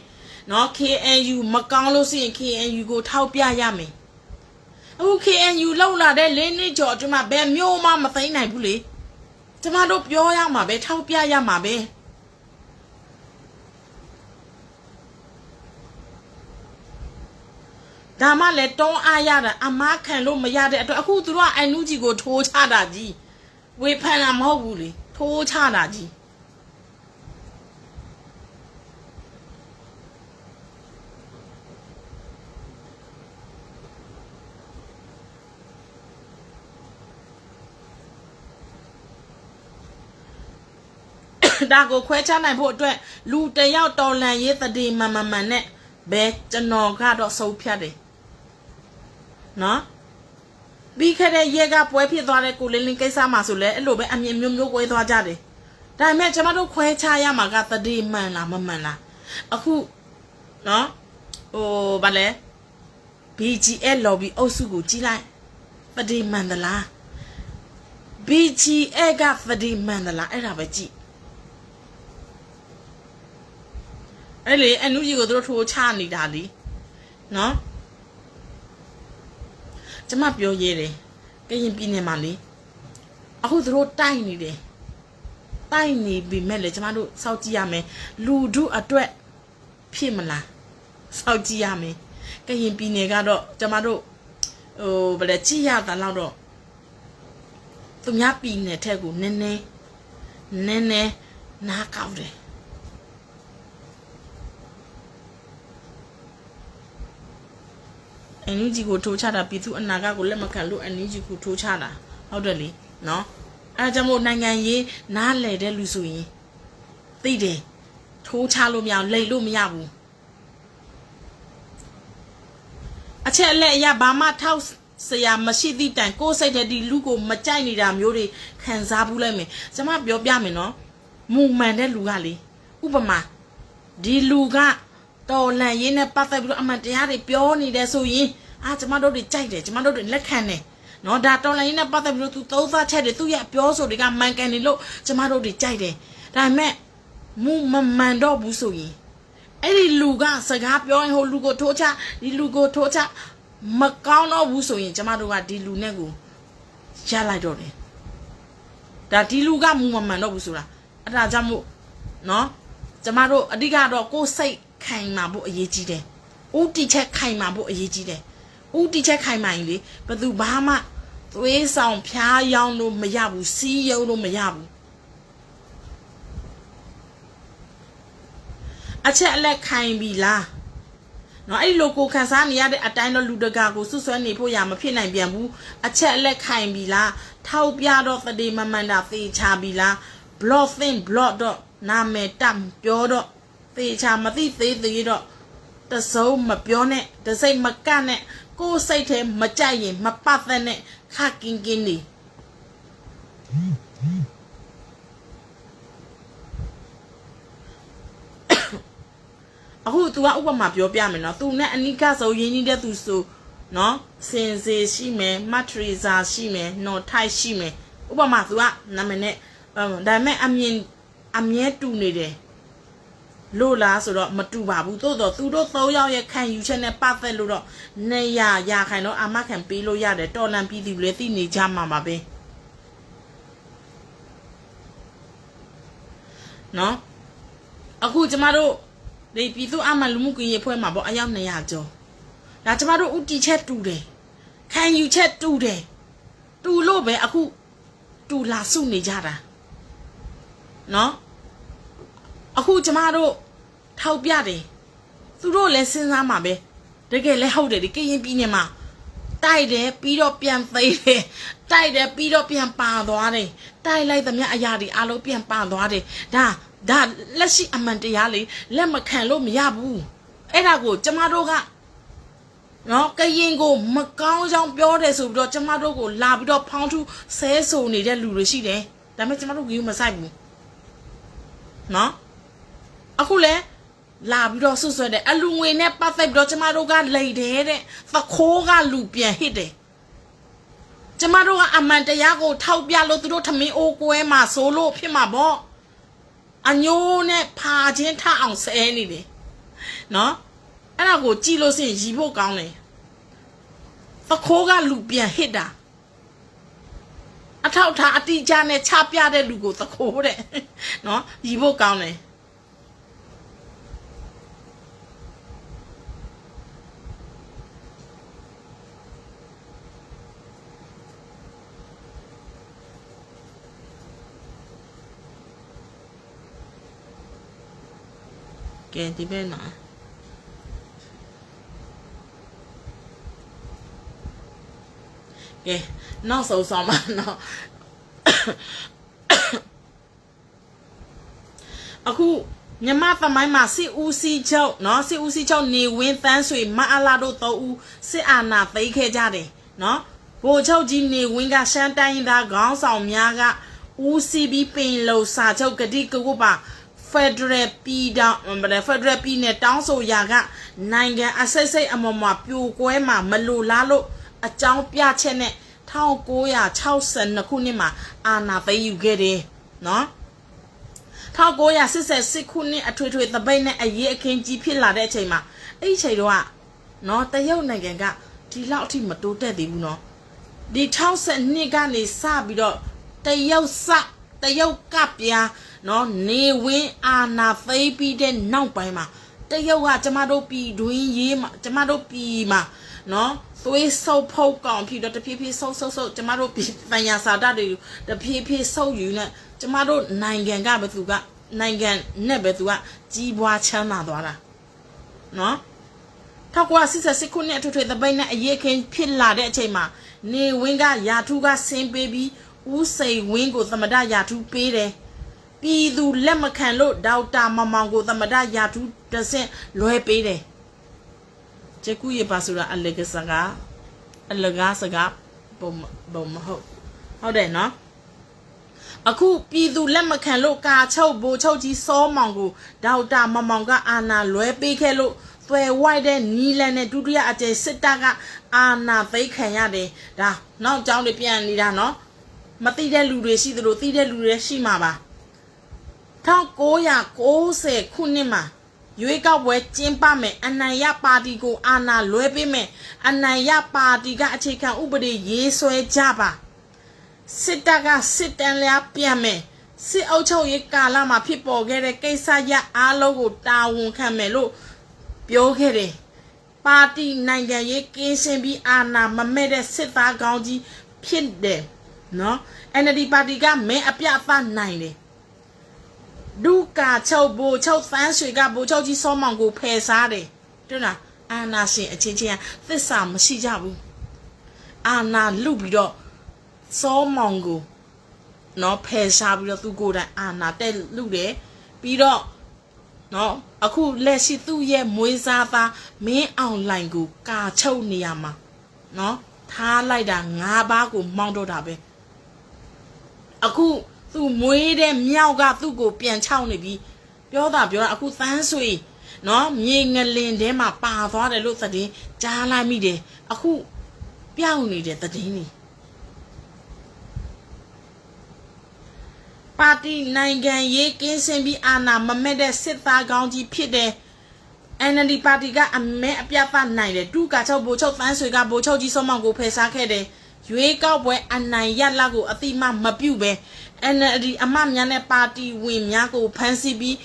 เนาะ KNU မကောင်းလို့ရှိရင် KNU ကိုထောက်ပြရမယ်အခု KNU လောက်လာတဲ့၄နှစ်ကျော်အတွင်းမှာဘယ်မျိုးမှမသိနိုင်ဘူးလေကျမတို့ပြောရမှာပဲထောက်ပြရမှာပဲဒါမှလည်းတောင်းအားရတာအမားခံလို့မရတဲ့အတွက်အခုသူတို့ကအန်နူဂျီကိုထိုးချတာကြီးဝေဖန်တာမဟုတ်ဘူးလေထိုးချတာကြီးဒါကိုခွဲခြားနိုင်ဖို့အတွက်လူတယောက်တော်လန်ရေးတတိမန်နဲ့ဘယ်ကျွန်တော်ကတော့ဆုံးဖြတ်တယ်နော်ပြီးခဲ့တဲ့ရဲကပွဲဖြစ်သွားတဲ့ကိုလင်းလင်းကိစ္စမှာဆိုလဲအဲ့လိုပဲအမြင်မျိုးမျိုးကွဲသွားကြတယ်ဒါပေမဲ့ကျွန်တော်တို့ခွဲခြားရမှာကတတိမှန်လားမမှန်လားအခုနော်ဟိုဗာလဲ BGL lobby အုပ်စုကိုကြီးလိုက်တတိမှန်သလား BGL ကတတိမှန်သလားအဲ့ဒါပဲကြည့်အဲ့လေအန်နူဂျီကိုတို့ထိုးချနေတာလीနော်ကျမပြောရဲတယ်ကရင်ပြည်နယ်မှာလေအခုတို့တိုက်နေတယ်တိုက်နေပြီမဲ့လေကျမတို့စောင့်ကြည့်ရမယ်လူတို့အတွက်ဖြစ်မလားစောင့်ကြည့်ရမယ်ကရင်ပြည်နယ်ကတော့ကျမတို့ဟိုဗလဲကြည့်ရတာတော့သူများပြည်နယ်ထက်ကိုနည်းနည်းနားကောက်တယ်အန်ယူဂျီကိုထိုးချတာပြည်သူအနာဂတ်ကိုလက်မခံလို့အန်ယူဂျီကိုထိုးချတာဟုတ်တယ်လေနော်အဲဒါကြောင့်မို့နိုင်ငံရေးနားလည်တဲ့လူဆိုရင်သိတယ်ထိုးချလို့မရလိတ်လို့မရဘူးအချက်အလက်အရဘာမှထောက်ဆရာမရှိသည့်တိုင်ကိုယ်စိတ်တဲ့ဒီလူကိုမကြိုက်နေတာမျိုးတွေခံစားဘူးလိုက်မယ်ကျွန်မပြောပြမယ်နော်မူမှန်တဲ့လူကလေဥပမာဒီလူကတော်လန်ရေးနဲ့ပတ်သက်ပြီးတော့အမှန်တရားတွေပြောနေတယ်ဆိုရင်ကျမတို့တွေကြိုက်တယ်ကျမတို့တွေလက်ခံတယ်နော်ဒါတော်လန်ရေးနဲ့ပတ်သက်ပြီးတော့သူသုံးသပ်ချက်တွေသူ့ရဲ့ပြောဆိုတွေကမှန်ကန်နေလို့ကျမတို့တွေကြိုက်တယ်ဒါပေမဲ့မူမမှန်တော့ဘူးဆိုရင် အဲ့ဒီလူကစကားပြောရင်ဟိုလူကိုထိုးချဒီလူကိုထိုးချမကောင်းတော့ဘူးဆိုရင်ကျမတို့ကဒီလူနဲ့ကိုရလိုက်တော့တယ်ဒါဒီလူကမူမမှန်တော့ဘူးဆိုတာအဲ့ဒါကြောင့်မို့နော်ကျမတို့အဓိကတော့ကိုယ်စိတ်ခိုင်မာဖို့အရေးကြီးတယ်ဥတီချက်ခိုင်မာဖို့အရေးကြီးတယ်ဥတီချက်ခိုင်မာရင်လေဘသူဘာမှသွေးဆောင်ဖျားယောင်းလို့မရဘူးစီးယုံလို့မရဘူးအချက်အလက်ခိုင်ပြီလားနော်အဲ့လိုကိုခန်းစားနေရတဲ့အတိုင်းတော့လူတကာကိုစွဆွဲနေဖို့ရမဖြစ်နိုင်ပြန်ဘူးအချက်အလက်ခိုင်ပြီလားထောက်ပြတော့တတိမမှန်တာသေချာပြီလား block thing block တော့နာမည်တက်ပြောတော့သေချာမသိသေးသေးတော့တစုံမပြောနဲ့တစိတ်မကတ်နဲ့ကိုယ်စိတ်ထဲမကြိုက်ရင်မပတ်သက်နဲ့ခကင်းကင်းနေအခု तू ကဥပမာပြောပြမယ်နော် तू နဲ့အနိကဆိုရင်းနှီးတဲ့သူဆိုနော်စင်စေရှိမယ်မတ်ထရီဇာရှိမယ်နော်ထိုက်ရှိမယ်ဥပမာ तू ကနာမည်နဲ့ဒါပေမဲ့အမြဲတူနေတယ်လို့လားဆိုတော့မတူပါဘူးသို့တော့သူတို့၃ယောက်ရဲ့ခံယူချက်နဲ့ပတ်သက်လို့တော့နေရခိုင်တော့အာမခံပေးလို့ရတယ်တော်လန်ပြည်သူလည်းသိနေကြမှာပါပဲနော်အခုကျမတို့ဒီပြည်သူအမှန်လူမှုကွန်ရက်ဖွဲ့မှာပေါ့အယောက်200ကျော်ဒါကျမတို့ဥတီချက်တူတယ်ခံယူချက်တူတယ်တူလို့ပဲအခုတူလာစုနေကြတာနော်အခုကျမတို့ထောက်ပြတယ်သူတို့လည်းစဉ်းစားမှာပဲတကယ်လည်းဟုတ်တယ်ဒီကရင်ပြည်နယ်မှာတိုက်တယ်ပြီးတော့ပြန်သိမ်းတယ်တိုက်တယ်ပြီးတော့ပြန်ပါသွားတယ်တိုက်လိုက်သမျှအရာတွေအလုံးပြန်ပါသွားတယ်ဒါလက်ရှိအမှန်တရားလေးလက်မခံလို့မရဘူးအဲ့ဒါကိုကျမတို့ကနော်ကရင်ကိုမကောင်းကြောင်ပြောတယ်ဆိုပြီးတော့ကျမတို့ကိုလာပြီးတော့ဖောင်းထူးဆဲဆိုနေတဲ့လူတွေရှိတယ်ဒါပေမဲ့ကျမတို့ကယူမဆိုင်ဘူးနော်အခုလဲလာပြီးတော့ဆွဆွဲတယ်အလူငွေနဲ့ပတ်သက်ပြီးတော့ကျမတို့ကလိတ်တယ်တဲ့သခိုးကလူပြန်ဟစ်တယ်ကျမတို့ကအမှန်တရားကိုထောက်ပြလို့သူတို့ထမင်းအိုးကွဲမှာဆိုလို့ဖြစ်မှာပေါ့အညိုးနဲ့ဖာချင်းထအောင်ဆဲနေတယ်နော်အဲ့ဒါကိုကြည့်လို့ရှိရင်ရီဖို့ကောင်းတယ်သခိုးကလူပြန်ဟစ်တာအထောက်ထားအတိအကျနဲ့ချပြတဲ့လူကိုသခိုးတဲ့နော်ရီဖို့ကောင်းတယ်ကဲဒီဘက်နော်ကဲနောက်ဆုံးဆောင်ပါနော်အခုမြမသမိုင်းမှာစစ်ဦးစီးချုပ်နော်စစ်ဦးစီးချုပ်နေဝင်းတန်းဆွေမအလာတို့3ဦးစစ်အာဏာသိမ်းခဲ့ကြတယ်နော်ဗိုလ်ချုပ်ကြီးနေဝင်းကရှမ်းတိုင်းသားခေါင်းဆောင်များကဦးစီးပြီးပင်လုံစာချုပ်ဂတိကုတ်ပါFederalပြည်နယ်တောင်းဆိုရာကနိုင်ငံအစိတ်စိတ်အမမပြိုကွဲမှာမလိုလားလို့အကြောင်းပြချက်နဲ့1962ခုနှစ်မှာအာဏာသိမ်းယူခဲ့တယ်နော်1988ခုနှစ်အထွေထွေသပိတ်နဲ့အရေးအခင်းကြီးဖြစ်လာတဲ့အချိန်မှာအဲ့ဒီအချိန်တော့နော်တရုတ်နိုင်ငံကဒီလောက်အထိမတိုးတက်သေးဘူးနော်ဒီ62ကနေစပြီးတော့တရုတ်ကပြားနော်နေဝင်းအာနာသိမ်းပြီးတဲ့နောက်ပိုင်းမှာတရုတ်ကကျမတို့ပြည်တွင်းရေးမှာကျမတို့ပြည်မှာနော်သွေးဆုပ်ဖုတ်ကောင်ဖြစ်တော့တဖြည်းဖြည်းဆုပ်ကျမတို့ပြည်ပညာစာတတ်တွေတဖြည်းဖြည်းဆုပ်ယူနေကျမတို့နိုင်ငံကဘယ်သူကနိုင်ငံနဲ့ဘယ်သူကကြီးပွားချမ်းသာသွားတာနော်1988ခုနှစ်အထွေထွေသပိတ်နဲ့အရေးခင်းဖြစ်လာတဲ့အချိန်မှာနေဝင်းကယာထုကဆင်းပေးပြီးဦးစိန်ဝင်းကိုသမ္မတယာထုပေးတယ်ပြည်သူလက်မခံလို့ဒေါက်တာမောင်ကိုသမ္မတယာထုတဆင့်လွှဲပေးတယ်ကျကူရပါဆိုတာအလကားစကားပုံမဟုတ်တယ်နော်အခုပြည်သူလက်မခံလို့ကာချုပ်ဘိုလ်ချုပ်ကြီးစောမောင်ကိုဒေါက်တာမောင်ကအာဏာလွှဲပေးခဲ့လို့သွယ်ဝိုက်တဲ့နီလန်နဲ့ဒုတိယအကြိမ်စစ်တပ်ကအာဏာသိမ်းခံရတယ်ဒါနောက်ကြောင်းတွေပြန်နေတာနော်မသိတဲ့လူတွေရှိသလိုသိတဲ့လူတွေရှိမှာပါ1990ခုနှစ်မှာ ရွေးကောက်ပွဲကျင်းပမယ်အနိုင်ရပါတီကိုအာဏာလွှဲပေးမယ်အနိုင်ရပါတီကအခြေခံဥပဒေရေးဆွဲကြပါစစ်တပ်ကစစ်တမ်းလျားပြန်မယ်စစ်အုပ်ချုပ်ရေးကာလမှာဖြစ်ပေါ်ခဲ့တဲ့ကိစ္စရပ်အားလုံးကိုတာဝန်ခံမယ်လို့ပြောခဲ့တယ်ပါတီနိုင်ငံရေးကင်းရှင်းပြီးအာဏာမမဲ့တဲ့စစ်သားကောင်းကြီးဖြစ်တယ်နော် NLD ပါတီကမဲအပြတ်အသတ်နိုင်တယ်ဒုကာချုပ်ဘူချုပ်သန်းရွှေကဘူချုပ်ကြီးစောမောင်ကိုဖယ်ရှားတယ်တွေ့လားအာဏာရှင်အချင်းချင်းသစ္စာမရှိကြဘူးအာဏာလုပြီးတော့စောမောင်ကိုနော်ဖယ်ရှားပြီးတော့သူကိုယ်တိုင်အာဏာတက်လုတယ်ပြီးတော့နော်အခုလက်ရှိသူ့ရဲ့မွေးစားသားမင်းအောင်လှိုင်ကိုကာချုပ်နေရမှာနော်ထားလိုက်တာ9ပါးကိုမောင်းတော့တာပဲအခုသူမွေးတဲ့မြောက်ကသူ့ကိုပြန်ချောက်နေပြီပြောတာအခုသန်းဆွေနော်မြေငလင်ထဲမှာပါသွားတယ်လို့သတင်းကြားလိုက်မိတယ်အခုပြောင်းနေတဲ့သတင်းကြီးပါတီနိုင်ငံရေးကင်းစင်ပြီးအာဏာမမဲ့တဲ့စစ်သားကောင်းကြီးဖြစ်တယ် NLD ပါတီကအမဲအပြတ်ပတ်နိုင်တယ်တူကာချုပ်ဘူချုပ်သန်းဆွေကဘူချုပ်ကြီးစောမောင်ကိုဖယ်ရှားခဲ့တယ်ရွေးကောက်ပွဲအနိုင်ရလက်ကိုအတိမမပြုတ်ပဲ NLD အမများနဲ့ပါတီဝင်များကိုဖမ်းဆီးပြီး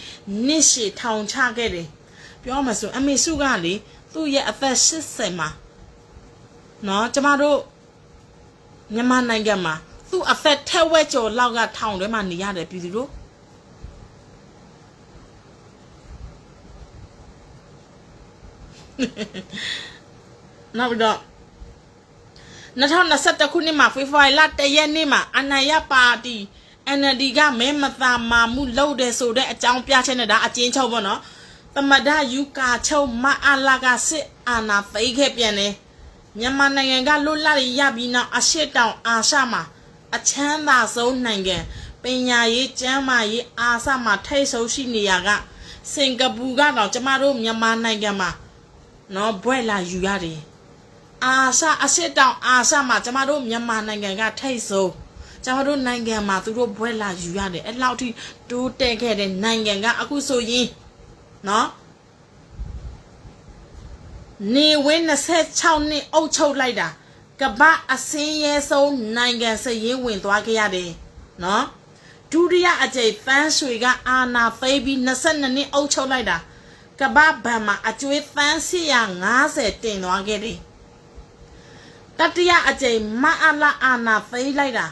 နှစ်ရှည်ထောင်ချခဲ့တယ်ပြောမှဆိုအမေစုကလေသူ့ရဲ့အသက်80မှာနော်ကျမတို့မြန်မာနိုင်ငံမှာသူ့အသက်ထက်ဝက်ကျော်လောက်ကထောင်ထဲမှာနေရတယ်ပြည်သူတို့နောက်ပြီးတော့2021ခုနှစ်မှာဖေဖော်ဝါရီလ1ရက်နေ့မှာအနိုင်ရပါတီ NLD ကမဲမသာမာမှုလုပ်တယ်ဆိုတဲ့အကြောင်းပြချက်နဲ့ဒါအကျဉ်းချုပ်ပေါ့နော်သမဒယူကာချုပ်မအလာကစစ်အာဏာသိမ်းခဲ့ပြန်တယ်မြန်မာနိုင်ငံကလွတ်လပ်ရပြီးနောက်အရှေ့တောင်အာရှမှာအချမ်းသာဆုံးနိုင်ငံပညာရေးကျန်းမာရေးအာရှမှာထိပ်ဆုံးရှိနေရကစင်ကာပူကတော့ကျမတို့မြန်မာနိုင်ငံမှာနော်ဘွဲ့လာယူရတယ်အာရှအရှေ့တောင်အာရှမှာကျမတို့မြန်မာနိုင်ငံကထိပ်ဆုံးကျမတို့နိုင်ငံမှာသူတို့ဘွဲ့လာယူရတယ်အဲ့လောက်ထိတိုးတက်ခဲ့တဲ့နိုင်ငံကအခုဆိုရင်နော်နေဝင်း26နှစ်အုပ်ချုပ်လိုက်တာကမ္ဘာအစင်းရဲဆုံးနိုင်ငံစရင်ဝင်သွားခဲ့ရတယ်နော်ဒုတိယအကြိမ်ပန်းရွှေကအာနာသိမ်းပြီး22နှစ်အုပ်ချုပ်လိုက်တာကမ္ဘာဘဏ်မှာအကျွေးပန်း450တင်သွားခဲ့တယ်တတိယအကြိမ်မအလာအာနာသိမ်းလိုက်တာ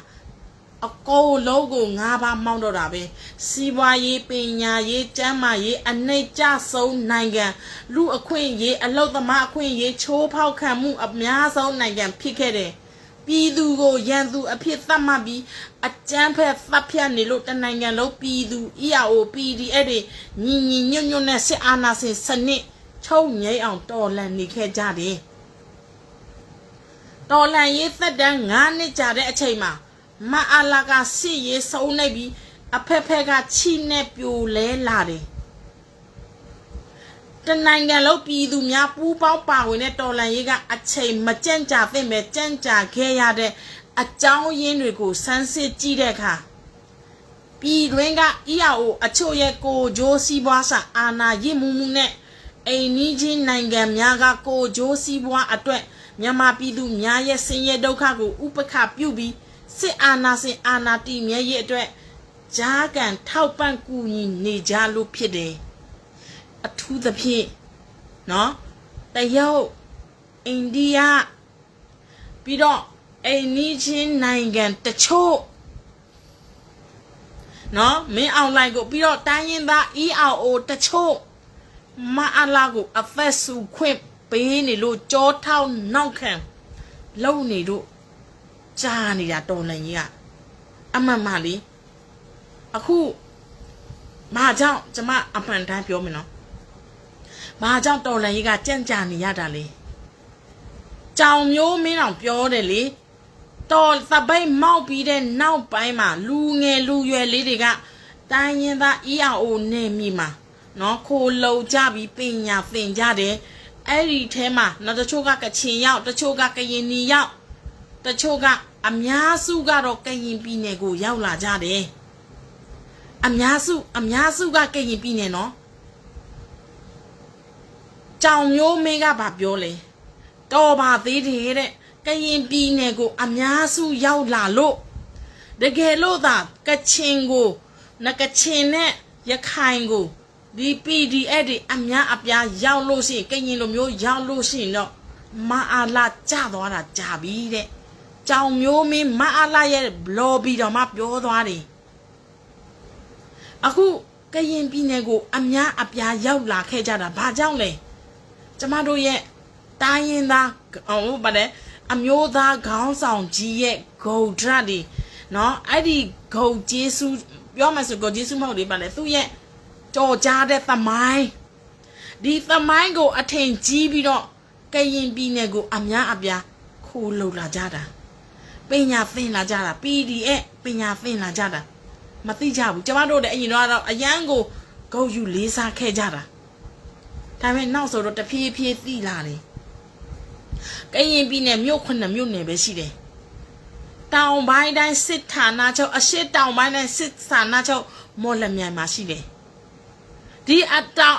အကုန်လုံးကို9ပါးမောင်းတော့တာပဲစီးပွားရေးပညာရေးကျန်းမာရေးအနှိမ့်ကျဆုံးနိုင်ငံလူအခွင့်အရေးအလုသမားအခွင့်အရေးချိုးဖောက်ခံမှုအများဆုံးနိုင်ငံဖြစ်ခဲ့တယ်ပြည်သူကိုရန်သူအဖြစ်သတ်မှတ်ပြီးအကြမ်းဖက်သတ်ဖြတ်နေလို့တနိုင်ငံလုံးပြည်သူ EAO PDF တွေညီညီညွတ်ညွတ်နဲ့စစ်အာဏာရှင်စနစ်ချုပ်ငြိမ်းအောင်တော်လှန်နေခဲ့ကြတယ်တော်လှန်ရေးသက်တမ်း9နှစ်ကြာတဲ့အချိန်မှာမအလာကစစ်ရေးဆုံးနေပြီးအဖက်ဖက်ကချိနဲ့ပြိုလဲလာတယ်တနိုင်ငံလုံးပြည်သူများပူးပေါင်းပါဝင်တဲ့တော်လှန်ရေးကအချိန်မကြန့်ကြာသင့်ပဲကြန့်ကြာခဲ့ရတဲ့အကြောင်းရင်းတွေကိုစမ်းစစ်ကြည့်တဲ့အခါပြည်တွင်းက EAO အချို့ရဲ့ကိုဂျိုးစီးပွားစာအာဏာရစ်မှုမှုနဲ့အိမ်နီးချင်းနိုင်ငံများကကိုဂျိုးစီးပွားအတွက်မြန်မာပြည်သူများရဲ့ဆင်းရဲဒုက္ခကိုဥပက္ခပြုပြီးစစ်အာဏာရှင်အာဏာတည်မြဲရေးအတွက်ဂျာကန်ထောက်ပံ့ကူညီနေကြလို့ဖြစ်တယ်အထူးသဖြင့်နော်တရုတ်အိန္ဒိယပြီးတော့အိမ်နီးချင်းနိုင်ငံတချို့နော်မင်းအောင်လိုင်းကိုပြီးတော့တိုင်းရင်းသား EAO တချို့မအလာကိုအသက်ဆူခွင့်ပေးနေလို့ကြောထောက်နောက်ခံလုံနေတို့ကြားနေတာတော်လှန်ကြီးကအမှန်မှလေအခုဘာကြောင့်ကျမအမှန်တမ်းပြောမယ်နော်ဘာကြောင့်တော်လှန်ကြီးကကြံ့ကြာနေရတာလဲကြောင်မျိုးမင်းအောင်ပြောတယ်လေတော်သပိတ်မောက်ပြီးတဲ့နောက်ပိုင်းမှာလူငယ်လူရွယ်လေးတွေကတိုင်းရင်းသား EAO နဲ့မိမှာနော်ခိုလုံကြပြီးပညာသင်ကြတယ်အဲ့ဒီထဲမှာနောက်တချို့ကကချင်ရောက်တချို့ကကရင်နီရောက်တချို့ကအများစုကတော့ကရင်ပြည်နယ်ကိုရောက်လာကြတယ်အများစုကကရင်ပြည်နယ်နော် ကြောင်မျိုးမင်းကဘာပြောလဲတော်ပါသေးတယ်တဲ့ကရင်ပြည်နယ်ကိုအများစုရောက်လာလို့တကယ်လို့သာကချင်ကိုကချင်နဲ့ရခိုင်ကိုဒီ PDF တွေအများအပြားရောက်လို့ရှိရင်ကရင်လိုမျိုးရောက်လို့ရှိရင်တော့မအားလာကြသွားတာကြာပြီတဲ့ကြောင်မျိုးမင်းမအားလာရဲ့ lobby တော်မှပြောသွားတယ်အခုကရင်ပြည်နယ်ကိုအများအပြားရောက်လာခဲ့ကြတာဘာကြောင့်လဲကျမတို့ရဲ့တိုင်းရင်းသားဗါတယ်အမျိုးသားခေါင်းဆောင်ကြီးရဲ့ဂုံဒရတွေနော်အဲ့ဒီဂုံကျေးဇူးပြောမှဆိုဂုံကျေးဇူးမဟုတ်လေဗါလေသူ့ရဲ့ကြော်ကြားတဲ့သမိုင်းဒီသမိုင်းကိုအထင်ကြီးပြီးတော့ကရင်ပြည်နယ်ကိုအများအပြားခိုးလုံလာကြတာပညာသင်လာကြတာ PDF ပညာသင်လာကြတာမသိကြဘူးကျမတို့လည်းအရင်တော့အရန်ကိုဂုံယူလေးစားခဲ့ကြတာဒါပေမဲ့နောက်ဆိုတော့တဖြည်းဖြည်းသိလာတယ်ကရင်ပြည်နယ်မြို့9မြို့နယ်ပဲရှိတယ်တောင်ပိုင်းတိုင်းစစ်ဌာနချုပ်အရှိတောင်ပိုင်းတိုင်းစစ်ဌာနချုပ်မော်လမြိုင်မှာရှိတယ်ဒီ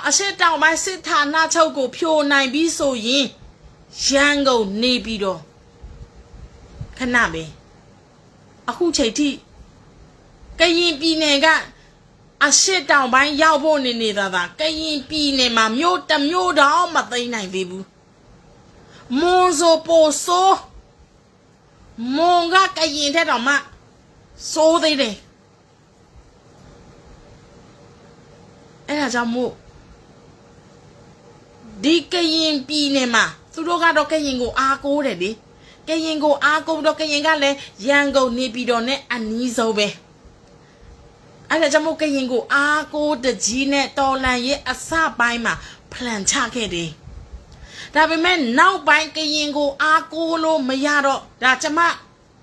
အရှိတောင်ပိုင်းစစ်ဌာနချုပ်ကိုဖြိုနိုင်ပြီးဆိုရင်ရန်ကုန်နေပြီးတော့ခဏပဲအခုချိန်ထိကရင်ပြည်နယ်ကအရှိတောင်ပိုင်းရောက်ဖို့နေတာကရင်ပြည်နယ်မှာမြို့တစ်မြို့တောင်မသိမ်းနိုင်သေးဘူးမွန်ဆိုပိုဆိုးမွန်ကကရင်တဲ့တော့မှစိုးသေးတယ်အဲ့ဒါကြောင့်မို့ဒီကရင်ပြည်နယ်မှာသူတို့ကတော့ကရင်ကိုအားကိုးတယ်လေကရင်ကိုအားကိုးတော့ကရင်ကလည်းရန်ကုန်နေပြည်တော်နဲ့အနီးဆုံးပဲအဲ့ဒါကြောင့်မို့ကရင်ကိုအားကိုးတကြီးနဲ့တော်လန်ရဲ့အစပိုင်းမှာဖလန်ချခဲ့တယ်ဒါပေမဲ့နောက်ပိုင်းကရင်ကိုအားကိုးလို့မရတော့ဒါကျမ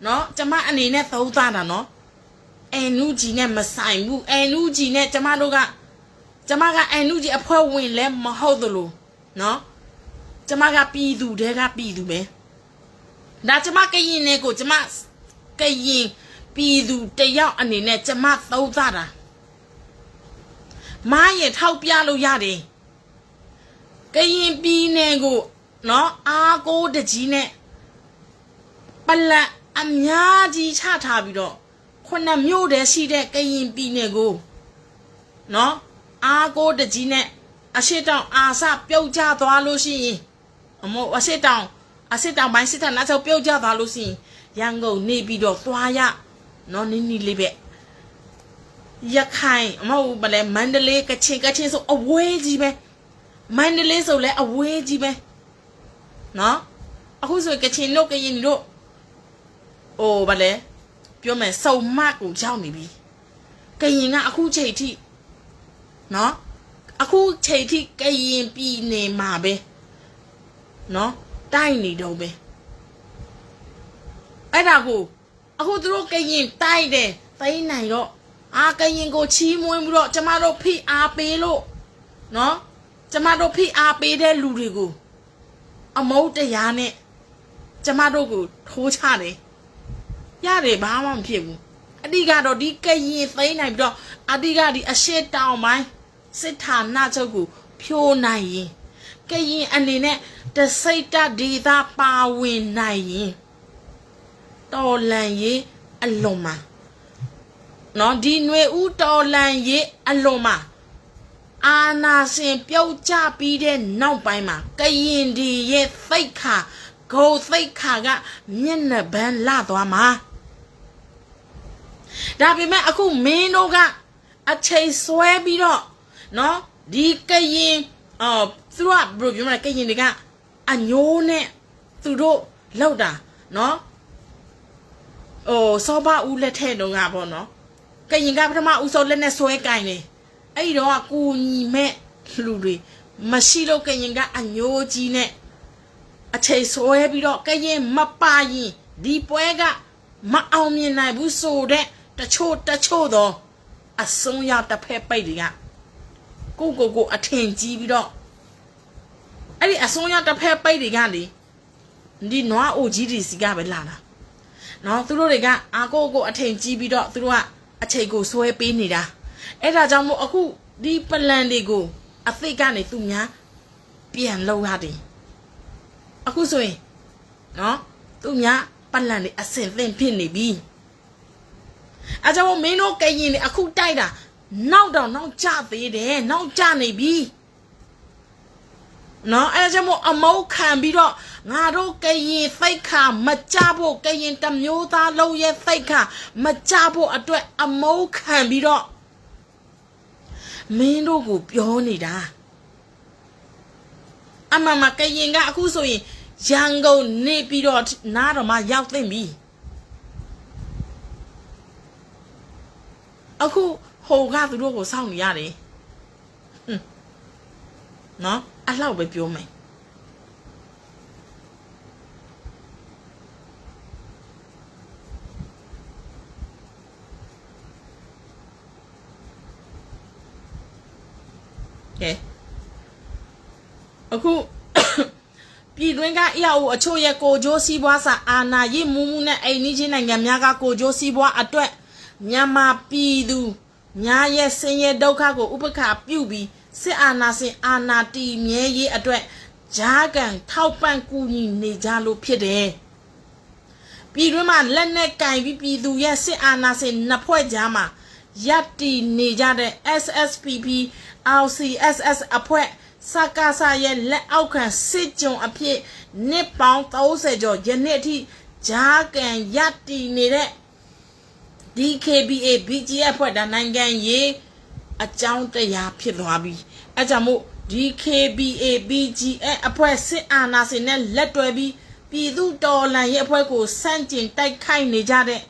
နော်ကျမအနေနဲ့သုံးသတာနော်အန်နူဂျီနဲ့မဆိုင်ဘူးအန်နူဂျီနဲ့ကျမကအန်နူဂျီအဖွဲ့ဝင်လည်းမဟုတ်သလိုနော်ကျမကပြည်သူတဲကပြည်သူပဲဒါကျမကရင်နဲ့ကိုကျမကရင်ပြည်သူတယောက်အနေနဲ့ကျမသုံးသတာမားရင်ထောက်ပြလို့ရတယ်ကရင်ပြည်နယ်ကိုနော်အားကိုးတကြီးနဲ့ပလက်အများကြီးချထားပြီးတော့9မြို့တည်းရှိတဲ့ကရင်ပြည်နယ်ကိုနော်အားကိုးတကြီးနဲ့အရှိတောင်အာစပြုတ်ကျသွားလို့ရှိရင်အမို့အရှိတောင်ပိုင်းစစ်တပ်နောက်ချုပ်ပြုတ်ကျသွားလို့ရှိရင်ရန်ကုန်နေပြီးတော့သွားရနော်နင်းနီလေးပဲရခိုင်အမဟုတ်ဗလဲမန္တလေးကချင်ဆိုအဝေးကြီးပဲမန္တလေးဆိုလဲအဝေးကြီးပဲနော်အခုဆိုကချင်တို့ကရင်တို့ဗလဲပြောမယ်စုံမကိုကြောက်နေပြီကရင်ကအခုချိန်ထိနော်အခုချိန်ထိကရင်ပြည်နေမှာပဲနော်တိုက်နေတော့ပဲအဲ့ဒါကိုအခုသူတို့ကရင်တိုက်တယ်သိနိုင်တော့ကရင်ကိုချီးမွမ်းပြီးတော့ကျမတို့ဖိအားပေးလို့နော်ကျမတို့ဖိအားပေးတဲ့လူတွေကိုအမုန်းတရားနဲ့ကျမတို့ကိုထိုးချတယ်ရတယ်ဘာမှမဖြစ်ဘူးအတိကတော့ဒီကရင်သိနိုင်ပြီးတော့အတိကဒီအရှိတောင်ပိုင်းစစ်ဌာနချုပ်ကိုဖြိုးနိုင်ရင်ကရင်အနေနဲ့တစိတ်တဒေသပါဝင်နိုင်ရင်တော်လန်ရေးအလွန်မှာနော်ဒီຫນွေဦးတော်လန်ရေးအလွန်မှာအာနာရှင်ပြုတ်ကြပြီးတဲ့နောက်ပိုင်းမှာကရင်ဒီရဲ့သိတ်ခါဂုံသိတ်ခါကမျက်နှာပန်းလာသွားမှာဒါပေမဲ့အခုမင်းတို့ကအချိန်ဆွဲပြီးတော့နော်ဒီကရင်သူတို့ကဘယ်လိုပြောမလဲကရင်တွေကအညိုးနဲ့သူတို့လောက်တာနော်စောဘဦးလက်ထဲတုန်းကပေါ့နော်ကရင်ကပထမဦးစောလက်နဲ့ဆွဲကင်နေအဲ့ဒီတော့ကိုညီမဲ့လူတွေမရှိတော့ကရင်ကအညိုးကြီးနဲ့အချိန်ဆွဲပြီးတော့ကရင်မပါရင်ဒီပွဲကမအောင်မြင်နိုင်ဘူးဆိုတဲ့တချို့တော့အဆုံးရတစ်ဖက်ပိတ်တွေကကိုအထင်ကြီးပြီးတော့အဲ့ဒီအဆုံးရတစ်ဖက်ပိတ်တွေကနေဒီနွားအိုကြီးတွေစီကပဲလာတာနော်သူတို့တွေကကိုအထင်ကြီးပြီးတော့သူတို့ကအချိန်ကိုဆွဲပေးနေတာအဲ့ဒါကြောင့်မို့အခုဒီပလန်တွေကိုအသိကနေသူများ ပြန်လောက်ရတယ်အခုဆိုရင်နော်သူများပတ်လန်လေးအစင်သင်ဖြစ်နေပြီအဲကြောင့်မင်းတို့ကရင်လေးအခုတိုက်တာနောက်တော့နောက်ကျသေးတယ်နောက်ကျနေပြီနော်အဲကြောင့်မို့အမုန်းခံပြီးတော့ငါတို့ကရင်သိက္ခာမကြဖို့ကရင်တမျိုးသားလုံးရဲ့သိက္ခာမကြဖို့အတွက်အမုန်းခံပြီးတော့မင်းတို့ကိုပြောနေတာအမမကရင်ကအခုဆိုရင်ရန်ကုန်နေပြီးတော့နားတော်မှာရောက်သိမ့်ပြီအခုဟိုကသူတို့ကိုစောင့်နေရတယ်နော်အဲ့လောက်ပဲပြောမယ်ကဲအခုပြည်တွင်းကအရာအချို့ရဲ့ကိုကြိုးစီးပွားစာအာဏာရည်မူမှုနဲ့အိမ်နီးချင်းနိုင်ငံများကကိုကြိုးစီးပွားအတွက်မြန်မာပြည်သူများရဲ့ဆင်းရဲဒုက္ခကိုဥပက္ခပြုပြီးစစ်အာဏာရှင်အာဏာတည်မြဲရေးအတွက်ဂျာကန်ထောက်ပံ့ကူညီနေကြလို့ဖြစ်တယ်ပြည်တွင်းမှာလက်နဲ့ကင်ပြီးပြည်သူရဲ့စစ်အာဏာရှင်နှစ်ဖွဲ့ကြားမှာရပ်တည်နေကြတဲ့ SSPP RCSS အဖွဲ့စကားစာရဲ့လက်အောက်ခံစစ်ကြုံအဖြစ်နှစ်ပေါင်း30ကျော်ယနေ့အထိဂျာကန်ရပ်တည်နေတဲ့ DKBA BGF အဖွဲ့ဒါနိုင်ငံရေးအကြောင်းတရားဖြစ်သွားပြီအဲကြောင့်မို့ DKBA BGF အဖွဲ့စစ်အာဏာရှင်နဲ့လက်တွဲပြီးပြည်သူတော်လှန်ရေးအဖွဲ့ကိုစန့်ကျင်တိုက်ခိုက်နေကြတဲ့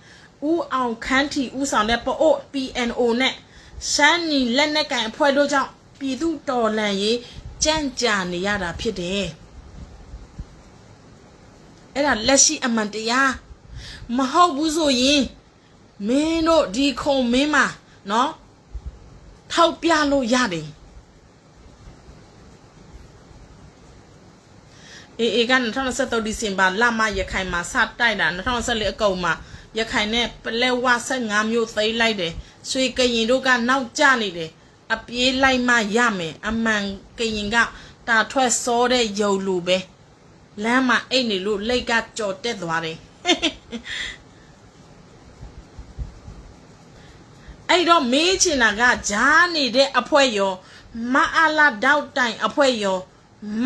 ဦးအောင်ခန်းထီဦးဆောင်တဲ့ပအို့ PNO နဲ့ရှမ်းနီလက်နက်ကိုင်အဖွဲ့တို့ကြောင့်ပြည်သူတော်လှန်ရေးကြံ့ကြာနေရတာဖြစ်တယ်အဲ့ဒါလက်ရှိအမှန်တရားမဟုတ်ဘူးဆိုရင်မင်းတို့ဒီခုံမင်းမှာနော်ထောက်ပြလို့ရတယ်အေက2023ဒီဇင်ဘာလမှာရခိုင်မှာစတိုက်တာ2024အကုန်မှာရခိုင်နဲ့ပလဲဝ15မျိုးသိမ်းလိုက်တယ်ဆွေကရင်တို့ကနောက်ကျနေတယ်အပြေးလိုက်မှရမယ်အမှန်ကရင်ကတာထွက်စောတဲ့ယုံလူပဲလမ်းမှာအိတ်နေလို့လိတ်ကကြော်တက်သွားတယ်အဲ့တော့မေးချင်တာကဂျားနေတဲ့အဖွဲရောမအားလာတောက်တိုင်အဖွဲရော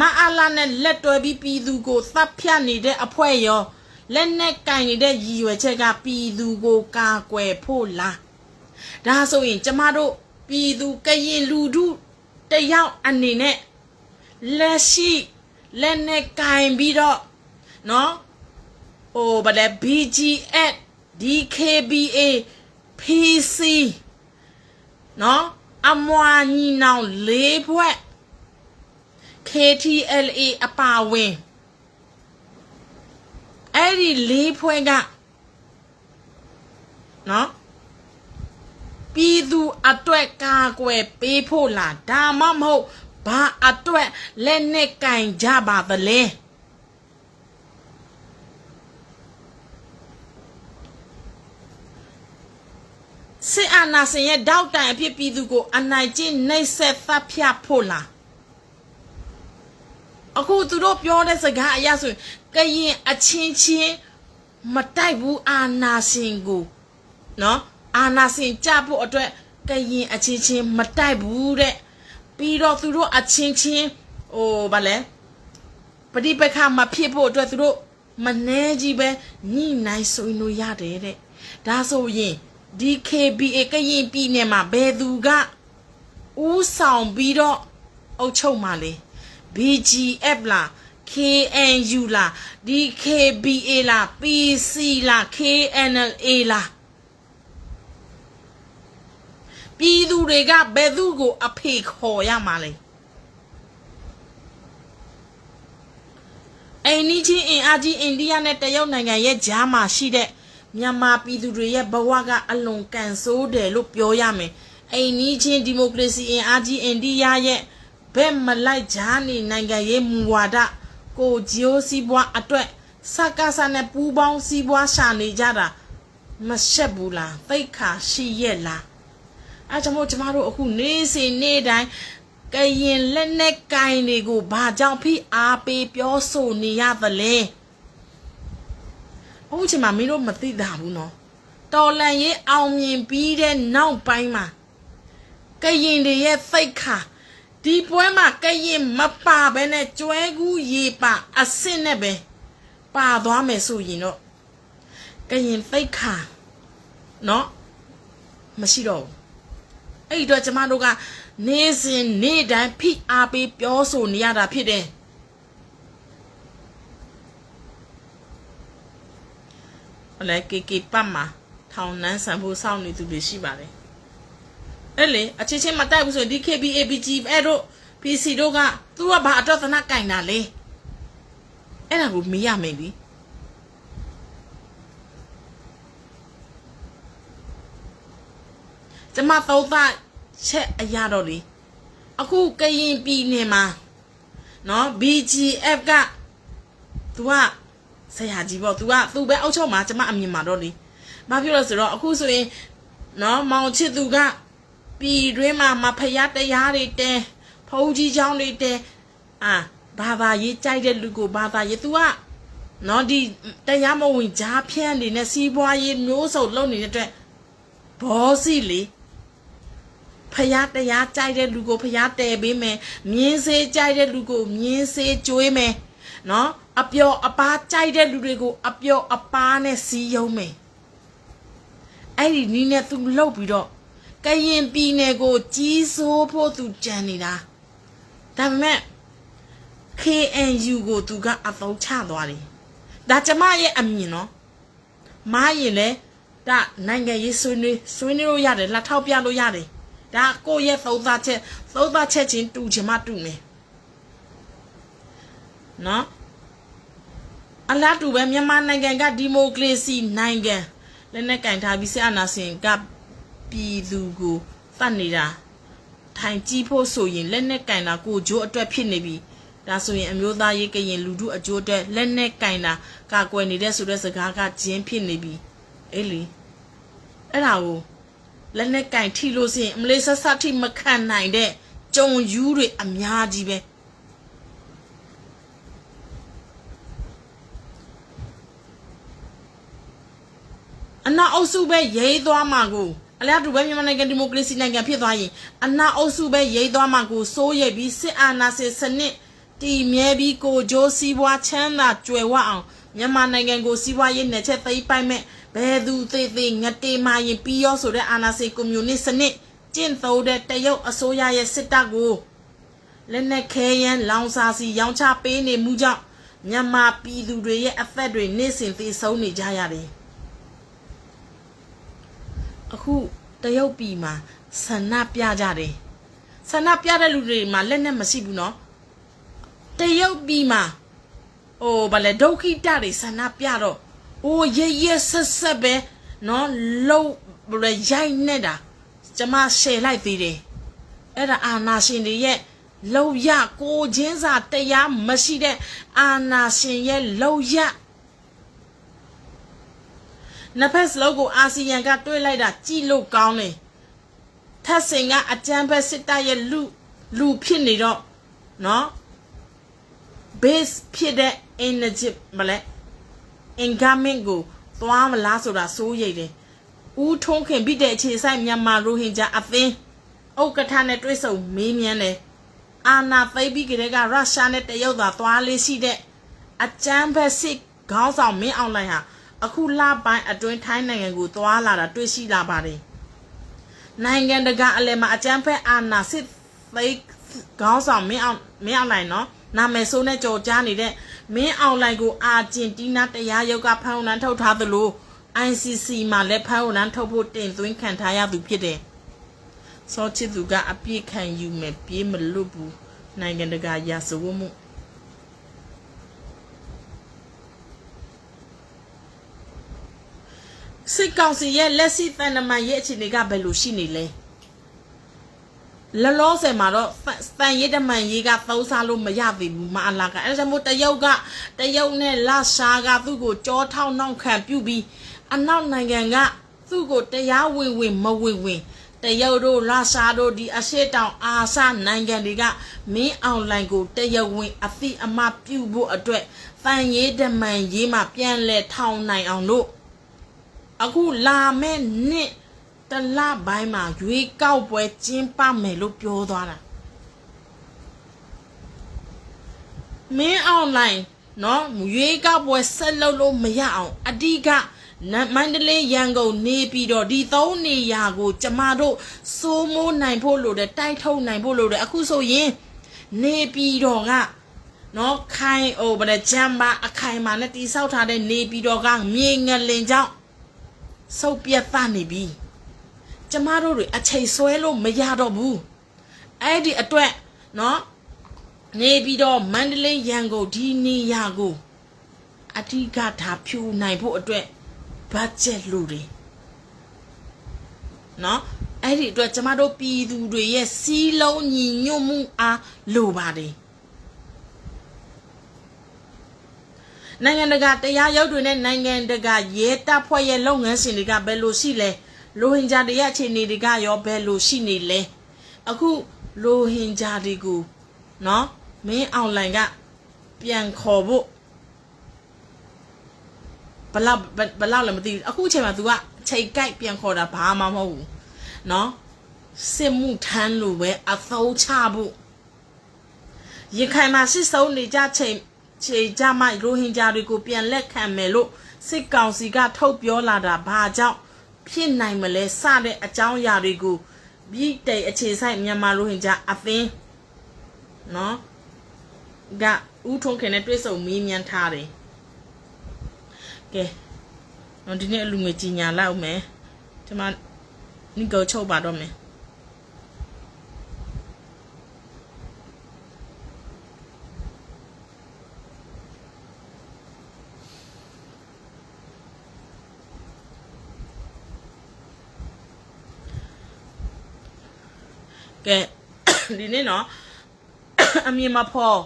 မအားလာနဲ့လက်တွဲပြီးပြည်သူကိုသတ်ဖြတ်နေတဲ့အဖွဲရောလက်နဲ့ကင်နေတဲ့ရည်ရွယ်ချက်ကပြည်သူကိုကာကွယ်ဖို့လားဒါဆိုရင်ကျမတို့ပြည်သူကရင်လူထုတယောက်အနေနဲ့လက်ရှိလက်နဲ့ကင်ပြီးတော့နော်ဟိုဗလဲ BGF DKBA PC နော်အမွာညီနောင်၄ဘွက် KTLA အပါဝင်အဲ့ဒီ၄ဘွက်ကနော်ပြည်သူအတွက်ကာကွယ်ပေးဖို့လားဒါမှမဟုတ်ဘာအတွက်လက်နဲ့ကင်ကြပါသလဲစစ်အာဏာရှင်ရဲ့တောက်တိုင်အဖြစ်ပြည်သူကိုအနိုင်ကျင့်နှိပ်စက်သတ်ဖြတ်ဖို့လားအခုသူတို့ပြောတဲ့စကားအရဆိုရင်ကရင်အချင်းချင်းမတိုက်ဘူးအာဏာရှင်ကိုနော်အာဏာရှင်ကြဖို့အတွက်ကရင်အချင်းချင်းမတိုက်ဘူးတဲ့ပြီးတော့သူတို့အချင်းချင်းဟိုဗာလဲပဋိပက္ခမဖြစ်ဖို့အတွက်သူတို့မနှဲကြီးပဲညှိနှိုင်းဆွေးနွေးရတယ်တဲ့ဒါဆိုရင် DKBA ကရင်ပြည်နယ်မှာဘယ်သူကဦးဆောင်ပြီးတော့အုပ်ချုပ်မှာလဲ BGF လား KNU လား DKBA လား PC လား KNLA လားပြည်သူတွေကဘယ်သူကိုအဖေခေါ်ရမှာလဲအိန္ဒိချင်းအင်အားကြီးအိန္ဒိယနဲ့တရုတ်နိုင်ငံရဲ့ကြားမှာရှိတဲ့မြန်မာပြည်သူတွေရဲ့ဘဝကအလွန်ကန်ဆိုးတယ်လို့ပြောရမယ်အိန္ဒိချင်းဒီမိုကရေစီအင်အားကြီးအိန္ဒိယရဲ့ဘက်မလိုက်ကြားနေနိုင်ငံရေးမူဝါဒကိုဂျိုးစီးပွားအတွက်စကားစနဲ့ပူပေါင်းစီးပွားရှာနေကြတာမရှက်ဘူးလားသိက္ခာရှိရဲ့လားအဲကြောင့်မို့ကျမတို့အခုနေ့စဉ်နေ့တိုင်းက ကရင်လက်နဲ့ကိုင်တွေကိုဘာကြောင့်ဖိအားပေးပြောဆိုနေရသလဲဟုတ်ချင်မှာမင်းတို့မသိတာဘူးနော်တော်လန်ရေးအောင်မြင်ပြီးတဲ့နောက်ပိုင်းမှာကရင်တွေရဲ့စိတ်ခါဒီပွဲမှာကရင်မပါဘဲနဲ့ကျွဲကူးရေပါအစ်စ်နဲ့ပဲပါသွားမယ်ဆိုရင်တော့ကရင်စိတ်ခါနော်မရှိတော့ဘူးအဲ့ဒီတော့ကျမတို့ကနေစဉ်နေ့တိုင်းဖိအားပေးပြောဆိုနေရတာဖြစ်တယ်။လဲကေပတ်မှာထောင်နှန်းဆန်ဖို့စောင့်နေသူတွေရှိပါတယ်။အဲ့လေအချင်းချင်းမတိုက်ဘူးဆိုရင်ဒီ KBABG အဲ့တို့ PC တို့ကသူကဘာအတော့သနာကင်တာလဲ။အဲ့ဒါကိုမေးရမယ်ပြီ။ကျမသုံးသချက်အရာတော့လေအခုကရင်ပြည်နယ်မှာနော် BGF က तू ကဆရာကြီးပေါ့ तू ပဲအောက်ချုပ်မှာကျမအမြင်မှာတော့လေဘာဖြစ်လို့ဆိုတော့အခုဆိုရင်နော်မောင်ချစ်သူကပြည်တွင်းမှာမဖျားတရားတွေတဲဖုံးကြီးချောင်းတွေတဲဘာသာရေးကြိုက်တဲ့လူကိုဘာသာရေး तू ကနော်ဒီတရားမဝင်ကြားဖြန့်နေနဲ့စီးပွားရေးမျိုးစုံလုပ်နေတဲ့အတွက်ဘောစီလေဖျားတရားကြိုက်တဲ့လူကိုဖျားတဲပေးမယ်မြင်းစေးကြိုက်တဲ့လူကိုမြင်းစေးကျွေးမယ်နော်အပျော်အပါးကြိုက်တဲ့လူတွေကိုအပျော်အပါးနဲ့စီးယုံမယ်အဲ့ဒီနီးနဲ့သူလှုပ်ပြီးတော့ကရင်ပြည်နယ်ကိုကြီးစိုးဖို့သူကြံနေတာဒါပေမဲ့ KNU ကိုသူကအသုံးချသွားတယ်ဒါကျမရဲ့အမြင်နော်မားရင်လေဒါနိုင်ငံရေးဆွေးနွေးလို့ရတယ်လက်ထောက်ပြလို့ရတယ်ဒါကိုယ့်ရဲ့သုံးသပ်ချက်ချင်းတူချင်မှတူမယ်နော်အလားတူပဲမြန်မာနိုင်ငံကဒီမိုကရေစီနိုင်ငံလက်နဲ့ကင်ထားပြီးစစ်အာဏာရှင်ကပြည်သူကိုတတ်နေတာထိုင်ကြည့်ဖို့ဆိုရင်လက်နဲ့ကင်တာကိုဂျိုးအတွက်ဖြစ်နေပြီဒါဆိုရင်အမျိုးသားရေးကရင်လူထုအကျိုးအတွက်လက်နဲ့ကင်တာကာကွယ်နေတဲ့ဆိုတဲ့စကားကဂျင်းဖြစ်နေပြီအေးလေအဲ့ဒါကိုလက်နဲ့ကင်ထိလို့ဆိုရင်အမလေးဆက်ဆက်ထိမခံနိုင်တဲ့ကြုံယူတွေအများကြီးပဲအနာအုပ်စုပဲရေးသွားမှာကိုအလားတူပဲမြန်မာနိုင်ငံဒီမိုကရေစီနိုင်ငံဖြစ်သွားရင်အနာအုပ်စုပဲရေးသွားမှာကိုစိုးရိမ်ပြီးစစ်အာဏာရှင်စနစ်တည်မြဲပြီးကိုဂျိုးစီးပွားချမ်းသာကြွယ်ဝအောင်မြန်မာနိုင်ငံကိုစီးပွားရေးနယ်ချက်သိမ်းပိုက်မဲ့ဘယ်သူသေးငတေမာရင်ပြီးရောဆိုတဲ့အာဏာရှင်ကွန်မြူနစ်စနစ်ကျင့်သုံးတဲ့တရုတ်အစိုးရရဲ့စစ်တပ်ကိုလက်နက်ခဲယမ်းလောင်စာစီရောင်းချပေးနေမှုကြောင့်မြန်မာပြည်သူတွေရဲ့အသက်တွေနေ့စဉ်သေဆုံးနေကြရတယ်အခုတရုတ်ပြည်မှာဆန္ဒပြကြတယ်ဆန္ဒပြတဲ့လူတွေမှာလက်နဲ့မရှိဘူးနော်တရုတ်ပြည်မှာဗလဲဒုက္ခိတတွေဆန္ဒပြတော့ရဲဆက်ပဲနော်လုံးရိုက်နေတာကျမရှယ်လိုက်သေးတယ်အဲ့ဒါအာနာရှင်တွေရဲ့လောက်ရကိုချင်းစာတရားမရှိတဲ့အာနာရှင်ရဲ့လောက်ရနှစ်ဖက်စလုံးကိုအာဆီယံကတွေးလိုက်တာကြည့်လို့ကောင်းတယ်ထပ်စင်ကအကြမ်းဖက်စစ်တပ်ရဲ့လူဖြစ်နေတော့နော် base ဖြစ်တဲ့ energy မလဲ incoming ကိုသွားမလားဆိုတာစိုးရိမ်တယ်ဦးထုံးခင်ပြီးတဲ့အခြေဆိုင်မြန်မာရိုဟင်ဂျာအသင်းဥက္ကဋ္ဌနဲ့တွေ့ဆုံမေးမြန်းတယ်အာနာသိပ်ပြီးကြတဲ့ကရုရှားနဲ့တရုတ်သာသွားလေးရှိတဲ့အကြမ်းဖက်စစ်ခေါင်းဆောင်မင်းအောင်လှိုင်ဟာအခုလပိုင်းအတွင်းထိုင်းနိုင်ငံကိုသွားလာတာတွေ့ရှိလာပါတယ်နိုင်ငံတကာအလယ်မှာအကြမ်းဖက်အာဏာစစ်သိမ်းခေါင်းဆောင်မင်းအောင်လှိုင်နော်နာမည်ဆိုးနဲ့ကြော်ကြားနေတဲ့မင်းအောင်လှိုင်ကိုအာဂျင်တီးနားတရားရုံးကဖမ်းဝရမ်းထုတ်ထားသလို ICC မှာလည်းဖမ်းဝရမ်းထုတ်ဖို့တင်သွင်းခံထားရသူဖြစ်တယ်စောချစ်သူကအပြစ်ခံယူမယ်ပြေးမလွတ်ဘူးနိုင်ငံတကာရာဇဝတ်မှုစစ်ကောင်စီရဲ့လက်ရှိတန်တမန်ရဲ့အခြေအနေကဘယ်လိုရှိနေလဲလလောဆယ်မှာတော့တန်ရဲတမန်ရေးကသုံးစားလို့မရသေးဘူးမအလာကအဲဒါကြောင့်မို့တရုတ်နဲ့လရှားကသူ့ကိုကြောထောက်နှောက်ခံပြုပြီးအနောက်နိုင်ငံကသူ့ကိုတရားဝင်မဝင်တ တရုတ်တို့လာရှာတို့ဒီအရှိတောင်အာရှနိုင်ငံတွေကမင်းအွန်လိုင်းကိုတရုတ်ဝင်အသိအမှပြုဖို့အတွက်တန်ရေးဓမန်ရေးမှာပြန်လဲထောင်နိုင်အောင်လို့အခုလာမဲ့နှစ်တလပိုင်းမှာရွေးကောက်ပွဲကျင်းပမယ်လို့ပြောသွားတာမင်းအွန်လိုင်းနော်ရွေးကောက်ပွဲဆက်လုပ်လို့မရအောင်အဓိကမန္တလေးရန်ကုန်နေပြီးတော့ဒီ3နေရာကိုကျမတို့စိုးမိုးနိုင်ဖို့လို့တဲ့တိုက်ထုတ်နိုင်ဖို့လို့တဲ့အခုဆိုရင်နေပြီးတော့ကနော်ခိုင်ဗတဲ့ဂျမ်ဘာအခိုင်မာနဲ့တိဆောက်ထားတဲ့နေပြီးတော့ကမြေငလင်ကြောင့်စုပ်ပြတ်သားနေပြီကျမတို့တွေအချိန်ဆွဲလို့မရတော့ဘူးအဲ့ဒီအတွက်နော်နေပြီးတော့မန္တလေးရန်ကုန်ဒီနေရာကိုအဓိကထားဖြူနိုင်ဖို့အတွက်ဘတ်ဂျက်လူတွေနော်အဲ့ဒီအတွက်ကျမတို့ပြည်သူတွေရဲ့စီးလုံးညီညွတ်မှုအားလိုပါတယ်နိုင်ငံတကာတရားရုံးတွေနဲ့နိုင်ငံတကာရဲတပ်ဖွဲ့ရဲ့လုပ်ငန်းရှင်တွေကဘယ်လိုရှိလဲလိုဟင်ဂျာတွေရဲ့အခြေအနေတွေကရောဘယ်လိုရှိနေလဲအခုလိုဟင်ဂျာတွေကိုနော်မင်းအွန်လိုင်းကပြန်ခေါ်ဖို့ဘလောက်လည်းမသိဘူးအခုအချိန်မှာ तू ကချိန်ကြိုက်ပြန်ခေါ်တာဘာမှမဟုတ်ဘူးเนาะစစ်မှုထမ်းလို့ပဲအသုံးချဖို့ရခိုင်မှာစစ်စုံနေကြချိန်ကြမှာရိုဟင်ဂျာတွေကိုပြန်လက်ခံမယ်လို့စစ်ကောင်စီကထုတ်ပြောလာတာဘာကြောင့်ဖြစ်နိုင်မလဲစတဲ့အကြောင်းအရာတွေကိုပြည်တိုင်အခြေဆိုင်မြန်မာရိုဟင်ဂျာအသင်းเนาะကဦးထုံးခင်နဲ့တွေ့ဆုံမေးမြန်းထားတယ်ကဲဒီနေ့အလူငွေကြီးညာလောက်မယ်ဒီမှာနိကိုချုပ်ပါတော့မယ်ကဲဒီနေ့နော်အမြင်မဖော်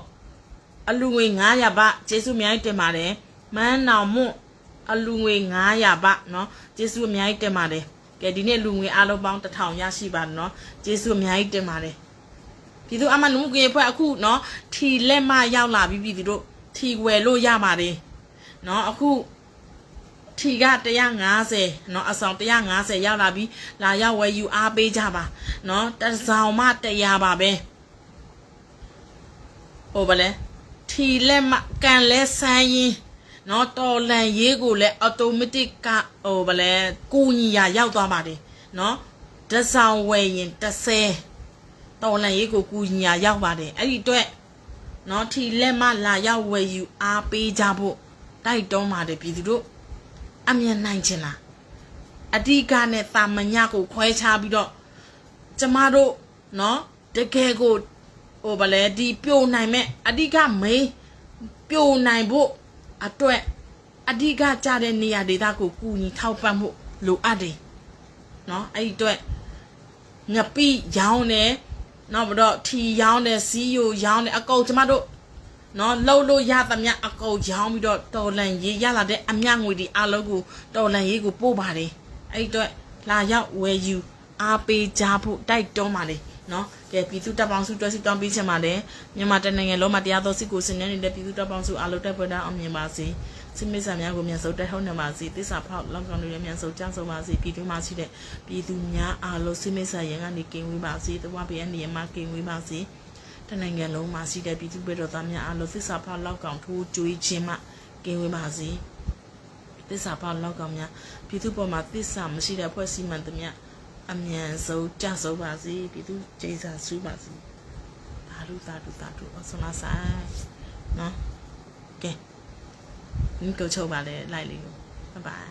အလူငွေ900ဘကျေးဇူးအများကြီးတင်ပါတယ်မန်းနောင်မွတ်အလူငွေ900ဘเนาะကျေးဇူးအများကြီးတင်ပါတယ်ကဲဒီနေ့လူငွေအားလုံးပေါင်း1000ရရှိပါတယ်เนาะကျေးဇူးအများကြီးတင်ပါတယ်ပြည်သူအမနုမှုကွေဖွဲ့အခုเนาะထီလက်မရောက်လာပြီပြည်သူတို့ထီဝယ်လို့ရပါတယ်เนาะအခုထီက150เนาะအဆောင်150ရောက်လာပြီလာရောက်ဝယ်ယူအားပေးကြပါเนาะတဆောင်မှ100ပါပဲဟုတ်ပါလဲထီလက်မကန်လဲဆန်းရင်နော်တော်လန်ရေးကိုလည်းအော်တိုမက်တစ်ကဗလဲကိုညီရရောက်သွားပါတယ်နော်တဆောင်ဝယ်ရင်30တော်လန်ရေးကိုကိုညီရရောက်ပါတယ်အဲ့ဒီအတွက်နော်ထီလက်မလာရောက်ဝယ်ယူအားပေးကြဖို့တိုက်တွန်းပါတယ်ပြည်သူတို့အမြန်နိုင်ချင်လားအဓိကနဲ့တာမညကိုခွဲခြားပြီးတော့ကျမတို့နော်တကယ်ကိုဗလဲဒီပြိုနိုင်မဲ့အဓိကမေးပြိုနိုင်ဖို့အတွက်အဓိကကြတဲ့နေရာဒေသကိုကူညီထောက်ပံ့မှုလိုအပ်တယ်เนาะအဲ့ဒီအတွက်ငပိရောင်းတယ်နောက်ပြီးတော့ထီရောင်းတယ်စီးယိုရောင်းတယ်အကုန်ကျမတို့เนาะလှုပ်လို့ရသမျှအကုန်ရောင်းပြီးတော့တော်လန်ရေးရလာတဲ့အမြငွေဒီအလုံးကိုတော်လန်ရေးကိုပို့ပါတယ်အဲ့ဒီအတွက်လာရောက်ဝယ်ယူအားပေးကြဖို့တိုက်တွန်းပါတယ်เนาะကဲပြည်သူတပ်ပေါင်းစုတွဲစုတောင်းပေးချင်ပါတယ်မြန်မာတနိုင်ငံလုံးမှာတရားတော်စစ်ကိုဆင်နွှဲနေတဲ့ပြည်သူတပ်ပေါင်းစုအားလုံးတက်ဖွဲ့တာအောင်မြင်ပါစေစစ်မိတ်ဆာများကိုမြန်ဆုံးတိုက်ဟုတ်နေပါစေတစ္ဆာဖောက်လောက်ကောင်တွေလည်းမြန်ဆုံးကြောက်ဆုံးပါစေပြည်သူမှာရှိတဲ့ပြည်သူများအားလုံးစစ်မိတ်ဆာရန်ကနေကင်းဝေးပါစေတဝဘေးအနေမှာကင်းဝေးပါစေတနိုင်ငံလုံးမှာရှိတဲ့ပြည်သူပြည်တော်သားများအားလုံးတစ္ဆာဖောက်လောက်ကောင်ထိုးကြွေးခြင်းမှကင်းဝေးပါစေတစ္ဆာဖောက်လောက်ကောင်များပြည်သူပေါ်မှာတစ္ဆာမရှိတဲ့ဖွဲ့စည်းမှန်သမျှအမြန်ဆုံးကြဆုံးပါစေပြည်သူကျေးဇူးဆူပါစေသာဓုသာဓုသာဓုအစနာဆိုင်နော်ကဲဒီကိုချုပ်ပါလေလိုက်လေးကိုဘိုင်ဘိုင်